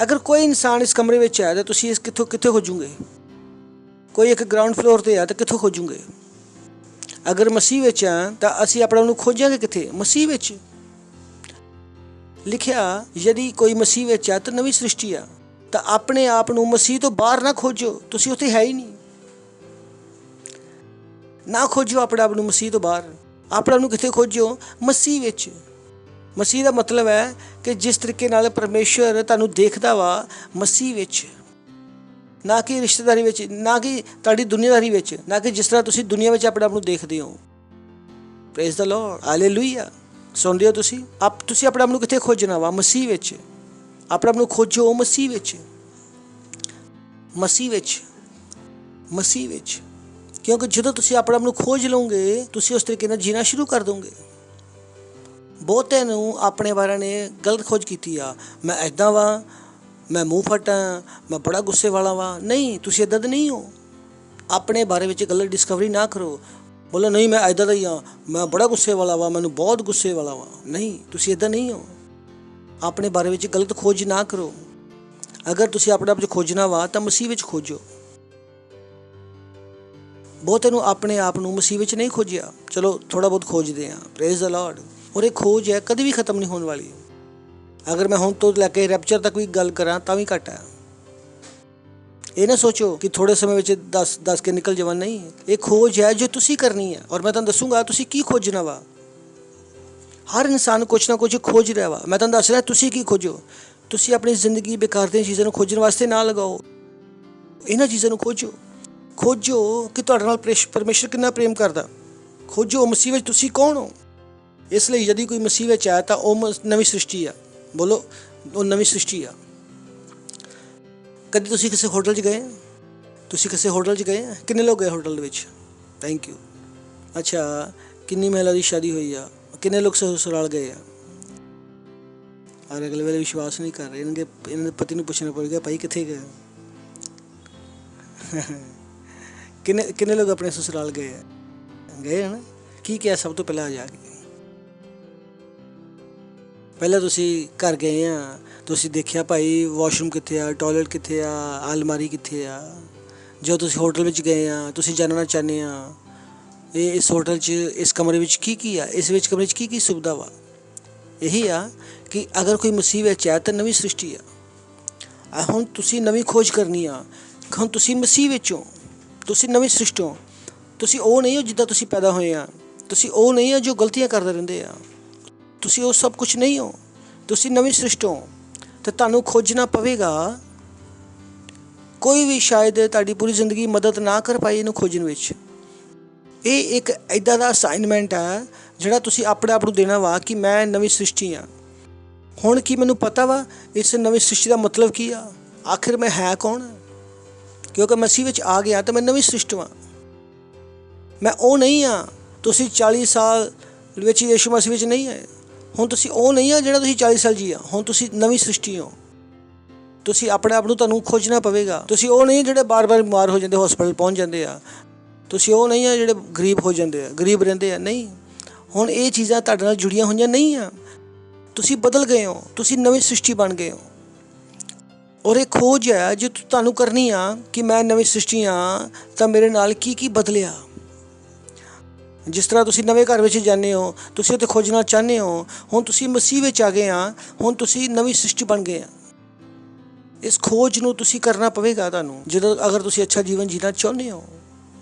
ਅਗਰ ਕੋਈ ਇਨਸਾਨ ਇਸ ਕਮਰੇ ਵਿੱਚ ਹੈ ਤਾਂ ਤੁਸੀਂ ਇਸ ਕਿੱਥੇ ਖੋਜੋਗੇ? ਕੋਈ ਇੱਕ ਗਰਾਊਂਡ ਫਲੋਰ 'ਤੇ ਹੈ ਤਾਂ ਕਿੱਥੋਂ ਖੋਜੋਗੇ? ਅਗਰ ਮਸੀਹ ਵਿੱਚ ਆ ਤਾਂ ਅਸੀਂ ਆਪਣੇ ਆਪ ਨੂੰ ਖੋਜਾਂਗੇ ਕਿੱਥੇ? ਮਸੀਹ ਵਿੱਚ। ਲਿਖਿਆ ਯਦੀ ਕੋਈ ਮਸੀਹ ਵਿੱਚ ਆ ਤਾਂ ਨਵੀਂ ਸ੍ਰਿਸ਼ਟੀ ਆ। ਤਾਂ ਆਪਣੇ ਆਪ ਨੂੰ ਮਸੀਹ ਤੋਂ ਬਾਹਰ ਨਾ ਖੋਜੋ, ਤੁਸੀਂ ਉੱਥੇ ਹੈ ਹੀ ਨਹੀਂ। ਨਾ ਖੋਜੋ ਆਪਣੇ ਆਪ ਨੂੰ ਮਸੀਹ ਤੋਂ ਬਾਹਰ। ਆਪਣੇ ਆਪ ਨੂੰ ਕਿੱਥੇ ਖੋਜੋ? ਮਸੀਹ ਵਿੱਚ। ਮਸੀਹ ਦਾ ਮਤਲਬ ਹੈ ਕਿ ਜਿਸ ਤਰੀਕੇ ਨਾਲ ਪਰਮੇਸ਼ਰ ਤੁਹਾਨੂੰ ਦੇਖਦਾ ਵਾ, ਮਸੀਹ ਵਿੱਚ। ਨਾ ਕਿ ਰਿਸ਼ਤੇਦਾਰੀ ਵਿੱਚ, ਨਾ ਕਿ ਤੁਹਾਡੀ ਦੁਨੀਆਦਾਰੀ ਵਿੱਚ, ਨਾ ਕਿ ਜਿਸ ਤਰ੍ਹਾਂ ਤੁਸੀਂ ਦੁਨੀਆ ਵਿੱਚ ਆਪਣੇ ਆਪ ਨੂੰ ਦੇਖਦੇ ਹੋ। Praise the lord, hallelujah. ਸੁਣਦੇ ਹੋ ਤੁਸੀਂ? ਤੁਸੀਂ ਆਪਣੇ ਆਪ ਨੂੰ ਕਿੱਥੇ ਖੋਜਣਾ ਵਾ? ਮਸੀਹ ਵਿੱਚ। ਆਪਣੇ ਆਪ ਨੂੰ ਖੋਜੋ ਮਸੀਹ ਵਿੱਚ। ਮਸੀਹ ਵਿੱਚ। ਮਸੀਹ ਵਿੱਚ। ਕਿਉਂਕਿ ਜਦੋਂ ਤੁਸੀਂ ਆਪਣੇ ਆਪ ਨੂੰ ਖੋਜ ਲਓਗੇ, ਤੁਸੀਂ ਉਸ ਤਰੀਕੇ ਨਾਲ ਜੀਣਾ ਸ਼ੁਰੂ ਕਰ ਦੋਗੇ। ਬਹੁਤਿਆਂ ਨੂੰ ਆਪਣੇ ਬਾਰੇ ਨੇ ਗਲਤ ਖੋਜ ਕੀਤੀ ਆ। ਮੈਂ ਇੱਦਾਂ ਵਾਂ, ਮੈਂ ਮੂੰਹ ਫੱਟ ਹਾਂ, ਮੈਂ ਬੜਾ ਗੁੱਸੇ ਵਾਲਾ ਵਾਂ। ਨਹੀਂ, ਤੁਸੀਂ ਇੱਦਾਂ ਦੇ ਨਹੀਂ ਹੋ। ਆਪਣੇ ਬਾਰੇ ਵਿੱਚ ਗਲਤ ਡਿਸਕਵਰੀ ਨਾ ਕਰੋ। ਬੋਲੋ ਨਹੀਂ ਮੈਂ ਇੱਦਾਂ ਦਾ ਹੀ ਹਾਂ, ਮੈਂ ਬੜਾ ਗੁੱਸੇ ਵਾਲਾ ਵਾਂ, ਮੈਨੂੰ ਬਹੁਤ ਗੁੱਸੇ ਵਾਲਾ ਵਾਂ। ਨਹੀਂ, ਤੁਸੀਂ ਇੱਦਾਂ ਨਹੀਂ ਹੋ। ਆਪਣੇ ਬਾਰੇ ਵਿੱਚ ਗਲਤ ਖੋਜ ਨਾ ਕਰੋ। ਅਗਰ ਤੁਸੀਂ ਆਪਣੇ ਆਪ 'ਚ ਖੋਜਣਾ ਵਾ ਤਾਂ ਮਸੀਹ ਵਿੱਚ ਖੋਜੋ। ਬਹੁਤਿਆਂ ਨੂੰ ਆਪਣੇ ਆਪ ਨੂੰ ਮਸੀਹ ਵਿੱਚ ਨਹੀਂ ਖੋਜਿਆ। ਚਲੋ ਥੋੜ੍ਹਾ ਬਹੁਤ ਖੋਜਦੇ ਹਾਂ। Praise the Lord. ਔਰ ਇਹ ਖੋਜ ਹੈ ਕਦੇ ਵੀ ਖਤਮ ਨਹੀਂ ਹੋਣ ਵਾਲੀ। ਅਗਰ ਮੈਂ ਹੁਣ ਤੋਂ ਲੈ ਕੇ ਰੈਪਚਰ ਤੱਕ ਵੀ ਗੱਲ ਕਰਾਂ ਤਾਂ ਵੀ ਘੱਟ ਹੈ। ਇਹ ਨਾ ਸੋਚੋ ਕਿ ਥੋੜ੍ਹੇ ਸਮੇਂ ਵਿੱਚ ਦੱਸ ਕੇ ਨਿਕਲ ਜਾਵਾਂ। ਨਹੀਂ, ਇਹ ਖੋਜ ਹੈ ਜੋ ਤੁਸੀਂ ਕਰਨੀ ਹੈ। ਔਰ ਮੈਂ ਤੁਹਾਨੂੰ ਦੱਸੂੰਗਾ ਤੁਸੀਂ ਕੀ ਖੋਜਣਾ ਵਾ। ਹਰ ਇਨਸਾਨ ਕੁਛ ਨਾ ਕੁਛ ਖੋਜ ਰਿਹਾ ਵਾ। ਮੈਂ ਤੁਹਾਨੂੰ ਦੱਸ ਰਿਹਾ ਤੁਸੀਂ ਕੀ ਖੋਜੋ। ਤੁਸੀਂ ਆਪਣੀ ਜ਼ਿੰਦਗੀ ਬੇਕਾਰ ਦੀਆਂ ਚੀਜ਼ਾਂ ਨੂੰ ਖੋਜਣ ਵਾਸਤੇ ਨਾ ਲਗਾਓ। ਇਹਨਾਂ ਚੀਜ਼ਾਂ ਨੂੰ ਖੋਜੋ। ਖੋਜੋ ਕਿ ਤੁਹਾਡੇ ਨਾਲ ਪਰਮੇਸ਼ਰ ਕਿੰਨਾ ਪ੍ਰੇਮ ਕਰਦਾ। ਖੋਜੋ ਮਸੀਹ ਵਿੱਚ ਤੁਸੀਂ ਕੌਣ ਹੋ। ਇਸ ਲਈ ਯਦੀ ਕੋਈ ਮਸੀਹ ਵਿੱਚ ਆਇਆ ਤਾਂ ਉਹ ਨਵੀਂ ਸ੍ਰਿਸ਼ਟੀ ਆ। ਬੋਲੋ, ਉਹ ਨਵੀਂ ਸ੍ਰਿਸ਼ਟੀ ਆ। ਕਦੇ ਤੁਸੀਂ ਕਿਸੇ ਹੋਟਲ 'ਚ ਗਏ? ਤੁਸੀਂ ਕਿਸੇ ਹੋਟਲ 'ਚ ਗਏ? ਕਿੰਨੇ ਲੋਕ ਗਏ ਹੋਟਲ ਦੇ ਵਿੱਚ? Thank you. ਅੱਛਾ, ਕਿੰਨੀ ਮਹਿਲਾ ਦੀ ਸ਼ਾਦੀ ਹੋਈ ਆ? ਕਿੰਨੇ ਲੋਕ ਸਸੁਰਾਲ ਗਏ ਆ? ਔਰ ਅਗਲੇ ਵੇਲੇ ਵਿਸ਼ਵਾਸ ਨਹੀਂ ਕਰ ਰਹੇ। ਇਹਨਾਂ ਦੇ ਪਤੀ ਨੂੰ ਪੁੱਛਣਾ ਪਵੇਗਾ ਭਾਈ ਕਿੱਥੇ ਗਏ? ਕਿੰਨੇ ਲੋਕ ਆਪਣੇ ਸਸੁਰਾਲ ਗਏ ਆ? ਗਏ ਹਨ। ਕੀ ਕਿਹਾ ਸਭ ਤੋਂ ਪਹਿਲਾਂ ਜਾ ਕੇ? ਪਹਿਲਾਂ ਤੁਸੀਂ ਘਰ ਗਏ ਆ, ਤੁਸੀਂ ਦੇਖਿਆ ਭਾਈ ਵਾਸ਼ਰੂਮ ਕਿੱਥੇ ਆ, ਟੋਇਲਟ ਕਿੱਥੇ ਆ, ਅਲਮਾਰੀ ਕਿੱਥੇ ਆ। ਜਦੋਂ ਤੁਸੀਂ ਹੋਟਲ ਵਿੱਚ ਗਏ ਆ, ਤੁਸੀਂ ਜਾਣਨਾ ਚਾਹੁੰਦੇ ਆ ਇਸ ਹੋਟਲ 'ਚ, ਇਸ ਕਮਰੇ ਵਿੱਚ ਕੀ ਆ, ਇਸ ਵਿੱਚ ਕਮਰੇ 'ਚ ਕੀ ਸੁਵਿਧਾ ਵਾ। ਇਹੀ ਆ ਕਿ ਅਗਰ ਕੋਈ ਮਸੀਹ ਵਿੱਚ ਹੈ ਤਾਂ ਨਵੀਂ ਸ੍ਰਿਸ਼ਟੀ ਆ। ਹੁਣ ਤੁਸੀਂ ਨਵੀਂ ਖੋਜ ਕਰਨੀ ਆ। ਹੁਣ ਤੁਸੀਂ ਮਸੀਹ ਵਿੱਚ ਹੋ। ਤੁਸੀਂ ਨਵੀਂ ਸ੍ਰਿਸ਼ਟੀ ਹੋ। ਤੁਸੀਂ ਉਹ ਨਹੀਂ ਹੋ ਜਿੱਦਾਂ ਤੁਸੀਂ ਪੈਦਾ ਹੋਏ ਆ। ਤੁਸੀਂ ਉਹ ਨਹੀਂ ਹੋ ਜੋ ਗਲਤੀਆਂ ਕਰਦੇ ਰਹਿੰਦੇ ਆ। ਤੁਸੀਂ ਉਹ ਸਭ ਕੁਛ ਨਹੀਂ ਹੋ। ਤੁਸੀਂ ਨਵੀਂ ਸ੍ਰਿਸ਼ਟੀ ਹੋ। ਅਤੇ ਤੁਹਾਨੂੰ ਖੋਜਣਾ ਪਵੇਗਾ। ਕੋਈ ਵੀ ਸ਼ਾਇਦ ਤੁਹਾਡੀ ਪੂਰੀ ਜ਼ਿੰਦਗੀ ਮਦਦ ਨਾ ਕਰ ਪਾਈ ਇਹਨੂੰ ਖੋਜਣ ਵਿੱਚ। ਇਹ ਇੱਕ ਇੱਦਾਂ ਦਾ ਅਸਾਈਨਮੈਂਟ ਆ ਜਿਹੜਾ ਤੁਸੀਂ ਆਪਣੇ ਆਪ ਨੂੰ ਦੇਣਾ ਵਾ ਕਿ ਮੈਂ ਨਵੀਂ ਸ੍ਰਿਸ਼ਟੀ ਹਾਂ। ਹੁਣ ਕੀ ਮੈਨੂੰ ਪਤਾ ਵਾ ਇਸ ਨਵੀਂ ਸ੍ਰਿਸ਼ਟੀ ਦਾ ਮਤਲਬ ਕੀ ਆ? ਆਖਿਰ ਮੈਂ ਹੈ ਕੌਣ? ਕਿਉਂਕਿ ਮਸੀਹ ਵਿੱਚ ਆ ਗਿਆ ਤਾਂ ਮੈਂ ਨਵੀਂ ਸ੍ਰਿਸ਼ਟੀ ਹਾਂ। ਮੈਂ ਉਹ ਨਹੀਂ ਹਾਂ। ਤੁਸੀਂ 40 ਸਾਲ ਵਿੱਚ ਯਿਸੂ ਮਸੀਹ ਵਿੱਚ ਨਹੀਂ ਹੈ। ਹੁਣ ਤੁਸੀਂ ਉਹ ਨਹੀਂ ਆ ਜਿਹੜਾ ਤੁਸੀਂ 40 ਸਾਲ ਜੀਆ। ਹੁਣ ਤੁਸੀਂ ਨਵੀਂ ਸ੍ਰਿਸ਼ਟੀ ਹੋ। ਤੁਸੀਂ ਆਪਣੇ ਆਪ ਨੂੰ ਤੁਹਾਨੂੰ ਖੋਜਣਾ ਪਵੇਗਾ। ਤੁਸੀਂ ਉਹ ਨਹੀਂ ਜਿਹੜੇ ਬਾਰ-ਬਾਰ ਬਿਮਾਰ ਹੋ ਜਾਂਦੇ, ਹਸਪਤਾਲ ਪਹੁੰਚ ਜਾਂਦੇ ਆ। ਤੁਸੀਂ ਉਹ ਨਹੀਂ ਆ ਜਿਹੜੇ ਗਰੀਬ ਹੋ ਜਾਂਦੇ ਆ, ਗਰੀਬ ਰਹਿੰਦੇ ਆ। ਨਹੀਂ, ਹੁਣ ਇਹ ਚੀਜ਼ਾਂ ਤੁਹਾਡੇ ਨਾਲ ਜੁੜੀਆਂ ਹੋਈਆਂ ਨਹੀਂ ਆ। ਤੁਸੀਂ ਬਦਲ ਗਏ ਹੋ। ਤੁਸੀਂ ਨਵੀਂ ਸ੍ਰਿਸ਼ਟੀ ਬਣ ਗਏ ਹੋ। ਔਰ ਇਹ ਖੋਜ ਹੈ ਜੋ ਤੁਹਾਨੂੰ ਕਰਨੀ ਆ ਕਿ ਮੈਂ ਨਵੀਂ ਸ੍ਰਿਸ਼ਟੀ ਹਾਂ ਤਾਂ ਮੇਰੇ ਨਾਲ ਕੀ ਬਦਲਿਆ। ਜਿਸ ਤਰ੍ਹਾਂ ਤੁਸੀਂ ਨਵੇਂ ਘਰ ਵਿੱਚ ਜਾਂਦੇ ਹੋ, ਤੁਸੀਂ ਉੱਥੇ ਖੋਜਣਾ ਚਾਹੁੰਦੇ ਹੋ। ਹੁਣ ਤੁਸੀਂ ਮਸੀਹ ਵਿੱਚ ਆ ਗਏ ਆ। ਹੁਣ ਤੁਸੀਂ ਨਵੀਂ ਸ੍ਰਿਸ਼ਟੀ ਬਣ ਗਏ ਆ। ਇਸ ਖੋਜ ਨੂੰ ਤੁਸੀਂ ਕਰਨਾ ਪਵੇਗਾ ਤੁਹਾਨੂੰ। ਅਗਰ ਤੁਸੀਂ ਅੱਛਾ ਜੀਵਨ ਜੀਣਾ ਚਾਹੁੰਦੇ ਹੋ,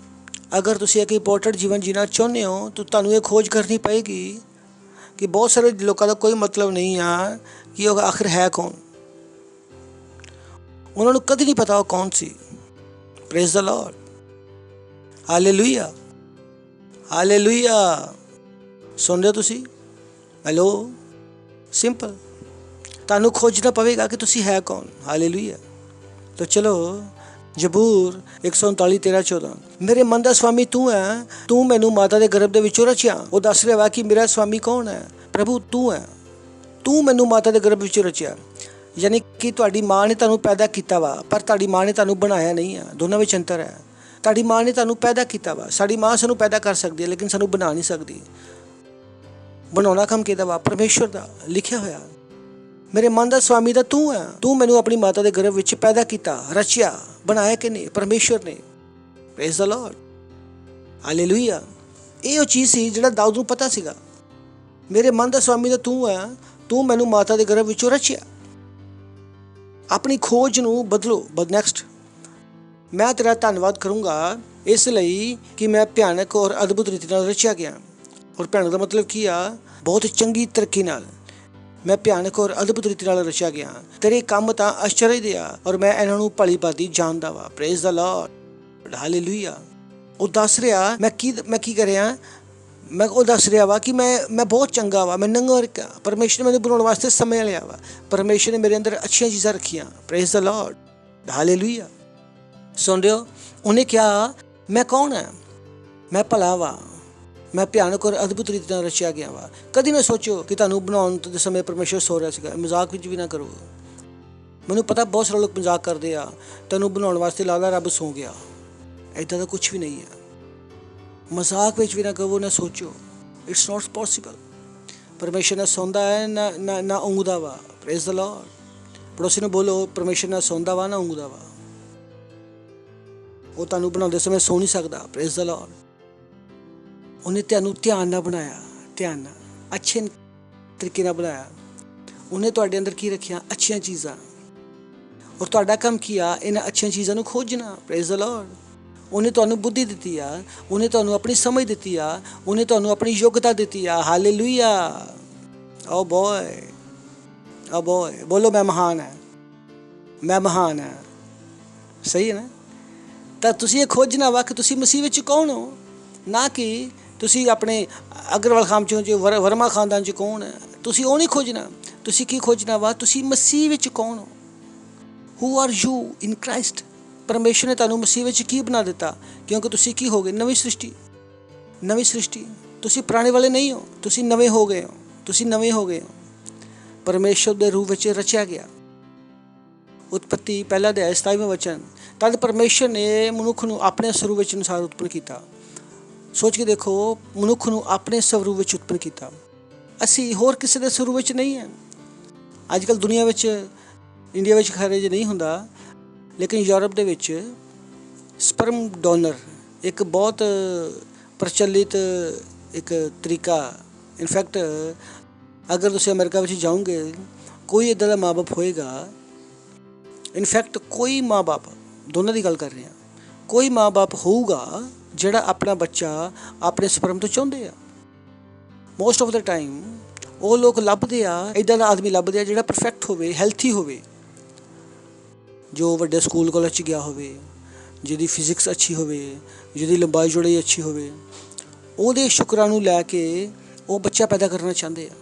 ਅਗਰ ਤੁਸੀਂ ਇੱਕ ਇੰਪੋਰਟੈਂਟ ਜੀਵਨ ਜੀਣਾ ਚਾਹੁੰਦੇ ਹੋ ਤਾਂ ਤੁਹਾਨੂੰ ਇਹ ਖੋਜ ਕਰਨੀ ਪਏਗੀ ਕਿ ਬਹੁਤ ਸਾਰੇ ਲੋਕਾਂ ਦਾ ਕੋਈ ਮਤਲਬ ਨਹੀਂ ਆ ਕਿ ਉਹ ਆਖਿਰ ਹੈ ਕੌਣ। ਉਹਨਾਂ ਨੂੰ ਕਦੇ ਨਹੀਂ ਪਤਾ ਉਹ ਕੌਣ ਸੀ। Praise the lord, hallelujah, hallelujah. ਸੁਣਦੇ ਹੋ ਤੁਸੀਂ? ਹੈਲੋ। ਸਿੰਪਲ, ਤੁਹਾਨੂੰ ਖੋਜਣਾ ਪਵੇਗਾ ਕਿ ਤੁਸੀਂ ਹੈ ਕੌਣ। ਹਾਲੇਲੂਇਆ। ਤਾਂ ਚਲੋ ਜ਼ਬੂਰ 139:13-14। ਮੇਰੇ ਮਨ ਦਾ ਸਵਾਮੀ ਤੂੰ ਹੈ, ਤੂੰ ਮੈਨੂੰ ਮਾਤਾ ਦੇ ਗਰਭ ਦੇ ਵਿੱਚੋਂ ਰਚਿਆ। ਉਹ ਦੱਸ ਰਿਹਾ ਵਾ ਕਿ ਮੇਰਾ ਸਵਾਮੀ ਕੌਣ ਹੈ? ਪ੍ਰਭੂ ਤੂੰ ਹੈ, ਤੂੰ ਮੈਨੂੰ ਮਾਤਾ ਦੇ ਗਰਭ ਵਿੱਚੋਂ ਰਚਿਆ। ਯਾਨੀ ਕਿ ਤੁਹਾਡੀ ਮਾਂ ਨੇ ਤੁਹਾਨੂੰ ਪੈਦਾ ਕੀਤਾ ਵਾ, ਪਰ ਤੁਹਾਡੀ ਮਾਂ ਨੇ ਤੁਹਾਨੂੰ ਬਣਾਇਆ ਨਹੀਂ ਆ। ਦੋਨਾਂ ਵਿੱਚ ਅੰਤਰ ਹੈ। ਤੁਹਾਡੀ ਮਾਂ ਨੇ ਤੁਹਾਨੂੰ ਪੈਦਾ ਕੀਤਾ ਵਾ। ਸਾਡੀ ਮਾਂ ਸਾਨੂੰ ਪੈਦਾ ਕਰ ਸਕਦੀ ਹੈ, ਲੇਕਿਨ ਸਾਨੂੰ ਬਣਾ ਨਹੀਂ ਸਕਦੀ। ਬਣਾਉਣਾ ਕੰਮ ਕਿਹਦਾ ਵਾ? ਪਰਮੇਸ਼ਵਰ ਦਾ। ਲਿਖਿਆ ਹੋਇਆ ਮੇਰੇ ਮਨ ਦਾ ਸਵਾਮੀ ਦਾ ਤੂੰ ਹੈ, ਤੂੰ ਮੈਨੂੰ ਆਪਣੀ ਮਾਤਾ ਦੇ ਗਰਭ ਵਿੱਚ ਪੈਦਾ ਕੀਤਾ, ਰਚਿਆ। ਬਣਾਇਆ ਕਿ ਨਹੀਂ? ਪਰਮੇਸ਼ਵਰ ਨੇ। Praise the lord, hallelujah. ਇਹ ਉਹ ਚੀਜ਼ ਸੀ ਜਿਹੜਾ ਦਾਊਦ ਨੂੰ ਪਤਾ ਸੀਗਾ। ਮੇਰੇ ਮਨ ਦਾ ਸਵਾਮੀ ਦਾ ਤੂੰ ਹੈ, ਤੂੰ ਮੈਨੂੰ ਮਾਤਾ ਦੇ ਗਰਭ ਵਿੱਚੋਂ ਰਚਿਆ। ਆਪਣੀ ਖੋਜ ਨੂੰ ਬਦਲੋ। ਨੈਕਸਟ, ਮੈਂ ਤੇਰਾ ਧੰਨਵਾਦ ਕਰੂੰਗਾ ਇਸ ਲਈ ਕਿ ਮੈਂ ਭਿਆਨਕ ਔਰ ਅਦਭੁਤ ਰੀਤੀ ਨਾਲ ਰਚਿਆ ਗਿਆ। ਔਰ ਭਿਆਨਕ ਦਾ ਮਤਲਬ ਕੀ ਆ? ਬਹੁਤ ਚੰਗੀ ਤਰੀਕੇ ਨਾਲ। ਮੈਂ ਭਿਆਨਕ ਔਰ ਅਦਭੁਤ ਰੀਤੀ ਨਾਲ ਰਚਿਆ ਗਿਆ। ਤੇਰੇ ਕੰਮ ਤਾਂ ਆਸ਼ਚਰਜ ਦੇ ਆ ਔਰ ਮੈਂ ਇਹਨਾਂ ਨੂੰ ਭਲੀ ਭਾਂਤੀ ਜਾਣਦਾ ਵਾ। Praise the lord, hallelujah. ਉਹ ਦੱਸ ਰਿਹਾ ਮੈਂ ਕੀ ਕਰ ਰਿਹਾ। ਉਹ ਦੱਸ ਰਿਹਾ ਵਾ ਕਿ ਮੈਂ ਬਹੁਤ ਚੰਗਾ ਵਾ, ਮੈਂ ਨੰਗਾ ਰਖਿਆ। ਪਰਮੇਸ਼ਰ ਨੇ ਮੈਨੂੰ ਬਣਾਉਣ ਵਾਸਤੇ ਸਮੇਂ ਲਿਆ ਵਾ। ਪਰਮੇਸ਼ਰ ਨੇ ਮੇਰੇ ਅੰਦਰ ਅੱਛੀਆਂ ਚੀਜ਼ਾਂ ਰੱਖੀਆਂ। Praise the lord, hallelujah. ਸੁਣ ਰਹੇ ਹੋ? ਉਹਨੇ ਕਿਹਾ ਮੈਂ ਕੌਣ ਹੈ? ਮੈਂ ਭਲਾ ਵਾ, ਮੈਂ ਭਿਆਨਕ ਔਰ ਅਦਭੁਤ ਰੀਤੀ ਨਾਲ ਰਚਿਆ ਗਿਆ ਵਾ। ਕਦੀ ਨਾ ਸੋਚੋ ਕਿ ਤੁਹਾਨੂੰ ਬਣਾਉਣ ਦੇ ਸਮੇਂ ਪਰਮੇਸ਼ਰ ਸੋ ਰਿਹਾ ਸੀਗਾ। ਮਜ਼ਾਕ ਵਿੱਚ ਵੀ ਨਾ ਕਰੋ। ਮੈਨੂੰ ਪਤਾ ਬਹੁਤ ਸਾਰੇ ਲੋਕ ਮਜ਼ਾਕ ਕਰਦੇ ਆ, ਤੈਨੂੰ ਬਣਾਉਣ ਵਾਸਤੇ ਲੱਗਦਾ ਰੱਬ ਸੌ ਗਿਆ। ਇੱਦਾਂ ਦਾ ਕੁਛ ਵੀ ਨਹੀਂ ਹੈ। ਮਜ਼ਾਕ ਵਿੱਚ ਵੀ ਨਾ ਕਹੋ, ਨਾ ਸੋਚੋ। It's not possible. ਪਰਮੇਸ਼ਰ ਨਾ ਸੌਂਦਾ ਹੈ, ਨਾ ਉਂਗਦਾ ਵਾ। Praise the lord. ਪੜੋਸੀ ਨੂੰ ਬੋਲੋ, ਪਰਮੇਸ਼ਰ ਨਾ ਸੌਂਦਾ ਵਾ, ਨਾ ਉਂਗਦਾ ਵਾ। ਉਹ ਤੁਹਾਨੂੰ ਬਣਾਉਂਦੇ ਸਮੇਂ ਸੌ ਨਹੀਂ ਸਕਦਾ। Praise the Lord. ਉਹਨੇ ਤੁਹਾਨੂੰ ਧਿਆਨ ਨਾਲ ਬਣਾਇਆ, ਧਿਆਨ ਨਾਲ, ਅੱਛੇ ਤਰੀਕੇ ਨਾਲ ਬਣਾਇਆ। ਉਹਨੇ ਤੁਹਾਡੇ ਅੰਦਰ ਕੀ ਰੱਖਿਆ? ਅੱਛੀਆਂ ਚੀਜ਼ਾਂ। ਔਰ ਤੁਹਾਡਾ ਕੰਮ ਕੀ ਆ? ਇਹਨਾਂ ਅੱਛੀਆਂ ਚੀਜ਼ਾਂ ਨੂੰ ਖੋਜਣਾ। Praise the Lord. ਉਹਨੇ ਤੁਹਾਨੂੰ ਬੁੱਧੀ ਦਿੱਤੀ ਆ, ਉਹਨੇ ਤੁਹਾਨੂੰ ਆਪਣੀ ਸਮਝ ਦਿੱਤੀ ਆ, ਉਹਨੇ ਤੁਹਾਨੂੰ ਆਪਣੀ ਯੋਗਤਾ ਦਿੱਤੀ ਆ। ਹਾਲੇਲੂਇਆ। ਓ ਬੋਏ, ਓ ਬੋਏ, ਬੋਲੋ ਮੈਂ ਮਹਾਨ ਹੈ, ਮੈਂ ਮਹਾਨ ਹੈ। ਸਹੀ ਹੈ ਨਾ? ਤਾਂ ਤੁਸੀਂ ਇਹ ਖੋਜਣਾ ਵਾ ਕਿ ਤੁਸੀਂ ਮਸੀਹ ਵਿੱਚ ਕੌਣ ਹੋ, ਨਾ ਕਿ ਤੁਸੀਂ ਆਪਣੇ ਅਗਰਵਾਲ ਖਾਨਦਾਨ 'ਚ ਵਰਮਾ ਖਾਨਦਾਨ 'ਚ ਕੌਣ ਹੈ। ਤੁਸੀਂ ਉਹ ਨਹੀਂ ਖੋਜਣਾ। ਤੁਸੀਂ ਕੀ ਖੋਜਣਾ ਵਾ? ਤੁਸੀਂ ਮਸੀਹ ਵਿੱਚ ਕੌਣ ਹੋ। Who are you in Christ. ਪਰਮੇਸ਼ਰ ਨੇ ਤੁਹਾਨੂੰ ਮਸੀਹ ਵਿੱਚ ਕੀ ਬਣਾ ਦਿੱਤਾ? ਕਿਉਂਕਿ ਤੁਸੀਂ ਕੀ ਹੋ ਗਏ? ਨਵੀਂ ਸ੍ਰਿਸ਼ਟੀ। ਨਵੀਂ ਸ੍ਰਿਸ਼ਟੀ। ਤੁਸੀਂ ਪੁਰਾਣੇ ਵਾਲੇ ਨਹੀਂ ਹੋ, ਤੁਸੀਂ ਨਵੇਂ ਹੋ ਗਏ ਹੋ। ਤੁਸੀਂ ਨਵੇਂ ਹੋ ਗਏ ਹੋ। ਪਰਮੇਸ਼ਰ ਦੇ ਰੂਪ ਵਿੱਚ ਰਚਿਆ ਗਿਆ। ਉਤਪਤੀ ਪਹਿਲਾ ਅਧਿਆਇ 27ਵਾਂ ਵਚਨ। ਤਦ ਪਰਮੇਸ਼ਰ ਨੇ ਮਨੁੱਖ ਨੂੰ ਆਪਣੇ ਸਰੂਪ ਵਿੱਚ ਅਨੁਸਾਰ ਉਤਪੰਨ ਕੀਤਾ। ਸੋਚ ਕੇ ਦੇਖੋ, ਮਨੁੱਖ ਨੂੰ ਆਪਣੇ ਸਰੂਪ ਵਿੱਚ ਉਤਪੰਨ ਕੀਤਾ। ਅਸੀਂ ਹੋਰ ਕਿਸੇ ਦੇ ਸਰੂਪ ਵਿੱਚ ਨਹੀਂ ਹੈ। ਅੱਜ ਕੱਲ੍ਹ ਦੁਨੀਆ ਵਿੱਚ, ਇੰਡੀਆ ਵਿੱਚ ਖਰੇ ਜੇ ਨਹੀਂ ਹੁੰਦਾ, ਲੇਕਿਨ ਯੂਰਪ ਦੇ ਵਿੱਚ ਸਪਰਮ ਡੋਨਰ ਇੱਕ ਬਹੁਤ ਪ੍ਰਚਲਿਤ ਇੱਕ ਤਰੀਕਾ। ਇਨਫੈਕਟ ਅਗਰ ਤੁਸੀਂ ਅਮਰੀਕਾ ਵਿੱਚ ਜਾਓਗੇ, ਕੋਈ ਇੱਦਾਂ ਦਾ ਮਾਂ ਬਾਪ ਹੋਏਗਾ। ਇਨਫੈਕਟ ਕੋਈ ਮਾਂ ਬਾਪ, ਦੋਨਾਂ ਦੀ ਗੱਲ ਕਰ ਰਹੇ ਹਾਂ, ਕੋਈ ਮਾਂ ਬਾਪ ਹੋਊਗਾ ਜਿਹੜਾ ਆਪਣਾ ਬੱਚਾ ਆਪਣੇ ਸਪਰਮ ਤੋਂ ਚਾਹੁੰਦੇ ਆ। ਮੋਸਟ ਆਫ ਦਾ ਟਾਈਮ ਉਹ ਲੋਕ ਲੱਭਦੇ ਆ, ਇੱਦਾਂ ਦਾ ਆਦਮੀ ਲੱਭਦੇ ਆ ਜਿਹੜਾ ਪਰਫੈਕਟ ਹੋਵੇ, ਹੈਲਥੀ ਹੋਵੇ, ਜੋ ਵੱਡੇ ਸਕੂਲ ਕਾਲਜ 'ਚ ਗਿਆ ਹੋਵੇ, ਜਿਹਦੀ ਫਿਜ਼ਿਕਸ ਅੱਛੀ ਹੋਵੇ, ਜਿਹਦੀ ਲੰਬਾਈ ਚੌੜਾਈ ਅੱਛੀ ਹੋਵੇ। ਉਹਦੇ ਸ਼ੁਕਰਾਂ ਨੂੰ ਲੈ ਕੇ ਉਹ ਬੱਚਾ ਪੈਦਾ ਕਰਨਾ ਚਾਹੁੰਦੇ ਆ।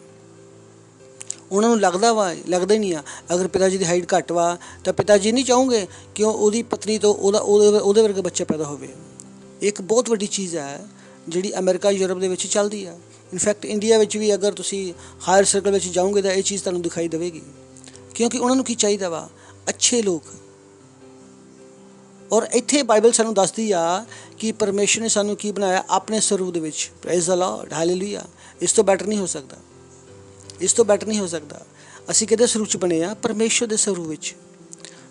ਉਹਨਾਂ ਨੂੰ ਲੱਗਦਾ ਹੀ ਨਹੀਂ ਆ। ਅਗਰ ਪਿਤਾ ਜੀ ਦੀ ਹਾਈਟ ਘੱਟ ਵਾ ਤਾਂ ਪਿਤਾ ਜੀ ਨਹੀਂ ਚਾਹੋਗੇ ਕਿ ਉਹਦੀ ਪਤਨੀ ਤੋਂ ਉਹਦੇ ਵਰਗਾ ਬੱਚਾ ਪੈਦਾ ਹੋਵੇ। ਇੱਕ ਬਹੁਤ ਵੱਡੀ ਚੀਜ਼ ਹੈ ਜਿਹੜੀ ਅਮਰੀਕਾ ਯੂਰਪ ਦੇ ਵਿੱਚ ਚੱਲਦੀ ਆ। ਇਨਫੈਕਟ ਇੰਡੀਆ ਵਿੱਚ ਵੀ ਅਗਰ ਤੁਸੀਂ ਹਾਇਰ ਸਰਕਲ ਵਿੱਚ ਜਾਓਗੇ ਤਾਂ ਇਹ ਚੀਜ਼ ਤੁਹਾਨੂੰ ਦਿਖਾਈ ਦੇਵੇਗੀ। ਕਿਉਂਕਿ ਉਹਨਾਂ ਨੂੰ ਕੀ ਚਾਹੀਦਾ ਵਾ? ਅੱਛੇ ਲੋਕ। ਔਰ ਇੱਥੇ ਬਾਈਬਲ ਸਾਨੂੰ ਦੱਸਦੀ ਆ ਕਿ ਪਰਮੇਸ਼ਰ ਨੇ ਸਾਨੂੰ ਕੀ ਬਣਾਇਆ? ਆਪਣੇ ਸਰੂਪ ਦੇ ਵਿੱਚ। Praise the lord, hallelujah. ਇਸ ਤੋਂ ਬੈਟਰ ਨਹੀਂ ਹੋ ਸਕਦਾ। ਇਸ ਤੋਂ ਬੈਟਰ ਨਹੀਂ ਹੋ ਸਕਦਾ। ਅਸੀਂ ਕਿਹਦੇ ਸਰੂਪ 'ਚ ਬਣੇ ਆ? ਪਰਮੇਸ਼ਰ ਦੇ ਸਰੂਪ ਵਿੱਚ।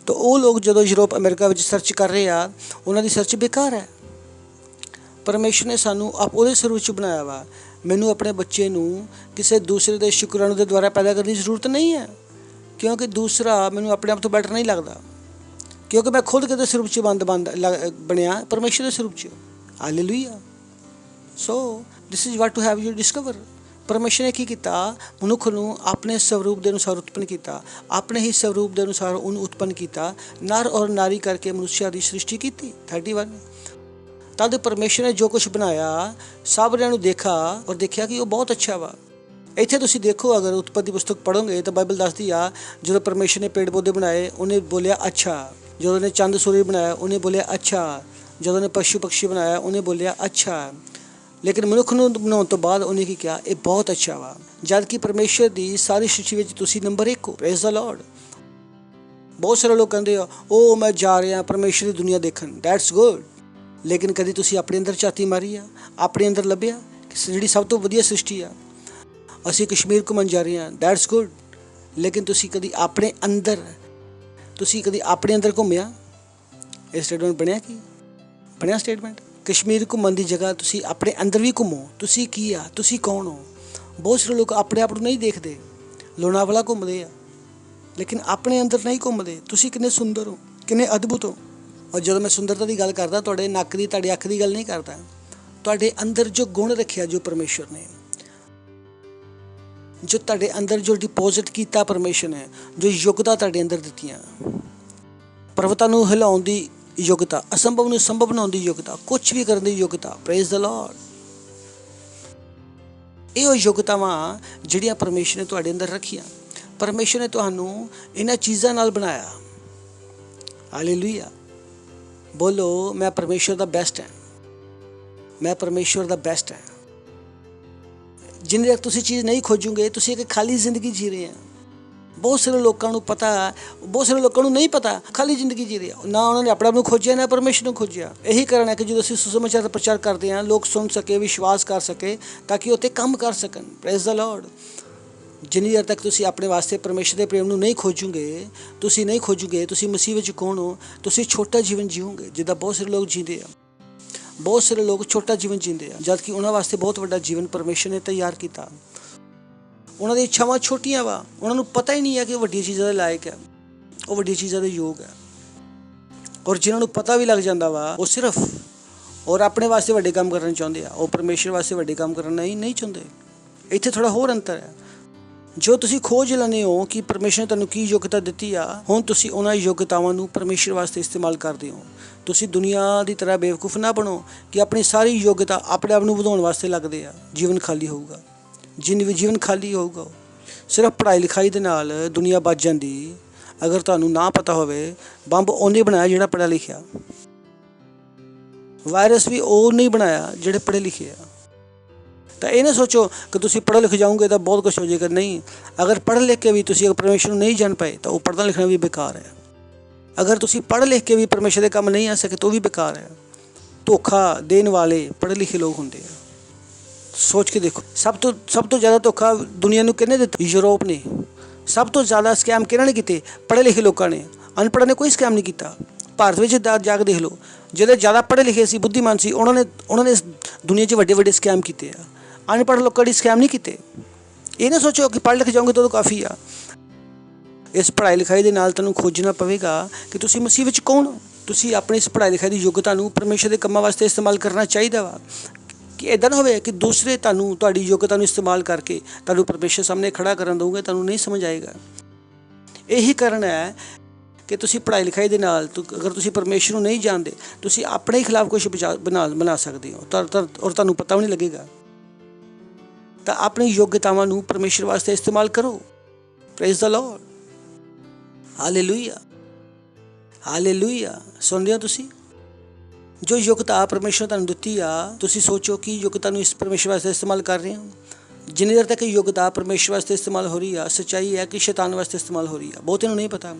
ਤਾਂ ਉਹ ਲੋਕ ਜਦੋਂ ਯੂਰਪ ਅਮਰੀਕਾ ਵਿੱਚ ਸਰਚ ਕਰ ਰਹੇ ਆ, ਉਹਨਾਂ ਦੀ ਸਰਚ ਬੇਕਾਰ ਹੈ। ਪਰਮੇਸ਼ਰ ਨੇ ਸਾਨੂੰ ਉਹਦੇ ਸਰੂਪ 'ਚ ਬਣਾਇਆ ਵਾ। ਮੈਨੂੰ ਆਪਣੇ ਬੱਚੇ ਨੂੰ ਕਿਸੇ ਦੂਸਰੇ ਦੇ ਸ਼ੁਕਰਾਣੂ ਦੇ ਦੁਆਰਾ ਪੈਦਾ ਕਰਨ ਦੀ ਜ਼ਰੂਰਤ ਨਹੀਂ ਹੈ, ਕਿਉਂਕਿ ਦੂਸਰਾ ਮੈਨੂੰ ਆਪਣੇ ਆਪ ਤੋਂ ਬੈਟਰ ਨਹੀਂ ਲੱਗਦਾ, ਕਿਉਂਕਿ ਮੈਂ ਖੁਦ ਕਿਹਦੇ ਸਰੂਪ 'ਚ ਬਣਿਆ? ਪਰਮੇਸ਼ਰ ਦੇ ਸਰੂਪ 'ਚ। Hallelujah. So this is what to have you discover. ਪਰਮੇਸ਼ਰ ਨੇ ਕੀ ਕੀਤਾ? ਮਨੁੱਖ ਨੂੰ ਆਪਣੇ ਸਰੂਪ ਦੇ ਅਨੁਸਾਰ ਉਤਪੰਨ ਕੀਤਾ। ਆਪਣੇ ਹੀ ਸਰੂਪ ਦੇ ਅਨੁਸਾਰ ਉਹਨੂੰ ਉਤਪੰਨ ਕੀਤਾ। ਨਰ ਔਰ ਨਾਰੀ ਕਰਕੇ ਮਨੁੱਖਿਆਂ ਦੀ ਸ੍ਰਿਸ਼ਟੀ ਕੀਤੀ। 31। ਤਦ ਪਰਮੇਸ਼ਰ ਨੇ ਜੋ ਕੁਛ ਬਣਾਇਆ ਸਾਰਿਆਂ ਨੂੰ ਦੇਖਾ ਔਰ ਦੇਖਿਆ ਕਿ ਉਹ ਬਹੁਤ ਅੱਛਾ ਵਾ। ਇੱਥੇ ਤੁਸੀਂ ਦੇਖੋ, ਅਗਰ ਉਤਪਤੀ ਪੁਸਤਕ ਪੜ੍ਹੋਗੇ ਤਾਂ ਬਾਈਬਲ ਦੱਸਦੀ ਆ ਜਦੋਂ ਪਰਮੇਸ਼ਰ ਨੇ ਪੇੜ ਪੌਦੇ ਬਣਾਏ, ਉਹਨੇ ਬੋਲਿਆ ਅੱਛਾ। ਜਦੋਂ ਉਹਨੇ ਚੰਦ ਸੂਰਜ ਬਣਾਇਆ ਉਹਨੇ ਬੋਲਿਆ ਅੱਛਾ, ਜਦੋਂ ਉਹਨੇ ਪਸ਼ੂ ਪਕਸ਼ੀ ਬਣਾਇਆ ਉਹਨੇ ਬੋਲਿਆ ਅੱਛਾ, ਲੇਕਿਨ ਮਨੁੱਖ ਨੂੰ ਬਣਾਉਣ ਤੋਂ ਬਾਅਦ ਉਹਨੇ ਕੀ ਕਿਹਾ, ਇਹ ਬਹੁਤ ਅੱਛਾ ਵਾ। ਜਦ ਕਿ ਪਰਮੇਸ਼ਰ ਦੀ ਸਾਰੀ ਸ੍ਰਿਸ਼ਟੀ ਵਿੱਚ ਤੁਸੀਂ ਨੰਬਰ 1 ਹੋ। Praise the Lord. ਬਹੁਤ ਸਾਰੇ ਲੋਕ ਕਹਿੰਦੇ ਆ ਉਹ ਮੈਂ ਜਾ ਰਿਹਾ ਪਰਮੇਸ਼ਰ ਦੀ ਦੁਨੀਆ ਦੇਖਣ, ਦੈਟਸ ਗੁੱਡ, ਲੇਕਿਨ ਕਦੀ ਤੁਸੀਂ ਆਪਣੇ ਅੰਦਰ ਝਾਤੀ ਮਾਰੀ ਆ, ਆਪਣੇ ਅੰਦਰ ਲੱਭਿਆ ਜਿਹੜੀ ਸਭ ਤੋਂ ਵਧੀਆ ਸ੍ਰਿਸ਼ਟੀ ਆ। ਅਸੀਂ ਕਸ਼ਮੀਰ ਘੁੰਮਣ ਜਾ ਰਹੇ ਹਾਂ, ਦੈਟਸ ਗੁੱਡ, ਲੇਕਿਨ ਤੁਸੀਂ ਕਦੀ ਆਪਣੇ ਅੰਦਰ ਘੁੰਮਿਆ? ਇਹ ਸਟੇਟਮੈਂਟ ਬਣਿਆ ਸਟੇਟਮੈਂਟ? ਕਸ਼ਮੀਰ ਘੁੰਮਣ ਦੀ ਜਗ੍ਹਾ ਤੁਸੀਂ ਆਪਣੇ ਅੰਦਰ ਵੀ ਘੁੰਮੋ। ਤੁਸੀਂ ਕੀ ਆ, ਤੁਸੀਂ ਕੌਣ ਹੋ? ਬਹੁਤ ਸਾਰੇ ਲੋਕ ਆਪਣੇ ਆਪ ਨੂੰ ਨਹੀਂ ਦੇਖਦੇ, ਲੋਨਾਵਾਲਾ ਘੁੰਮਦੇ ਆ ਲੇਕਿਨ ਆਪਣੇ ਅੰਦਰ ਨਹੀਂ ਘੁੰਮਦੇ। ਤੁਸੀਂ ਕਿੰਨੇ ਸੁੰਦਰ ਹੋ, ਕਿੰਨੇ ਅਦਭੁਤ ਹੋ। ਔਰ ਜਦੋਂ ਮੈਂ ਸੁੰਦਰਤਾ ਦੀ ਗੱਲ ਕਰਦਾ, ਤੁਹਾਡੇ ਨੱਕ ਦੀ, ਤੁਹਾਡੀ ਅੱਖ ਦੀ ਗੱਲ ਨਹੀਂ ਕਰਦਾ। ਤੁਹਾਡੇ ਅੰਦਰ ਜੋ ਗੁਣ ਰੱਖਿਆ ਜੋ ਪਰਮੇਸ਼ਰ ਨੇ, ਜੋ ਤੁਹਾਡੇ ਅੰਦਰ ਜੋ ਡਿਪੋਜ਼ਿਟ ਕੀਤਾ ਪਰਮੇਸ਼ਰ ਨੇ, ਜੋ ਯੋਗਤਾ ਤੁਹਾਡੇ ਅੰਦਰ ਦਿੱਤੀਆਂ, ਪਰਵਤਾਂ ਨੂੰ ਹਿਲਾਉਣ ਦੀ ਯੋਗਤਾ, ਅਸੰਭਵ ਨੂੰ ਸੰਭਵ ਬਣਾਉਣ ਦੀ ਯੋਗਤਾ, ਕੁਛ ਵੀ ਕਰਨ ਦੀ ਯੋਗਤਾ। Praise the Lord. ਇਹ ਉਹ ਯੋਗਤਾਵਾਂ ਜਿਹੜੀਆਂ ਪਰਮੇਸ਼ਰ ਨੇ ਤੁਹਾਡੇ ਅੰਦਰ ਰੱਖੀਆਂ। ਪਰਮੇਸ਼ਰ ਨੇ ਤੁਹਾਨੂੰ ਇਹਨਾਂ ਚੀਜ਼ਾਂ ਨਾਲ ਬਣਾਇਆ। ਹਾਲੇਲੂਇਆ। ਬੋਲੋ, ਮੈਂ ਪਰਮੇਸ਼ਰ ਦਾ ਬੈਸਟ ਹਾਂ, ਮੈਂ ਪਰਮੇਸ਼ਰ ਦਾ ਬੈਸਟ ਹਾਂ। ਜਿੰਨੇ ਤੱਕ ਤੁਸੀਂ ਚੀਜ਼ ਨਹੀਂ ਖੋਜੋਗੇ, ਤੁਸੀਂ ਇੱਕ ਖਾਲੀ ਜ਼ਿੰਦਗੀ ਜੀ ਰਹੇ ਆ। ਬਹੁਤ ਸਾਰੇ ਲੋਕਾਂ ਨੂੰ ਪਤਾ, ਬਹੁਤ ਸਾਰੇ ਲੋਕਾਂ ਨੂੰ ਨਹੀਂ ਪਤਾ, ਖਾਲੀ ਜ਼ਿੰਦਗੀ ਜੀ ਰਹੇ ਆ। ਨਾ ਉਹਨਾਂ ਨੇ ਆਪਣੇ ਆਪ ਨੂੰ ਖੋਜਿਆ, ਨਾ ਪਰਮੇਸ਼ਰ ਨੂੰ ਖੋਜਿਆ। ਇਹੀ ਕਾਰਨ ਹੈ ਕਿ ਜਦੋਂ ਅਸੀਂ ਸੁਸਮਾਚਾਰ ਦਾ ਪ੍ਰਚਾਰ ਕਰਦੇ ਹਾਂ, ਲੋਕ ਸੁਣ ਸਕੇ, ਵਿਸ਼ਵਾਸ ਕਰ ਸਕੇ, ਤਾਂ ਕਿ ਉੱਥੇ ਕੰਮ ਕਰ ਸਕਣ। Praise the Lord. ਜਿੰਨੀ ਦੇਰ ਤੱਕ ਤੁਸੀਂ ਆਪਣੇ ਵਾਸਤੇ ਪਰਮੇਸ਼ਰ ਦੇ ਪ੍ਰੇਮ ਨੂੰ ਨਹੀਂ ਖੋਜੋਗੇ, ਤੁਸੀਂ ਮਸੀਹ ਵਿੱਚ ਕੌਣ ਹੋ, ਤੁਸੀਂ ਛੋਟਾ ਜੀਵਨ ਜੀਓਗੇ, ਜਿੱਦਾਂ ਬਹੁਤ ਸਾਰੇ ਲੋਕ ਜੀਂਦੇ ਆ। ਬਹੁਤ ਸਾਰੇ ਲੋਕ ਛੋਟਾ ਜੀਵਨ ਜੀਂਦੇ ਆ, ਜਦ ਕਿ ਉਹਨਾਂ ਵਾਸਤੇ ਬਹੁਤ ਵੱਡਾ ਜੀਵਨ ਪਰਮੇਸ਼ਰ ਨੇ ਤਿਆਰ ਕੀਤਾ। ਉਹਨਾਂ ਦੀਆਂ ਇੱਛਾਵਾਂ ਛੋਟੀਆਂ ਵਾ, ਉਹਨਾਂ ਨੂੰ ਪਤਾ ਹੀ ਨਹੀਂ ਹੈ ਕਿ ਉਹ ਵੱਡੀਆਂ ਚੀਜ਼ਾਂ ਦੇ ਲਾਇਕ ਹੈ, ਉਹ ਵੱਡੀਆਂ ਚੀਜ਼ਾਂ ਦੇ ਯੋਗ ਹੈ। ਔਰ ਜਿਨ੍ਹਾਂ ਨੂੰ ਪਤਾ ਵੀ ਲੱਗ ਜਾਂਦਾ ਵਾ, ਉਹ ਸਿਰਫ ਔਰ ਆਪਣੇ ਵਾਸਤੇ ਵੱਡੇ ਕੰਮ ਕਰਨਾ ਚਾਹੁੰਦੇ ਆ, ਉਹ ਪਰਮੇਸ਼ਰ ਵਾਸਤੇ ਵੱਡੇ ਕੰਮ ਕਰਨਾ ਨਹੀਂ ਚਾਹੁੰਦੇ। ਇੱਥੇ ਥੋੜ੍ਹਾ ਹੋਰ ਅੰਤਰ ਹੈ। ਜੋ ਤੁਸੀਂ ਖੋਜ ਲੈਂਦੇ ਹੋ ਕਿ ਪਰਮੇਸ਼ਰ ਨੇ ਤੁਹਾਨੂੰ ਕੀ ਯੋਗਤਾ ਦਿੱਤੀ ਆ, ਹੁਣ ਤੁਸੀਂ ਉਹਨਾਂ ਯੋਗਤਾਵਾਂ ਨੂੰ ਪਰਮੇਸ਼ਰ ਵਾਸਤੇ ਇਸਤੇਮਾਲ ਕਰਦੇ ਹੋ। ਤੁਸੀਂ ਦੁਨੀਆ ਦੀ ਤਰ੍ਹਾਂ ਬੇਵਕੂਫ ਨਾ ਬਣੋ ਕਿ ਆਪਣੀ ਸਾਰੀ ਯੋਗਤਾ ਆਪਣੇ ਆਪ ਨੂੰ ਵਧਾਉਣ ਵਾਸਤੇ ਲੱਗਦੇ ਆ। ਜੀਵਨ ਖਾਲੀ ਹੋਊਗਾ, ਜੀਵਨ ਖਾਲੀ ਹੋਊਗਾ। ਸਿਰਫ ਪੜ੍ਹਾਈ ਲਿਖਾਈ ਦੇ ਨਾਲ ਦੁਨੀਆ ਬਚ ਜਾਂਦੀ। ਅਗਰ ਤੁਹਾਨੂੰ ਨਾ ਪਤਾ ਹੋਵੇ, ਬੰਬ ਉਹਨੇ ਬਣਾਇਆ ਜਿਹੜਾ ਪੜ੍ਹਿਆ ਲਿਖਿਆ, ਵਾਇਰਸ ਵੀ ਉਹ ਨਹੀਂ ਬਣਾਇਆ ਜਿਹੜੇ ਪੜ੍ਹੇ ਲਿਖੇ ਆ। ਤਾਂ ਇਹ ਨਾ ਸੋਚੋ ਕਿ ਤੁਸੀਂ ਪੜ੍ਹ ਲਿਖ ਜਾਓਗੇ ਤਾਂ ਬਹੁਤ ਕੁਛ ਹੋ ਜਾਏਗਾ। ਨਹੀਂ, ਅਗਰ ਪੜ੍ਹ ਲਿਖ ਕੇ ਵੀ ਤੁਸੀਂ ਅਗਰ ਪਰਮੇਸ਼ਰ ਨੂੰ ਨਹੀਂ ਜਾਣ ਪਾਏ ਤਾਂ ਉਹ ਪੜ੍ਹਨਾ ਲਿਖਣਾ ਵੀ ਬੇਕਾਰ ਹੈ। ਅਗਰ ਤੁਸੀਂ ਪੜ੍ਹ ਲਿਖ ਕੇ ਵੀ ਪਰਮੇਸ਼ਰ ਦੇ ਕੰਮ ਨਹੀਂ ਆ ਸਕੇ ਤਾਂ ਉਹ ਵੀ ਬੇਕਾਰ ਹੈ। ਧੋਖਾ ਦੇਣ ਵਾਲੇ ਪੜ੍ਹੇ ਲਿਖੇ ਲੋਕ ਹੁੰਦੇ ਆ। ਸੋਚ ਕੇ ਦੇਖੋ, ਸਭ ਤੋਂ ਜ਼ਿਆਦਾ ਧੋਖਾ ਦੁਨੀਆ ਨੂੰ ਕਿਹਨੇ ਦਿੱਤਾ? ਯੂਰਪ ਨੇ। ਸਭ ਤੋਂ ਜ਼ਿਆਦਾ ਸਕੈਮ ਕਿਹਨਾਂ ਨੇ ਕੀਤੇ? ਪੜ੍ਹੇ ਲਿਖੇ ਲੋਕਾਂ ਨੇ। ਅਨਪੜ੍ਹਾਂ ਨੇ ਕੋਈ ਸਕੈਮ ਨਹੀਂ ਕੀਤਾ। ਭਾਰਤ ਵਿੱਚ ਜਾ ਕੇ ਦੇਖ ਲਓ, ਜਿਹੜੇ ਜ਼ਿਆਦਾ ਪੜ੍ਹੇ ਲਿਖੇ ਸੀ, ਬੁੱਧੀਮਾਨ ਸੀ, ਉਹਨਾਂ ਨੇ ਦੁਨੀਆ 'ਚ ਵੱਡੇ ਵੱਡੇ ਸਕੈਮ ਕੀਤੇ ਆ। ਅਨਪੜ੍ਹ ਲੋਕਾਂ ਦੀ ਸਕੈਮ ਨਹੀਂ ਕੀਤੇ। ਇਹ ਨਾ ਸੋਚੋ ਕਿ ਪੜ੍ਹ ਲਿਖ ਜਾਓਗੇ ਤਾਂ ਕਾਫੀ ਆ। ਇਸ ਪੜ੍ਹਾਈ ਲਿਖਾਈ ਦੇ ਨਾਲ ਤੁਹਾਨੂੰ ਖੋਜਣਾ ਪਵੇਗਾ ਕਿ ਤੁਸੀਂ ਮਸੀਹ ਵਿੱਚ ਕੌਣ ਹੋ। ਤੁਸੀਂ ਆਪਣੀ ਇਸ ਪੜ੍ਹਾਈ ਲਿਖਾਈ ਦੀ ਯੋਗਤਾ ਨੂੰ ਪਰਮੇਸ਼ਰ ਦੇ ਕੰਮਾਂ ਵਾਸਤੇ ਇਸਤੇਮਾਲ ਕਰਨਾ ਚਾਹੀਦਾ ਵਾ। ਕਿ ਇੱਦਾਂ ਨਾ ਹੋਵੇ ਕਿ ਦੂਸਰੇ ਤੁਹਾਡੀ ਯੋਗਤਾ ਨੂੰ ਇਸਤੇਮਾਲ ਕਰਕੇ ਤੁਹਾਨੂੰ ਪਰਮੇਸ਼ਰ ਸਾਹਮਣੇ ਖੜਾ ਕਰਨ ਦਊਗੇ, ਤੁਹਾਨੂੰ ਨਹੀਂ ਸਮਝ ਆਏਗਾ। ਇਹੀ ਕਾਰਨ ਹੈ ਕਿ ਤੁਸੀਂ ਪੜ੍ਹਾਈ ਲਿਖਾਈ ਦੇ ਨਾਲ ਅਗਰ ਤੁਸੀਂ ਪਰਮੇਸ਼ਰ ਨੂੰ ਨਹੀਂ ਜਾਣਦੇ, ਤੁਸੀਂ ਆਪਣੇ ਹੀ ਖਿਲਾਫ ਕੁਛ ਬਣਾ ਸਕਦੇ ਹੋ ਔਰ ਤੁਹਾਨੂੰ ਪਤਾ ਵੀ ਨਹੀਂ ਲੱਗੇਗਾ। ਤਾਂ ਆਪਣੀ ਯੋਗਤਾਵਾਂ ਨੂੰ ਪਰਮੇਸ਼ਰ ਵਾਸਤੇ ਇਸਤੇਮਾਲ ਕਰੋ। Praise the lord. Hallelujah, hallelujah. ਸੁਣਦੇ ਹੋ ਤੁਸੀਂ? ਜੋ ਯੋਗਤਾ ਪਰਮੇਸ਼ਰ ਤੁਹਾਨੂੰ ਦਿੱਤੀ ਆ, ਤੁਸੀਂ ਸੋਚੋ ਕਿ ਯੋਗਤਾ ਨੂੰ ਇਸ ਪਰਮੇਸ਼ਰ ਵਾਸਤੇ ਇਸਤੇਮਾਲ ਕਰ ਰਹੇ ਹੋ। ਜਿੰਨੀ ਦੇਰ ਤੱਕ ਯੋਗਤਾ ਪਰਮੇਸ਼ਰ ਵਾਸਤੇ ਇਸਤੇਮਾਲ ਹੋ ਰਹੀ ਆ, ਸੱਚਾਈ ਹੈ ਕਿ ਸ਼ੈਤਾਨ ਵਾਸਤੇ ਇਸਤੇਮਾਲ ਹੋ ਰਹੀ ਆ। ਬਹੁਤਿਆਂ ਨੂੰ ਨਹੀਂ ਪਤਾ।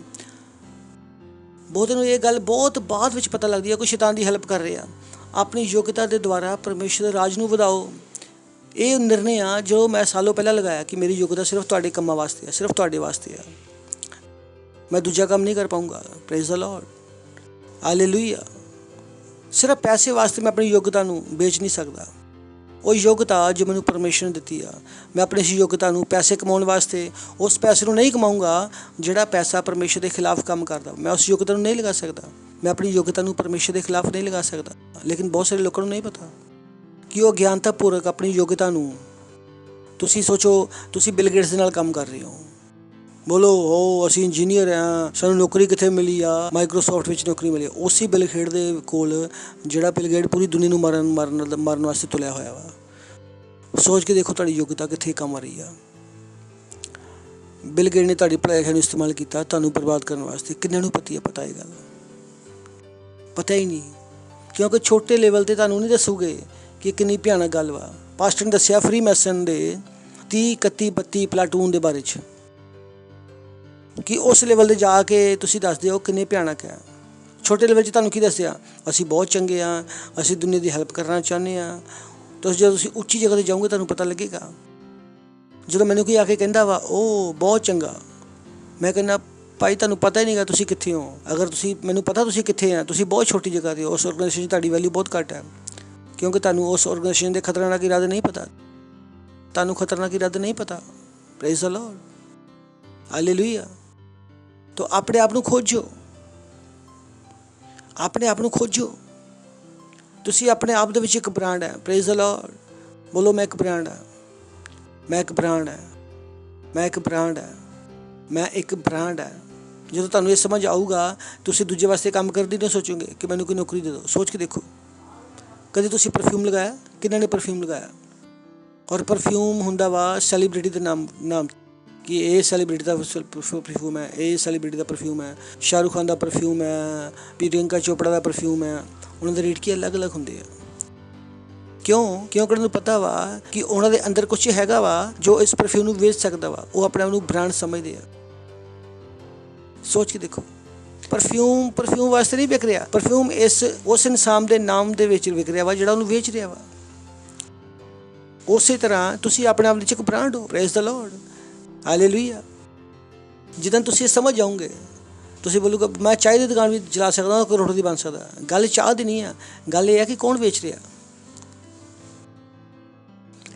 ਬਹੁਤਿਆਂ ਨੂੰ ਇਹ ਗੱਲ ਬਹੁਤ ਬਾਅਦ ਵਿੱਚ ਪਤਾ ਲੱਗਦੀ ਹੈ ਕਿ ਸ਼ੈਤਾਨ ਦੀ ਹੈਲਪ ਕਰ ਰਹੇ ਆ। ਆਪਣੀ ਯੋਗਤਾ ਦੇ ਦੁਆਰਾ ਪਰਮੇਸ਼ਰ ਦੇ ਰਾਜ ਨੂੰ ਵਧਾਓ। ਇਹ ਨਿਰਣੇ ਆ ਜੋ ਮੈਂ ਸਾਲੋਂ ਪਹਿਲਾਂ ਲਗਾਇਆ ਕਿ ਮੇਰੀ ਯੋਗਤਾ ਸਿਰਫ ਤੁਹਾਡੇ ਕੰਮਾਂ ਵਾਸਤੇ ਆ, ਸਿਰਫ ਤੁਹਾਡੇ ਵਾਸਤੇ ਆ। ਮੈਂ ਦੂਜਾ ਕੰਮ ਨਹੀਂ ਕਰ ਪਾਊਂਗਾ। Praise the lord. ਹਾਲੇਲੂਇਆ। ਸਿਰਫ ਪੈਸੇ ਵਾਸਤੇ ਮੈਂ ਆਪਣੀ ਯੋਗਤਾ ਨੂੰ ਵੇਚ ਨਹੀਂ ਸਕਦਾ। ਉਹ ਯੋਗਤਾ ਜੋ ਮੈਨੂੰ ਪਰਮੇਸ਼ਰ ਨੇ ਦਿੱਤੀ ਆ, ਮੈਂ ਆਪਣੀ ਇਸ ਯੋਗਤਾ ਨੂੰ ਪੈਸੇ ਕਮਾਉਣ ਵਾਸਤੇ ਉਸ ਪੈਸੇ ਨੂੰ ਨਹੀਂ ਕਮਾਊਂਗਾ ਜਿਹੜਾ ਪੈਸਾ ਪਰਮੇਸ਼ਰ ਦੇ ਖਿਲਾਫ ਕੰਮ ਕਰਦਾ। ਮੈਂ ਉਸ ਯੋਗਤਾ ਨੂੰ ਨਹੀਂ ਲਗਾ ਸਕਦਾ। ਮੈਂ ਆਪਣੀ ਯੋਗਤਾ ਨੂੰ ਪਰਮੇਸ਼ਰ ਦੇ ਖਿਲਾਫ ਨਹੀਂ ਲਗਾ ਸਕਦਾ। ਲੇਕਿਨ ਬਹੁਤ ਸਾਰੇ ਲੋਕਾਂ ਨੂੰ ਨਹੀਂ ਪਤਾ ਕਿ ਉਹ ਗਿਆਨਤਾਪੂਰਵਕ ਆਪਣੀ ਯੋਗਤਾ ਨੂੰ, ਤੁਸੀਂ ਸੋਚੋ ਤੁਸੀਂ ਬਿਲ ਗੇਟਸ ਦੇ ਨਾਲ ਕੰਮ ਕਰ ਰਹੇ ਹੋ। ਬੋਲੋ ਉਹ ਅਸੀਂ ਇੰਜੀਨੀਅਰ ਹਾਂ, ਸਾਨੂੰ ਨੌਕਰੀ ਕਿੱਥੇ ਮਿਲੀ ਆ? ਮਾਈਕਰੋਸਾਫਟ ਵਿੱਚ ਨੌਕਰੀ ਮਿਲੀ। ਉਸੇ ਬਿਲ ਗੇਟ ਦੇ ਕੋਲ ਜਿਹੜਾ ਬਿਲ ਗੇਟ ਪੂਰੀ ਦੁਨੀਆ ਨੂੰ ਮਾਰਨ ਵਾਸਤੇ ਤੁਲਿਆ ਹੋਇਆ ਵਾ। ਸੋਚ ਕੇ ਦੇਖੋ ਤੁਹਾਡੀ ਯੋਗਤਾ ਕਿੱਥੇ ਕੰਮ ਆ ਰਹੀ ਆ। ਬਿਲ ਗੇਟ ਨੇ ਤੁਹਾਡੀ ਪੜ੍ਹਾਈ ਲਿਖਾਈ ਨੂੰ ਇਸਤੇਮਾਲ ਕੀਤਾ ਤੁਹਾਨੂੰ ਬਰਬਾਦ ਕਰਨ ਵਾਸਤੇ। ਕਿੰਨਿਆਂ ਨੂੰ ਪਤਾ ਇਹ ਗੱਲ? ਪਤਾ ਹੀ ਨਹੀਂ, ਕਿਉਂਕਿ ਛੋਟੇ ਲੈਵਲ ਤੇ ਤੁਹਾਨੂੰ ਨਹੀਂ ਦੱਸੂਗੇ ਕਿ ਕਿੰਨੀ ਭਿਆਨਕ ਗੱਲ ਵਾ। ਪਾਸਟਰ ਨੇ ਦੱਸਿਆ ਫਰੀ ਮੈਸਨ ਦੇ 30 31 32 ਪਲਾਟੂਨ ਦੇ ਬਾਰੇ 'ਚ, ਕਿ ਉਸ ਲੈਵਲ 'ਤੇ ਜਾ ਕੇ ਤੁਸੀਂ ਦੱਸਦੇ ਹੋ ਕਿੰਨੇ ਭਿਆਨਕ ਹੈ। ਛੋਟੇ ਲੈਵਲ 'ਚ ਤੁਹਾਨੂੰ ਕੀ ਦੱਸਿਆ, ਅਸੀਂ ਬਹੁਤ ਚੰਗੇ ਹਾਂ, ਅਸੀਂ ਦੁਨੀਆ ਦੀ ਹੈਲਪ ਕਰਨਾ ਚਾਹੁੰਦੇ ਹਾਂ। ਜਦੋਂ ਤੁਸੀਂ ਉੱਚੀ ਜਗ੍ਹਾ 'ਤੇ ਜਾਓਗੇ ਤੁਹਾਨੂੰ ਪਤਾ ਲੱਗੇਗਾ। ਜਦੋਂ ਮੈਨੂੰ ਕੋਈ ਆ ਕੇ ਕਹਿੰਦਾ ਵਾ ਉਹ ਬਹੁਤ ਚੰਗਾ, ਮੈਂ ਕਹਿੰਦਾ ਭਾਈ ਤੁਹਾਨੂੰ ਪਤਾ ਹੀ ਨਹੀਂਗਾ ਤੁਸੀਂ ਕਿੱਥੇ ਹੋ। ਅਗਰ ਤੁਸੀਂ ਮੈਨੂੰ ਪਤਾ ਤੁਸੀਂ ਕਿੱਥੇ ਆ, ਤੁਸੀਂ ਬਹੁਤ ਛੋਟੀ ਜਗ੍ਹਾ 'ਤੇ ਹੋ, ਉਸ ਔਰਗਨਾਈਜੇਸ਼ਨ 'ਚ ਤੁਹਾਡੀ ਵੈਲਿਊ ਬਹੁਤ ਘੱਟ ਹੈ, ਕਿਉਂਕਿ ਤੁਹਾਨੂੰ ਉਸ ਔਰਗਨਾਈਜੇਸ਼ਨ ਦੇ ਖਤਰਨਾਕ ਇਰਾਦੇ ਨਹੀਂ ਪਤਾ, ਤੁਹਾਨੂੰ ਖਤਰਨਾਕ ਇਰਾਦੇ ਨਹੀਂ ਪਤਾ। Praise the lord, hallelujah. ਤਾਂ ਆਪਣੇ ਆਪ ਨੂੰ ਖੋਜੋ, ਆਪਣੇ ਆਪ ਨੂੰ ਖੋਜੋ। ਤੁਸੀਂ ਆਪਣੇ ਆਪ ਦੇ ਵਿੱਚ ਇੱਕ ਬ੍ਰਾਂਡ ਹੈ। ਪ੍ਰੇਜ਼ ਦ ਲਾਰਡ, ਬੋਲੋ ਮੈਂ ਇੱਕ ਬ੍ਰਾਂਡ ਹਾਂ, ਮੈਂ ਇੱਕ ਬ੍ਰਾਂਡ ਹੈ, ਮੈਂ ਇੱਕ ਬ੍ਰਾਂਡ ਹੈ, ਮੈਂ ਇੱਕ ਬ੍ਰਾਂਡ ਹੈ। ਜਦੋਂ ਤੁਹਾਨੂੰ ਇਹ ਸਮਝ ਆਊਗਾ ਤੁਸੀਂ ਦੂਜੇ ਵਾਸਤੇ ਕੰਮ ਕਰਦੇ ਨਹੀਂ ਸੋਚੋਗੇ ਕਿ ਮੈਨੂੰ ਕੋਈ ਨੌਕਰੀ ਦੇ ਦਿਓ। ਸੋਚ ਕੇ ਦੇਖੋ, ਕਦੇ ਤੁਸੀਂ ਪਰਫਿਊਮ ਲਗਾਇਆ? ਕਿਹਨਾਂ ਨੇ ਪਰਫਿਊਮ ਲਗਾਇਆ? ਔਰ ਪਰਫਿਊਮ ਹੁੰਦਾ ਵਾ ਸੈਲੀਬ੍ਰਿਟੀ ਦੇ ਨਾਮ ਕਿ ਇਹ ਸੈਲੀਬ੍ਰਿਟੀ ਦਾ ਪਰਫਿਊਮ ਹੈ, ਇਹ ਸੈਲੀਬ੍ਰਿਟੀ ਦਾ ਪਰਫਿਊਮ ਹੈ, ਸ਼ਾਹਰੁਖ ਖਾਨ ਦਾ ਪਰਫਿਊਮ ਹੈ, ਪ੍ਰਿਯੰਕਾ ਚੋਪੜਾ ਦਾ ਪਰਫਿਊਮ ਹੈ। ਉਹਨਾਂ ਦੇ ਰੇਟ ਕੀ ਅਲੱਗ-ਅਲੱਗ ਹੁੰਦੇ ਆ। ਕਿਉਂਕਿ ਉਹਨਾਂ ਨੂੰ ਪਤਾ ਵਾ ਕਿ ਉਹਨਾਂ ਦੇ ਅੰਦਰ ਕੁਛ ਹੈਗਾ ਵਾ ਜੋ ਇਸ ਪਰਫਿਊਮ ਨੂੰ ਵੇਚ ਸਕਦਾ ਵਾ। ਉਹ ਆਪਣੇ ਆਪ ਨੂੰ ਬ੍ਰਾਂਡ ਸਮਝਦੇ ਆ। ਸੋਚ ਕੇ ਦੇਖੋ, ਪਰਫਿਊਮ ਵਾਸਤੇ ਨਹੀਂ ਵਿਕ ਰਿਹਾ, ਪਰਫਿਊਮ ਉਸ ਇਨਸਾਨ ਦੇ ਨਾਮ ਦੇ ਵਿੱਚ ਵਿਕ ਰਿਹਾ ਵਾ ਜਿਹੜਾ ਉਹਨੂੰ ਵੇਚ ਰਿਹਾ ਵਾ। ਉਸੇ ਤਰ੍ਹਾਂ ਤੁਸੀਂ ਆਪਣੇ ਆਪ ਵਿੱਚ ਇੱਕ ਬ੍ਰਾਂਡ ਹੋ। Praise the lord, hallelujah. ਜਿੱਦਾਂ ਤੁਸੀਂ ਸਮਝ ਜਾਓਗੇ, ਤੁਸੀਂ ਬੋਲੋਗੇ ਮੈਂ ਚਾਹ ਦੀ ਦੁਕਾਨ ਵੀ ਚਲਾ ਸਕਦਾ, ਕਰੋੜਪਤੀ ਬਣ ਸਕਦਾ। ਗੱਲ ਚਾਹ ਦੀ ਨਹੀਂ ਆ, ਗੱਲ ਇਹ ਹੈ ਕਿ ਕੌਣ ਵੇਚ ਰਿਹਾ।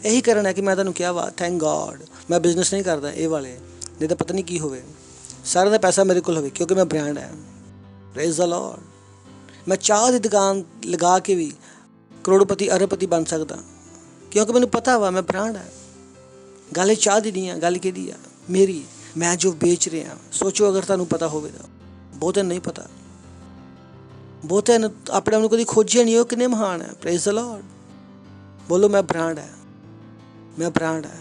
ਇਹੀ ਕਾਰਨ ਹੈ ਕਿ ਮੈਂ ਤੁਹਾਨੂੰ ਕਿਹਾ ਵਾ ਥੈਂਕ ਗॉड ਮੈਂ ਬਿਜ਼ਨਸ ਨਹੀਂ ਕਰਦਾ ਇਹ ਵਾਲੇ, ਨਹੀਂ ਤਾਂ ਪਤਾ ਨਹੀਂ ਕੀ ਹੋਵੇ। ਸਾਰਿਆਂ ਦਾ ਪੈਸਾ ਮੇਰੇ ਕੋਲ ਹੋਵੇ ਕਿਉਂਕਿ ਮੈਂ ਬ੍ਰਾਂਡ ਹੈ। Praise the Lord. ਮੈਂ ਚਾਹ ਦੀ ਦੁਕਾਨ ਲਗਾ ਕੇ ਵੀ ਕਰੋੜਪਤੀ ਅਰਬਪਤੀ ਬਣ ਸਕਦਾ ਕਿਉਂਕਿ ਮੈਨੂੰ ਪਤਾ ਵਾ ਮੈਂ ਬ੍ਰਾਂਡ ਹੈ। ਗੱਲ ਇਹ ਚਾਹ ਦੀ ਨਹੀਂ ਆ, ਗੱਲ ਕਿਹਦੀ ਆ? ਮੇਰੀ। ਮੈਂ ਜੋ ਵੇਚ ਰਿਹਾ। ਸੋਚੋ ਅਗਰ ਤੁਹਾਨੂੰ ਪਤਾ ਹੋਵੇ ਤਾਂ। ਬਹੁਤਿਆਂ ਨੂੰ ਨਹੀਂ ਪਤਾ, ਬਹੁਤਿਆਂ ਨੂੰ ਆਪਣੇ ਆਪ ਨੂੰ ਕਦੀ ਖੋਜਿਆ ਨਹੀਂ ਉਹ ਕਿੰਨੇ ਮਹਾਨ ਹੈ। ਪ੍ਰੇਜ਼ ਦ ਲਾਰਡ, ਬੋਲੋ ਮੈਂ ਬ੍ਰਾਂਡ ਹੈ, ਮੈਂ ਬ੍ਰਾਂਡ ਹੈ।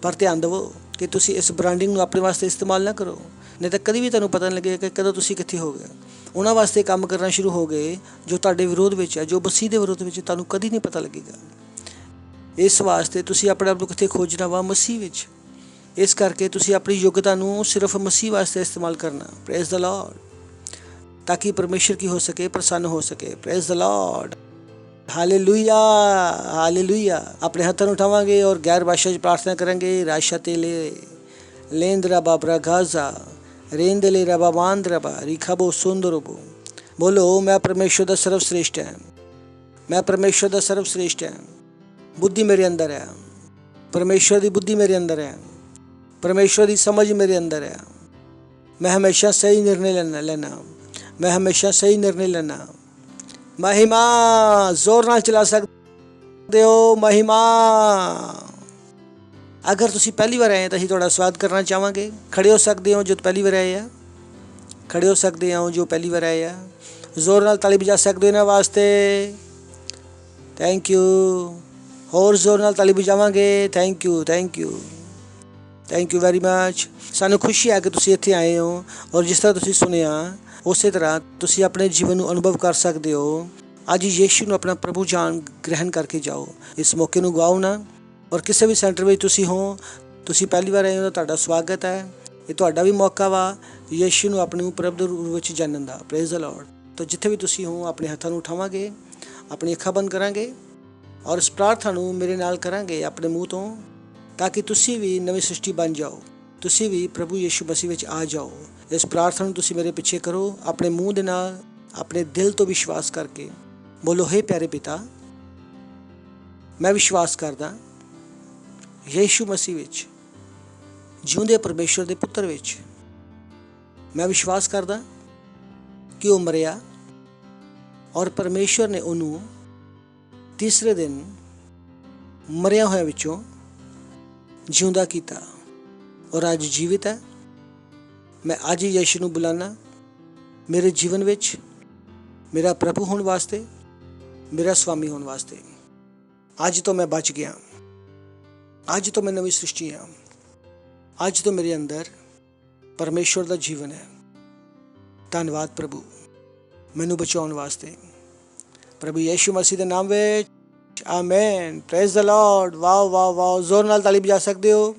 ਪਰ ਧਿਆਨ ਦੇਵੋ ਕਿ ਤੁਸੀਂ ਇਸ ਬ੍ਰਾਂਡਿੰਗ ਨੂੰ ਆਪਣੇ ਵਾਸਤੇ ਇਸਤੇਮਾਲ ਨਾ ਕਰੋ, ਨਹੀਂ ਤਾਂ ਕਦੀ ਵੀ ਤੁਹਾਨੂੰ ਪਤਾ ਨਹੀਂ ਲੱਗੇਗਾ ਕਿ ਕਦੋਂ ਤੁਸੀਂ ਕਿੱਥੇ ਹੋ ਗਏ। ਉਹਨਾਂ ਵਾਸਤੇ ਕੰਮ ਕਰਨਾ ਸ਼ੁਰੂ ਹੋ ਗਏ ਜੋ ਤੁਹਾਡੇ ਵਿਰੋਧ ਵਿੱਚ ਹੈ, ਜੋ ਮਸੀਹ ਦੇ ਵਿਰੋਧ ਵਿੱਚ, ਤੁਹਾਨੂੰ ਕਦੀ ਨਹੀਂ ਪਤਾ ਲੱਗੇਗਾ। ਇਸ ਵਾਸਤੇ ਤੁਸੀਂ ਆਪਣੇ ਆਪ ਨੂੰ ਕਿੱਥੇ ਖੋਜਣਾ ਵਾ? ਮਸੀਹ ਵਿੱਚ। ਇਸ ਕਰਕੇ ਤੁਸੀਂ ਆਪਣੀ ਯੋਗਤਾ ਨੂੰ ਸਿਰਫ ਮਸੀਹ ਵਾਸਤੇ ਇਸਤੇਮਾਲ ਕਰਨਾ। ਪ੍ਰੇਜ਼ ਦ ਲਾਰਡ, ਤਾਂ ਕਿ ਪਰਮੇਸ਼ਰ ਕੀ ਹੋ ਸਕੇ? ਪ੍ਰਸੰਨ ਹੋ ਸਕੇ। Praise the lord, hallelujah, hallelujah. ਆਪਣੇ ਹੱਥਾਂ ਨੂੰ ਉਠਾਵਾਂਗੇ ਔਰ ਗੈਰ ਭਾਸ਼ਾ 'ਚ ਪ੍ਰਾਰਥਨਾ ਕਰਾਂਗੇ। ਰਾਸ਼ਾ ਤੇਲੇ ਲੇਂਦਰਾ ਬਾਬਰਾ ਗਾਜ਼ਾ ਰੇਂਦਲੇ ਰਬਾ ਮਾਂਦਰਬਾ ਰਿਖਾਬੋ ਸੁੰਦਰਬੋ। ਬੋਲੋ ਮੈਂ ਪਰਮੇਸ਼ਰ ਦਾ ਸਰਵ ਸ੍ਰੇਸ਼ਟ ਹੈ, ਮੈਂ ਪਰਮੇਸ਼ਰ ਦਾ ਸਰਵ ਸ੍ਰੇਸ਼ਟ ਹੈ। ਬੁੱਧੀ ਮੇਰੇ ਅੰਦਰ ਹੈ, ਪਰਮੇਸ਼ਰ ਦੀ ਬੁੱਧੀ ਮੇਰੇ ਅੰਦਰ ਹੈ, ਪਰਮੇਸ਼ਰ ਦੀ ਸਮਝ ਮੇਰੇ ਅੰਦਰ ਹੈ। ਮੈਂ ਹਮੇਸ਼ਾ ਸਹੀ ਨਿਰਣੇ ਲੈਣਾ, ਮੈਂ ਹਮੇਸ਼ਾ ਸਹੀ ਨਿਰਣੇ ਲੈਣਾ। ਮਹਿਮਾ ਜ਼ੋਰ ਨਾਲ ਚਲਾ ਸਕਦੇ ਹੋ, ਮਹਿਮਾ। ਅਗਰ ਤੁਸੀਂ ਪਹਿਲੀ ਵਾਰ ਆਏ ਤਾਂ ਅਸੀਂ ਤੁਹਾਡਾ ਸਵਾਗਤ ਕਰਨਾ ਚਾਹਾਂਗੇ। ਖੜੇ ਹੋ ਸਕਦੇ ਹੋ ਜੋ ਪਹਿਲੀ ਵਾਰ ਆਏ ਆ, ਖੜੇ ਹੋ ਸਕਦੇ ਹੋ ਜੋ ਪਹਿਲੀ ਵਾਰ ਆਏ ਆ। ਜ਼ੋਰ ਨਾਲ ਤਾਲੀ ਵਜਾ ਸਕਦੇ ਹੋ ਇਹਨਾਂ ਵਾਸਤੇ। Thank you. ਹੋਰ ਜ਼ੋਰ ਨਾਲ ਤਾਲੀ ਵਜਾਵਾਂਗੇ। Thank you, thank you, thank you very much. ਸਾਨੂੰ ਖੁਸ਼ੀ ਹੈ ਕਿ ਤੁਸੀਂ ਇੱਥੇ ਆਏ ਹੋ ਔਰ ਜਿਸ ਤਰ੍ਹਾਂ ਤੁਸੀਂ ਸੁਣਿਆ ਉਸੇ ਤਰ੍ਹਾਂ ਤੁਸੀਂ ਆਪਣੇ ਜੀਵਨ ਨੂੰ ਅਨੁਭਵ ਕਰ ਸਕਦੇ ਹੋ। ਅੱਜ ਯੀਸ਼ੂ ਨੂੰ ਆਪਣਾ ਪ੍ਰਭੂ ਜਾਣ ਗ੍ਰਹਿਣ ਕਰਕੇ ਜਾਓ। ਇਸ ਮੌਕੇ ਨੂੰ ਗਵਾਓ ਨਾ। ਔਰ ਕਿਸੇ ਵੀ ਸੈਂਟਰ ਵਿੱਚ ਤੁਸੀਂ ਹੋ, ਤੁਸੀਂ ਪਹਿਲੀ ਵਾਰ ਆਏ ਹੋ ਤਾਂ ਤੁਹਾਡਾ ਸਵਾਗਤ ਹੈ। ਇਹ ਤੁਹਾਡਾ ਵੀ ਮੌਕਾ ਵਾ ਯੀਸ਼ੂ ਨੂੰ ਆਪਣੇ ਪ੍ਰਭੂ ਦੇ ਰੂਪ ਵਿੱਚ ਜਾਣਨ ਦਾ। Praise the Lord. ਤਾਂ ਜਿੱਥੇ ਵੀ ਤੁਸੀਂ ਹੋ ਆਪਣੇ ਹੱਥਾਂ ਨੂੰ ਉਠਾਵਾਂਗੇ, ਆਪਣੀ ਅੱਖਾਂ ਬੰਦ ਕਰਾਂਗੇ ਔਰ ਇਸ ਪ੍ਰਾਰਥਨਾ ਨੂੰ ਮੇਰੇ ਨਾਲ ਕਰਾਂਗੇ ਆਪਣੇ ਮੂੰਹ ਤੋਂ, ਤਾਂ ਕਿ ਤੁਸੀਂ ਵੀ ਨਵੀਂ ਸ੍ਰਿਸ਼ਟੀ ਬਣ ਜਾਓ, ਤੁਸੀਂ ਵੀ ਪ੍ਰਭੂ ਯੀਸ਼ੂ ਮਸੀਹ ਵਿੱਚ ਆ ਜਾਓ। ਇਸ ਪ੍ਰਾਰਥਨਾ ਨੂੰ ਤੁਸੀਂ ਮੇਰੇ ਪਿੱਛੇ ਕਰੋ ਆਪਣੇ ਮੂੰਹ ਦੇ ਨਾਲ, ਆਪਣੇ ਦਿਲ ਤੋਂ ਵਿਸ਼ਵਾਸ ਕਰਕੇ। ਬੋਲੋ ਹੇ ਪਿਆਰੇ ਪਿਤਾ, ਮੈਂ ਵਿਸ਼ਵਾਸ ਕਰਦਾ ਯੀਸ਼ੂ ਮਸੀਹ ਵਿੱਚ, ਜਿਉਂਦੇ ਪਰਮੇਸ਼ਰ ਦੇ ਪੁੱਤਰ ਵਿੱਚ। ਮੈਂ ਵਿਸ਼ਵਾਸ ਕਰਦਾ ਕਿ ਉਹ ਮਰਿਆ ਔਰ ਪਰਮੇਸ਼ਰ ਨੇ ਉਹਨੂੰ ਤੀਸਰੇ ਦਿਨ ਮਰਿਆ ਹੋਇਆ ਵਿੱਚੋਂ ਜਿਉਂਦਾ ਕੀਤਾ ਔਰ ਅੱਜ ਜੀਵਿਤ ਹੈ। ਮੈਂ ਅੱਜ ਹੀ ਯੀਸ਼ੂ ਨੂੰ ਬੁਲਾਉਣਾ ਮੇਰੇ ਜੀਵਨ ਵਿੱਚ ਮੇਰਾ ਪ੍ਰਭੂ ਹੋਣ ਵਾਸਤੇ, ਮੇਰਾ ਸਵਾਮੀ ਹੋਣ ਵਾਸਤੇ। ਅੱਜ ਤੋਂ ਮੈਂ ਬਚ ਗਿਆ, ਅੱਜ ਤੋਂ ਮੈਂ ਨਵੀਂ ਸ੍ਰਿਸ਼ਟੀ ਹਾਂ। ਅੱਜ ਤੋਂ ਮੇਰੇ ਅੰਦਰ ਪਰਮੇਸ਼ਵਰ ਦਾ ਜੀਵਨ ਹੈ। ਧੰਨਵਾਦ ਪ੍ਰਭੂ, ਮੈਨੂੰ ਬਚਾਉਣ ਵਾਸਤੇ। ਪ੍ਰਭੂ ਯੀਸ਼ੂ ਮਸੀਹ ਦੇ ਨਾਮ ਵਿੱਚ amen. Praise the Lord. Wow wow wow, ਜ਼ੋਰ ਨਾਲ ਤਾਲੀ ਵਜਾ ਸਕਦੇ ਹੋ।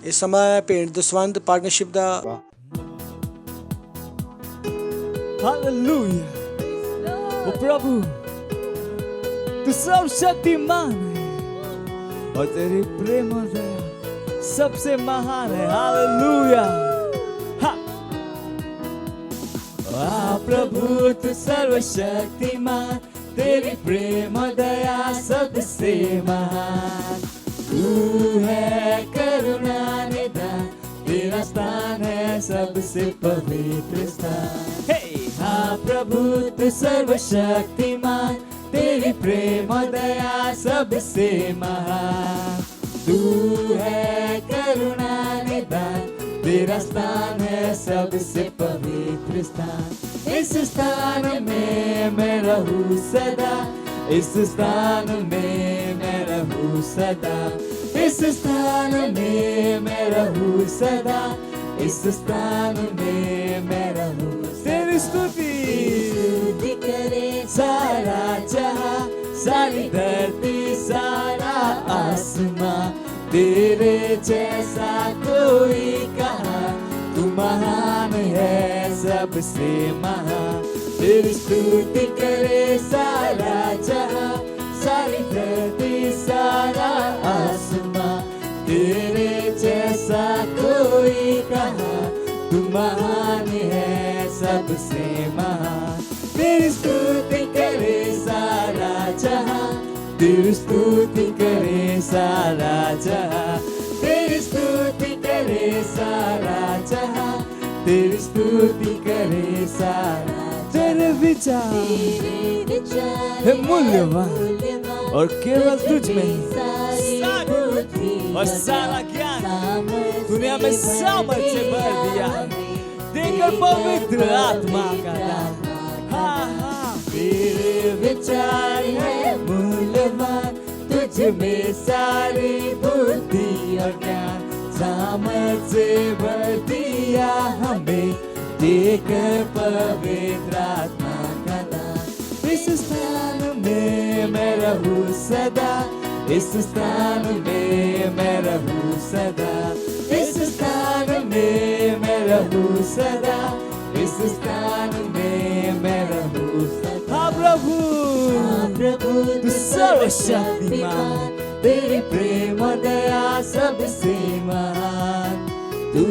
ਇਸ ਸਮਾਂ ਭੇਂਟ ਦਸਵੰਧ ਪਾਰਟਨਰਸ਼ਿਪ ਦਾ हालेलुया। ओ प्रभु, तू सर्वशक्तिमान है और तेरी प्रेम और दया सबसे महान है। हालेलुया। प्रभु तू सर्वशक्तिमान, तेरी प्रेम और दया सबसे महान। तू है करुणा निधान, तेरा स्थान है सबसे पवित्र स्थान। हाँ प्रभु तू सर्वशक्तिमान, तेरी प्रेम और दया सबसे महान। तू है करुणा निधान, तेरा स्थान है सबसे पवित्र स्थान। इस स्थान में मैं रहूं सदा, इस स्थान में मैं रहूं सदा, इस स्थान में मैं रहूं सदा, इस स्थान में मैं रहूं। तेरी स्तुति करे सारा जहां, सारी धरती सारा आसमां, तेरे जैसा कोई कहाँ, तू महान है सबसे महान। तेरी स्तुति करे सारा जहां, सारी धरती सारा आसमां, तेरे जैसा कोई कहाँ, तू महान है सबसे महान। तेरी स्तुति करे सारा जहां, तेरी स्तुति करे सारा जहां, तेरी स्तुति करे सारा जहां, तेरी स्तुति करे सारा। तेरे विचार है मूल्यवान और केवल तुझ में और सारा ज्ञान तूने हमें सामर्थ्य भर दिया देकर पवित्र आत्मा का दान। हाँ हाँ, तेरे विचार है मूल्यवान, तुझ में सारी बुद्धि और ज्ञान, सामर्थ्य भर दिया हमें देकर पवित्र आत्मा का दान। इस स्थान में मैं रहूं सदा, इस स्थान में मैं रहूं सदा, इस स्थान में मैं रहूं सदा, इस स्थान में मैं रहूं सदा। हाँ प्रभु तू सर्वशक्तिमान, तेरी प्रेम और दया सबसे महान। तू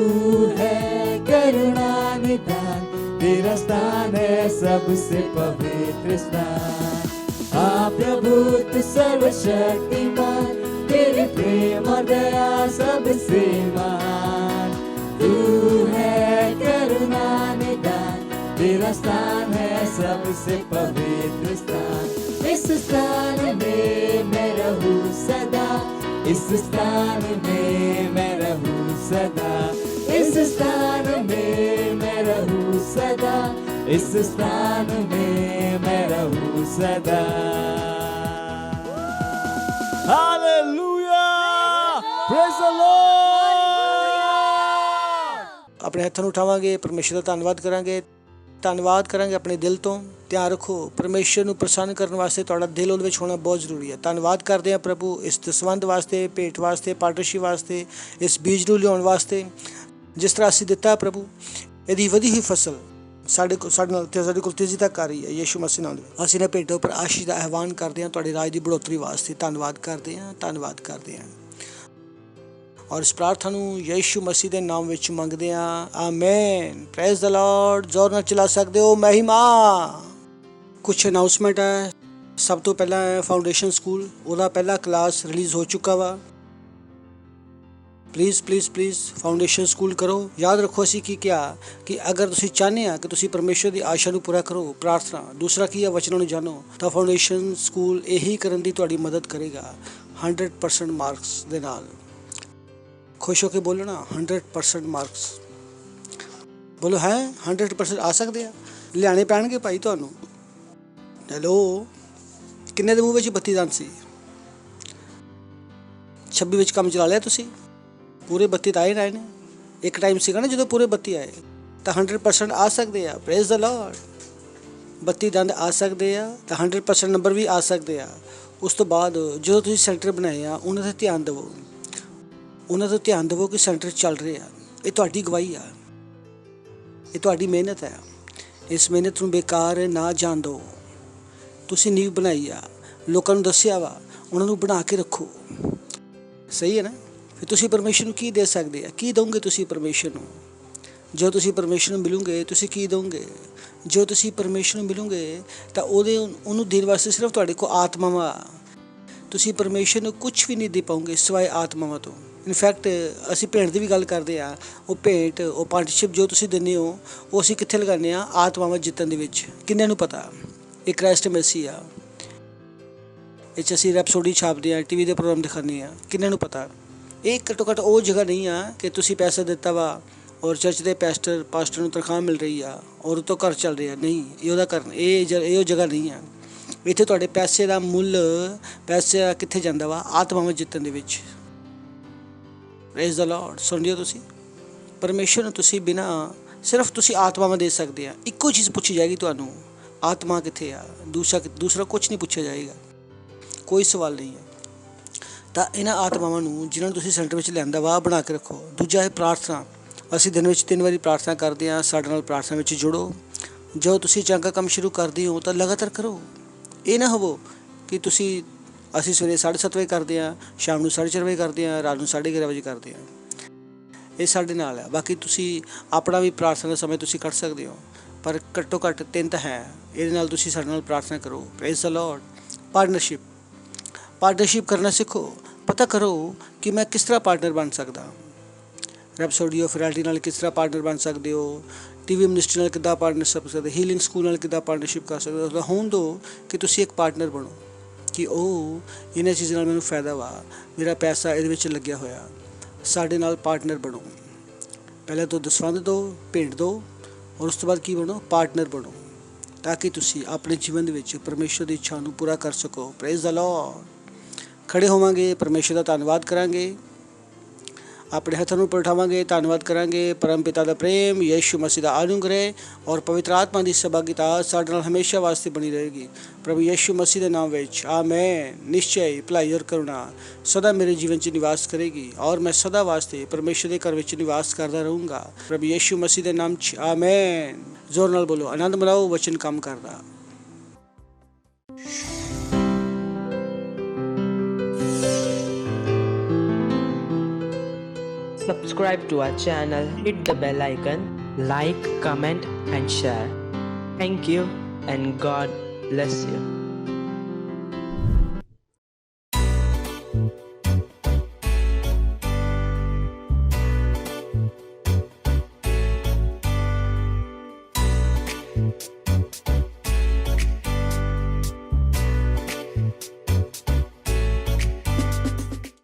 है करुणा निधान, तेरा स्थान है सबसे पवित्र स्थान। हाँ प्रभु तू सर्वशक्तिमान, तेरी प्रेम और दया सबसे महान। तू है करुणा निधान, तेरा स्थान है सबसे पवित्र स्थान। इस स्थान में मैं रहूं सदा, इस स्थान में मैं रहूं सदा, इस स्थान में मैं रहूं सदा, इस स्थान में मैं रहूं सदा। Hallelujah, praise the Lord. ਆਪਣੇ ਹੱਥਾਂ ਨੂੰ ਉਠਾਵਾਂਗੇ, ਪਰਮੇਸ਼ਰ ਦਾ ਧੰਨਵਾਦ ਕਰਾਂਗੇ। ਧੰਨਵਾਦ ਕਰਾਂਗੇ ਆਪਣੇ ਦਿਲ ਤੋਂ। ਧਿਆਨ ਰੱਖੋ, ਪਰਮੇਸ਼ਰ ਨੂੰ ਪ੍ਰਸੰਨ ਕਰਨ ਵਾਸਤੇ ਤੁਹਾਡਾ ਦਿਲ ਉਹਦੇ ਵਿੱਚ ਹੋਣਾ ਬਹੁਤ ਜ਼ਰੂਰੀ ਹੈ। ਧੰਨਵਾਦ ਕਰਦੇ ਹਾਂ ਪ੍ਰਭੂ ਇਸ ਦਸਵੰਧ ਵਾਸਤੇ, ਭੇਟ ਵਾਸਤੇ, ਪਾਰਟਨਰਸ਼ਿਪ ਵਾਸਤੇ, ਇਸ ਬੀਜ ਨੂੰ ਲਿਆਉਣ ਵਾਸਤੇ। ਜਿਸ ਤਰ੍ਹਾਂ ਅਸੀਂ ਦਿੱਤਾ ਪ੍ਰਭੂ, ਇਹਦੀ ਵਧੀ ਹੋਈ ਫਸਲ ਸਾਡੇ ਕੋਲ ਤੇਜ਼ੀ ਤੱਕ ਆ ਰਹੀ ਹੈ ਯੀਸ਼ੂ ਮਸੀਹ ਨਾਮ ਦੇ। ਅਸੀਂ ਇਹਨਾਂ ਭੇਟਾਂ ਉੱਪਰ ਆਸ਼ੀਸ਼ ਦਾ ਆਹਵਾਨ ਕਰਦੇ ਹਾਂ ਤੁਹਾਡੇ ਰਾਜ ਦੀ ਬੜੋਤਰੀ ਵਾਸਤੇ। ਧੰਨਵਾਦ ਕਰਦੇ ਹਾਂ, ਧੰਨਵਾਦ ਕਰਦੇ ਹਾਂ। ਔਰ ਇਸ ਪ੍ਰਾਰਥਨਾ ਨੂੰ ਯੀਸ਼ੂ ਮਸੀਹ ਦੇ ਨਾਮ ਵਿੱਚ ਮੰਗਦੇ ਹਾਂ, ਆਮੇਨ। Praise the Lord. ਜ਼ੋਰ ਨਾਲ ਚਲਾ ਸਕਦੇ ਹੋ, ਮਹਿਮਾ। ਕੁਛ ਅਨਾਉਂਸਮੈਂਟ ਹੈ। ਸਭ ਤੋਂ ਪਹਿਲਾਂ ਫਾਊਂਡੇਸ਼ਨ ਸਕੂਲ, ਉਹਦਾ ਪਹਿਲਾ ਕਲਾਸ ਰਿਲੀਜ਼ ਹੋ ਚੁੱਕਾ ਵਾ। ਪਲੀਜ਼ ਫਾਊਂਡੇਸ਼ਨ ਸਕੂਲ ਕਰੋ। ਯਾਦ ਰੱਖੋ ਅਸੀਂ ਕੀ ਕਿਹਾ ਕਿ ਅਗਰ ਤੁਸੀਂ ਚਾਹੁੰਦੇ ਆ ਕਿ ਤੁਸੀਂ ਪਰਮੇਸ਼ਰ ਦੀ ਆਸ਼ਾ ਨੂੰ ਪੂਰਾ ਕਰੋ, ਪ੍ਰਾਰਥਨਾ, ਦੂਸਰਾ ਕੀ ਹੈ ਵਚਨਾਂ ਨੂੰ ਜਾਣੋ, ਤਾਂ ਫਾਊਂਡੇਸ਼ਨ ਸਕੂਲ ਇਹੀ ਕਰਨ ਦੀ ਤੁਹਾਡੀ ਮਦਦ ਕਰੇਗਾ 100% ਮਾਰਕਸ ਦੇ ਨਾਲ। ਖੁਸ਼ ਹੋ ਕੇ ਬੋਲਣਾ, 100% ਮਾਰਕਸ ਬੋਲੋ। ਹੈ 100% ਆ ਸਕਦੇ ਆ, ਲਿਆਣੇ ਪੈਣਗੇ ਭਾਈ ਤੁਹਾਨੂੰ। ਹੈਲੋ, ਕਿੰਨੇ ਦੇ ਮੂੰਹ ਵਿੱਚ ਬੱਤੀ ਦੰਦ ਸੀ? 26 ਵਿੱਚ ਕੰਮ ਚਲਾ ਲਿਆ ਤੁਸੀਂ? ਪੂਰੇ 32 ਤਾਂ ਆਏ ਨਾ ਨੇ। ਇੱਕ ਟਾਈਮ ਸੀਗਾ ਨਾ ਜਦੋਂ ਪੂਰੇ 32 ਆਏ, ਤਾਂ 100% ਆ ਸਕਦੇ ਆ। Praise the Lord. 32 ਦੰਦ ਆ ਸਕਦੇ ਆ ਤਾਂ 100% ਨੰਬਰ ਵੀ ਆ ਸਕਦੇ ਆ। ਉਸ ਤੋਂ ਬਾਅਦ ਜਦੋਂ ਤੁਸੀਂ ਸੈਂਟਰ ਬਣਾਏ ਆ, ਉਹਨਾਂ 'ਤੇ ਧਿਆਨ ਦੇਵੋ, ਉਹਨਾਂ 'ਤੇ ਧਿਆਨ ਦੇਵੋ ਕਿ ਸੈਂਟਰ ਚੱਲ ਰਿਹਾ। ਇਹ ਤੁਹਾਡੀ ਗਵਾਹੀ ਆ, ਇਹ ਤੁਹਾਡੀ ਮਿਹਨਤ ਹੈ। ਇਸ ਮਿਹਨਤ ਨੂੰ ਬੇਕਾਰ ਨਾ ਜਾਣ ਦਿਓ। ਤੁਸੀਂ ਨੀਂਹ ਬਣਾਈ ਆ, ਲੋਕਾਂ ਨੂੰ ਦੱਸਿਆ ਵਾ, ਉਹਨਾਂ ਨੂੰ ਬਣਾ ਕੇ ਰੱਖੋ। ਸਹੀ ਹੈ ਨਾ? ਫਿਰ ਤੁਸੀਂ ਪਰਮੇਸ਼ਰ ਨੂੰ ਕੀ ਦੇ ਸਕਦੇ ਆ? ਕੀ ਦਓਗੇ ਤੁਸੀਂ ਪਰਮੇਸ਼ਰ ਨੂੰ? ਜੋ ਤੁਸੀਂ ਪਰਮੇਸ਼ਰ ਨੂੰ ਮਿਲੋਗੇ, ਤੁਸੀਂ ਕੀ ਦਓਗੇ? ਜੋ ਤੁਸੀਂ ਪਰਮੇਸ਼ਰ ਨੂੰ ਮਿਲੋਗੇ ਤਾਂ ਉਹਨੂੰ ਦੇਣ ਵਾਸਤੇ ਸਿਰਫ ਤੁਹਾਡੇ ਕੋਲ ਆਤਮਾਵਾਂ। ਤੁਸੀਂ ਪਰਮੇਸ਼ਰ ਨੂੰ ਕੁਝ ਵੀ ਨਹੀਂ ਦੇ ਪਾਓਗੇ ਸਿਵਾਏ ਆਤਮਾਵਾਂ ਤੋਂ। ਇਨਫੈਕਟ ਅਸੀਂ ਭੇਂਟ ਦੀ ਵੀ ਗੱਲ ਕਰਦੇ ਆ। ਉਹ ਭੇਂਟ, ਉਹ ਪਾਰਟਨਰਸ਼ਿਪ ਜੋ ਤੁਸੀਂ ਦਿੰਦੇ ਹੋ, ਉਹ ਅਸੀਂ ਕਿੱਥੇ ਲਗਾਉਂਦੇ ਆ? ਆਤਮਾਵਾਂ ਜਿੱਤਣ ਦੇ ਵਿੱਚ। ਕਿੰਨਿਆਂ ਨੂੰ ਪਤਾ ਇਹ ਕ੍ਰਾਈਸਟ ਮੈਸੀ ਆ? ਇਹ 'ਚ ਅਸੀਂ ਰੈਪਸੋਡੀ ਛਾਪਦੇ ਆ, TV ਦੇ ਪ੍ਰੋਗਰਾਮ ਦਿਖਾਉਂਦੇ ਆ। ਕਿੰਨਿਆਂ ਨੂੰ ਪਤਾ? ਇਹ ਘੱਟੋ ਘੱਟ ਉਹ ਜਗ੍ਹਾ ਨਹੀਂ ਆ ਕਿ ਤੁਸੀਂ ਪੈਸਾ ਦਿੱਤਾ ਵਾ ਔਰ ਚਰਚ ਦੇ ਪਾਸਟਰ ਨੂੰ ਤਨਖਾਹ ਮਿਲ ਰਹੀ ਆ ਔਰ ਉਹ ਤੋਂ ਘਰ ਚੱਲ ਰਿਹਾ। ਨਹੀਂ, ਇਹ ਉਹਦਾ ਘਰ, ਇਹ ਉਹ ਜਗ੍ਹਾ ਨਹੀਂ ਆ। ਇੱਥੇ ਤੁਹਾਡੇ ਪੈਸੇ ਦਾ ਮੁੱਲ, ਪੈਸਾ ਕਿੱਥੇ ਜਾਂਦਾ ਵਾ? ਆਤਮਾਵਾਂ ਜਿੱਤਣ ਦੇ ਵਿੱਚ। Praise the Lord. ਸੁਣ ਲਿਓ ਤੁਸੀਂ? ਪਰਮੇਸ਼ਰ ਨੂੰ ਤੁਸੀਂ ਬਿਨਾਂ, ਸਿਰਫ ਤੁਸੀਂ ਆਤਮਾਵਾਂ ਦੇ ਸਕਦੇ ਆ। ਇੱਕੋ ਚੀਜ਼ ਪੁੱਛੀ ਜਾਏਗੀ ਤੁਹਾਨੂੰ, ਆਤਮਾ ਕਿੱਥੇ ਆ? ਦੂਸਰਾ ਕੁਝ ਨਹੀਂ ਪੁੱਛਿਆ ਜਾਏਗਾ, ਕੋਈ ਸਵਾਲ ਨਹੀਂ ਹੈ। ਤਾਂ ਇਹਨਾਂ ਆਤਮਾਵਾਂ ਨੂੰ ਜਿਨ੍ਹਾਂ ਨੂੰ ਤੁਸੀਂ ਸੈਂਟਰ ਵਿੱਚ ਲਿਆਂਦਾ ਵਾ, ਬਣਾ ਕੇ ਰੱਖੋ। ਦੂਜਾ ਹੈ ਪ੍ਰਾਰਥਨਾ। ਅਸੀਂ ਦਿਨ ਵਿੱਚ 3 ਵਾਰੀ ਪ੍ਰਾਰਥਨਾ ਕਰਦੇ ਹਾਂ। ਸਾਡੇ ਨਾਲ ਪ੍ਰਾਰਥਨਾ ਵਿੱਚ ਜੁੜੋ। ਜਦੋਂ ਤੁਸੀਂ ਚੰਗਾ ਕੰਮ ਸ਼ੁਰੂ ਕਰਦੇ ਹੋ ਤਾਂ ਲਗਾਤਾਰ ਕਰੋ। ਇਹ ਨਾ ਹੋਵੋ ਕਿ ਅਸੀਂ ਸਵੇਰੇ 7:30 ਵਜੇ ਕਰਦੇ ਹਾਂ, ਸ਼ਾਮ ਨੂੰ 4:30 ਵਜੇ ਕਰਦੇ ਹਾਂ, ਰਾਤ ਨੂੰ 11:30 ਵਜੇ ਕਰਦੇ ਹਾਂ। ਇਹ ਸਾਡੇ ਨਾਲ ਹੈ। ਬਾਕੀ ਤੁਸੀਂ ਆਪਣਾ ਵੀ ਪ੍ਰਾਰਥਨਾ ਦਾ ਸਮੇਂ ਤੁਸੀਂ ਕੱਢ ਸਕਦੇ ਹੋ, ਪਰ ਘੱਟੋ ਘੱਟ 3 ਤਾਂ ਹੈ। ਇਹਦੇ ਨਾਲ ਤੁਸੀਂ ਸਾਡੇ ਨਾਲ ਪ੍ਰਾਰਥਨਾ ਕਰੋ। Praise the Lord. ਪਾਰਟਨਰਸ਼ਿਪ ਕਰਨਾ ਸਿੱਖੋ। ਪਤਾ ਕਰੋ ਕਿ ਮੈਂ ਕਿਸ ਤਰ੍ਹਾਂ ਪਾਰਟਨਰ ਬਣ ਸਕਦਾ। ਰੈਪਸੋਡੀ ਆਫ ਰਿਐਲਿਟੀ ਨਾਲ ਕਿਸ ਤਰ੍ਹਾਂ ਪਾਰਟਨਰ ਬਣ ਸਕਦੇ ਹੋ? TV ਮਿਨਿਸਟਰੀ ਨਾਲ ਕਿੱਦਾਂ ਪਾਰਟਨਰਸ਼ਿਪ ਕਰ ਸਕਦੇ? ਹੀਲਿੰਗ ਸਕੂਲ ਨਾਲ ਕਿੱਦਾਂ ਪਾਰਟਨਰਸ਼ਿਪ ਕਰ ਸਕਦੇ ਹੋ? ਹੋਣ ਦਿਓ ਕਿ ਤੁਸੀਂ ਇੱਕ ਪਾਰਟਨਰ ਬਣੋ ਕਿ ਇਹਨਾਂ ਚੀਜ਼ਾਂ ਨਾਲ ਮੈਨੂੰ ਫਾਇਦਾ ਵਾ, ਮੇਰਾ ਪੈਸਾ ਇਹਦੇ ਵਿੱਚ ਲੱਗਿਆ ਹੋਇਆ। ਸਾਡੇ ਨਾਲ ਪਾਰਟਨਰ ਬਣੋ। ਪਹਿਲਾਂ ਤੋਂ ਦਸਵੰਧ ਦਿਓ, ਭੇਂਟ ਦਿਓ, ਔਰ ਉਸ ਤੋਂ ਬਾਅਦ ਕੀ ਬਣੋ? ਪਾਰਟਨਰ ਬਣੋ, ਤਾਂ ਕਿ ਤੁਸੀਂ ਆਪਣੇ ਜੀਵਨ ਦੇ ਵਿੱਚ ਪਰਮੇਸ਼ਰ ਦੀ ਇੱਛਾ ਨੂੰ ਪੂਰਾ ਕਰ ਸਕੋ। Praise the Lord. ਖੜੇ ਹੋਵਾਂਗੇ, ਪਰਮੇਸ਼ਰ ਦਾ ਧੰਨਵਾਦ ਕਰਾਂਗੇ, ਆਪਣੇ ਹੱਥਾਂ ਨੂੰ ਪਲਟਾਵਾਂਗੇ, ਧੰਨਵਾਦ ਕਰਾਂਗੇ। ਪਰਮ ਪਿਤਾ ਦਾ ਪ੍ਰੇਮ, ਯਿਸੂ ਮਸੀਹ ਦਾ ਅਨੁਗ੍ਰਹਿ ਔਰ ਪਵਿੱਤਰ ਆਤਮਾ ਦੀ ਸਹਿਭਾਗਿਤਾ ਸਾਡੇ ਨਾਲ ਹਮੇਸ਼ਾ ਵਾਸਤੇ ਬਣੀ ਰਹੇਗੀ। ਪ੍ਰਭੂ ਯਿਸੂ ਮਸੀਹ ਦੇ ਨਾਮ ਵਿੱਚ ਆਮੇਨ। ਨਿਸ਼ਚੈ ਭਲਾਈ ਔਰ ਕਰੁਣਾ ਸਦਾ ਮੇਰੇ ਜੀਵਨ 'ਚ ਨਿਵਾਸ ਕਰੇਗੀ ਔਰ ਮੈਂ ਸਦਾ ਵਾਸਤੇ ਪਰਮੇਸ਼ਰ ਦੇ ਘਰ ਵਿੱਚ ਨਿਵਾਸ ਕਰਦਾ ਰਹੂੰਗਾ। ਪ੍ਰਭੂ ਯਿਸੂ ਮਸੀਹ ਦੇ ਨਾਮ 'ਚ ਆਮੇਨ। ਜ਼ੋਰ ਨਾਲ ਬੋਲੋ, ਆਨੰਦ ਮਨਾਓ, ਵਚਨ ਕੰਮ ਕਰਦਾ। Subscribe to our channel, hit the bell icon, like, comment and share. Thank you and God bless you.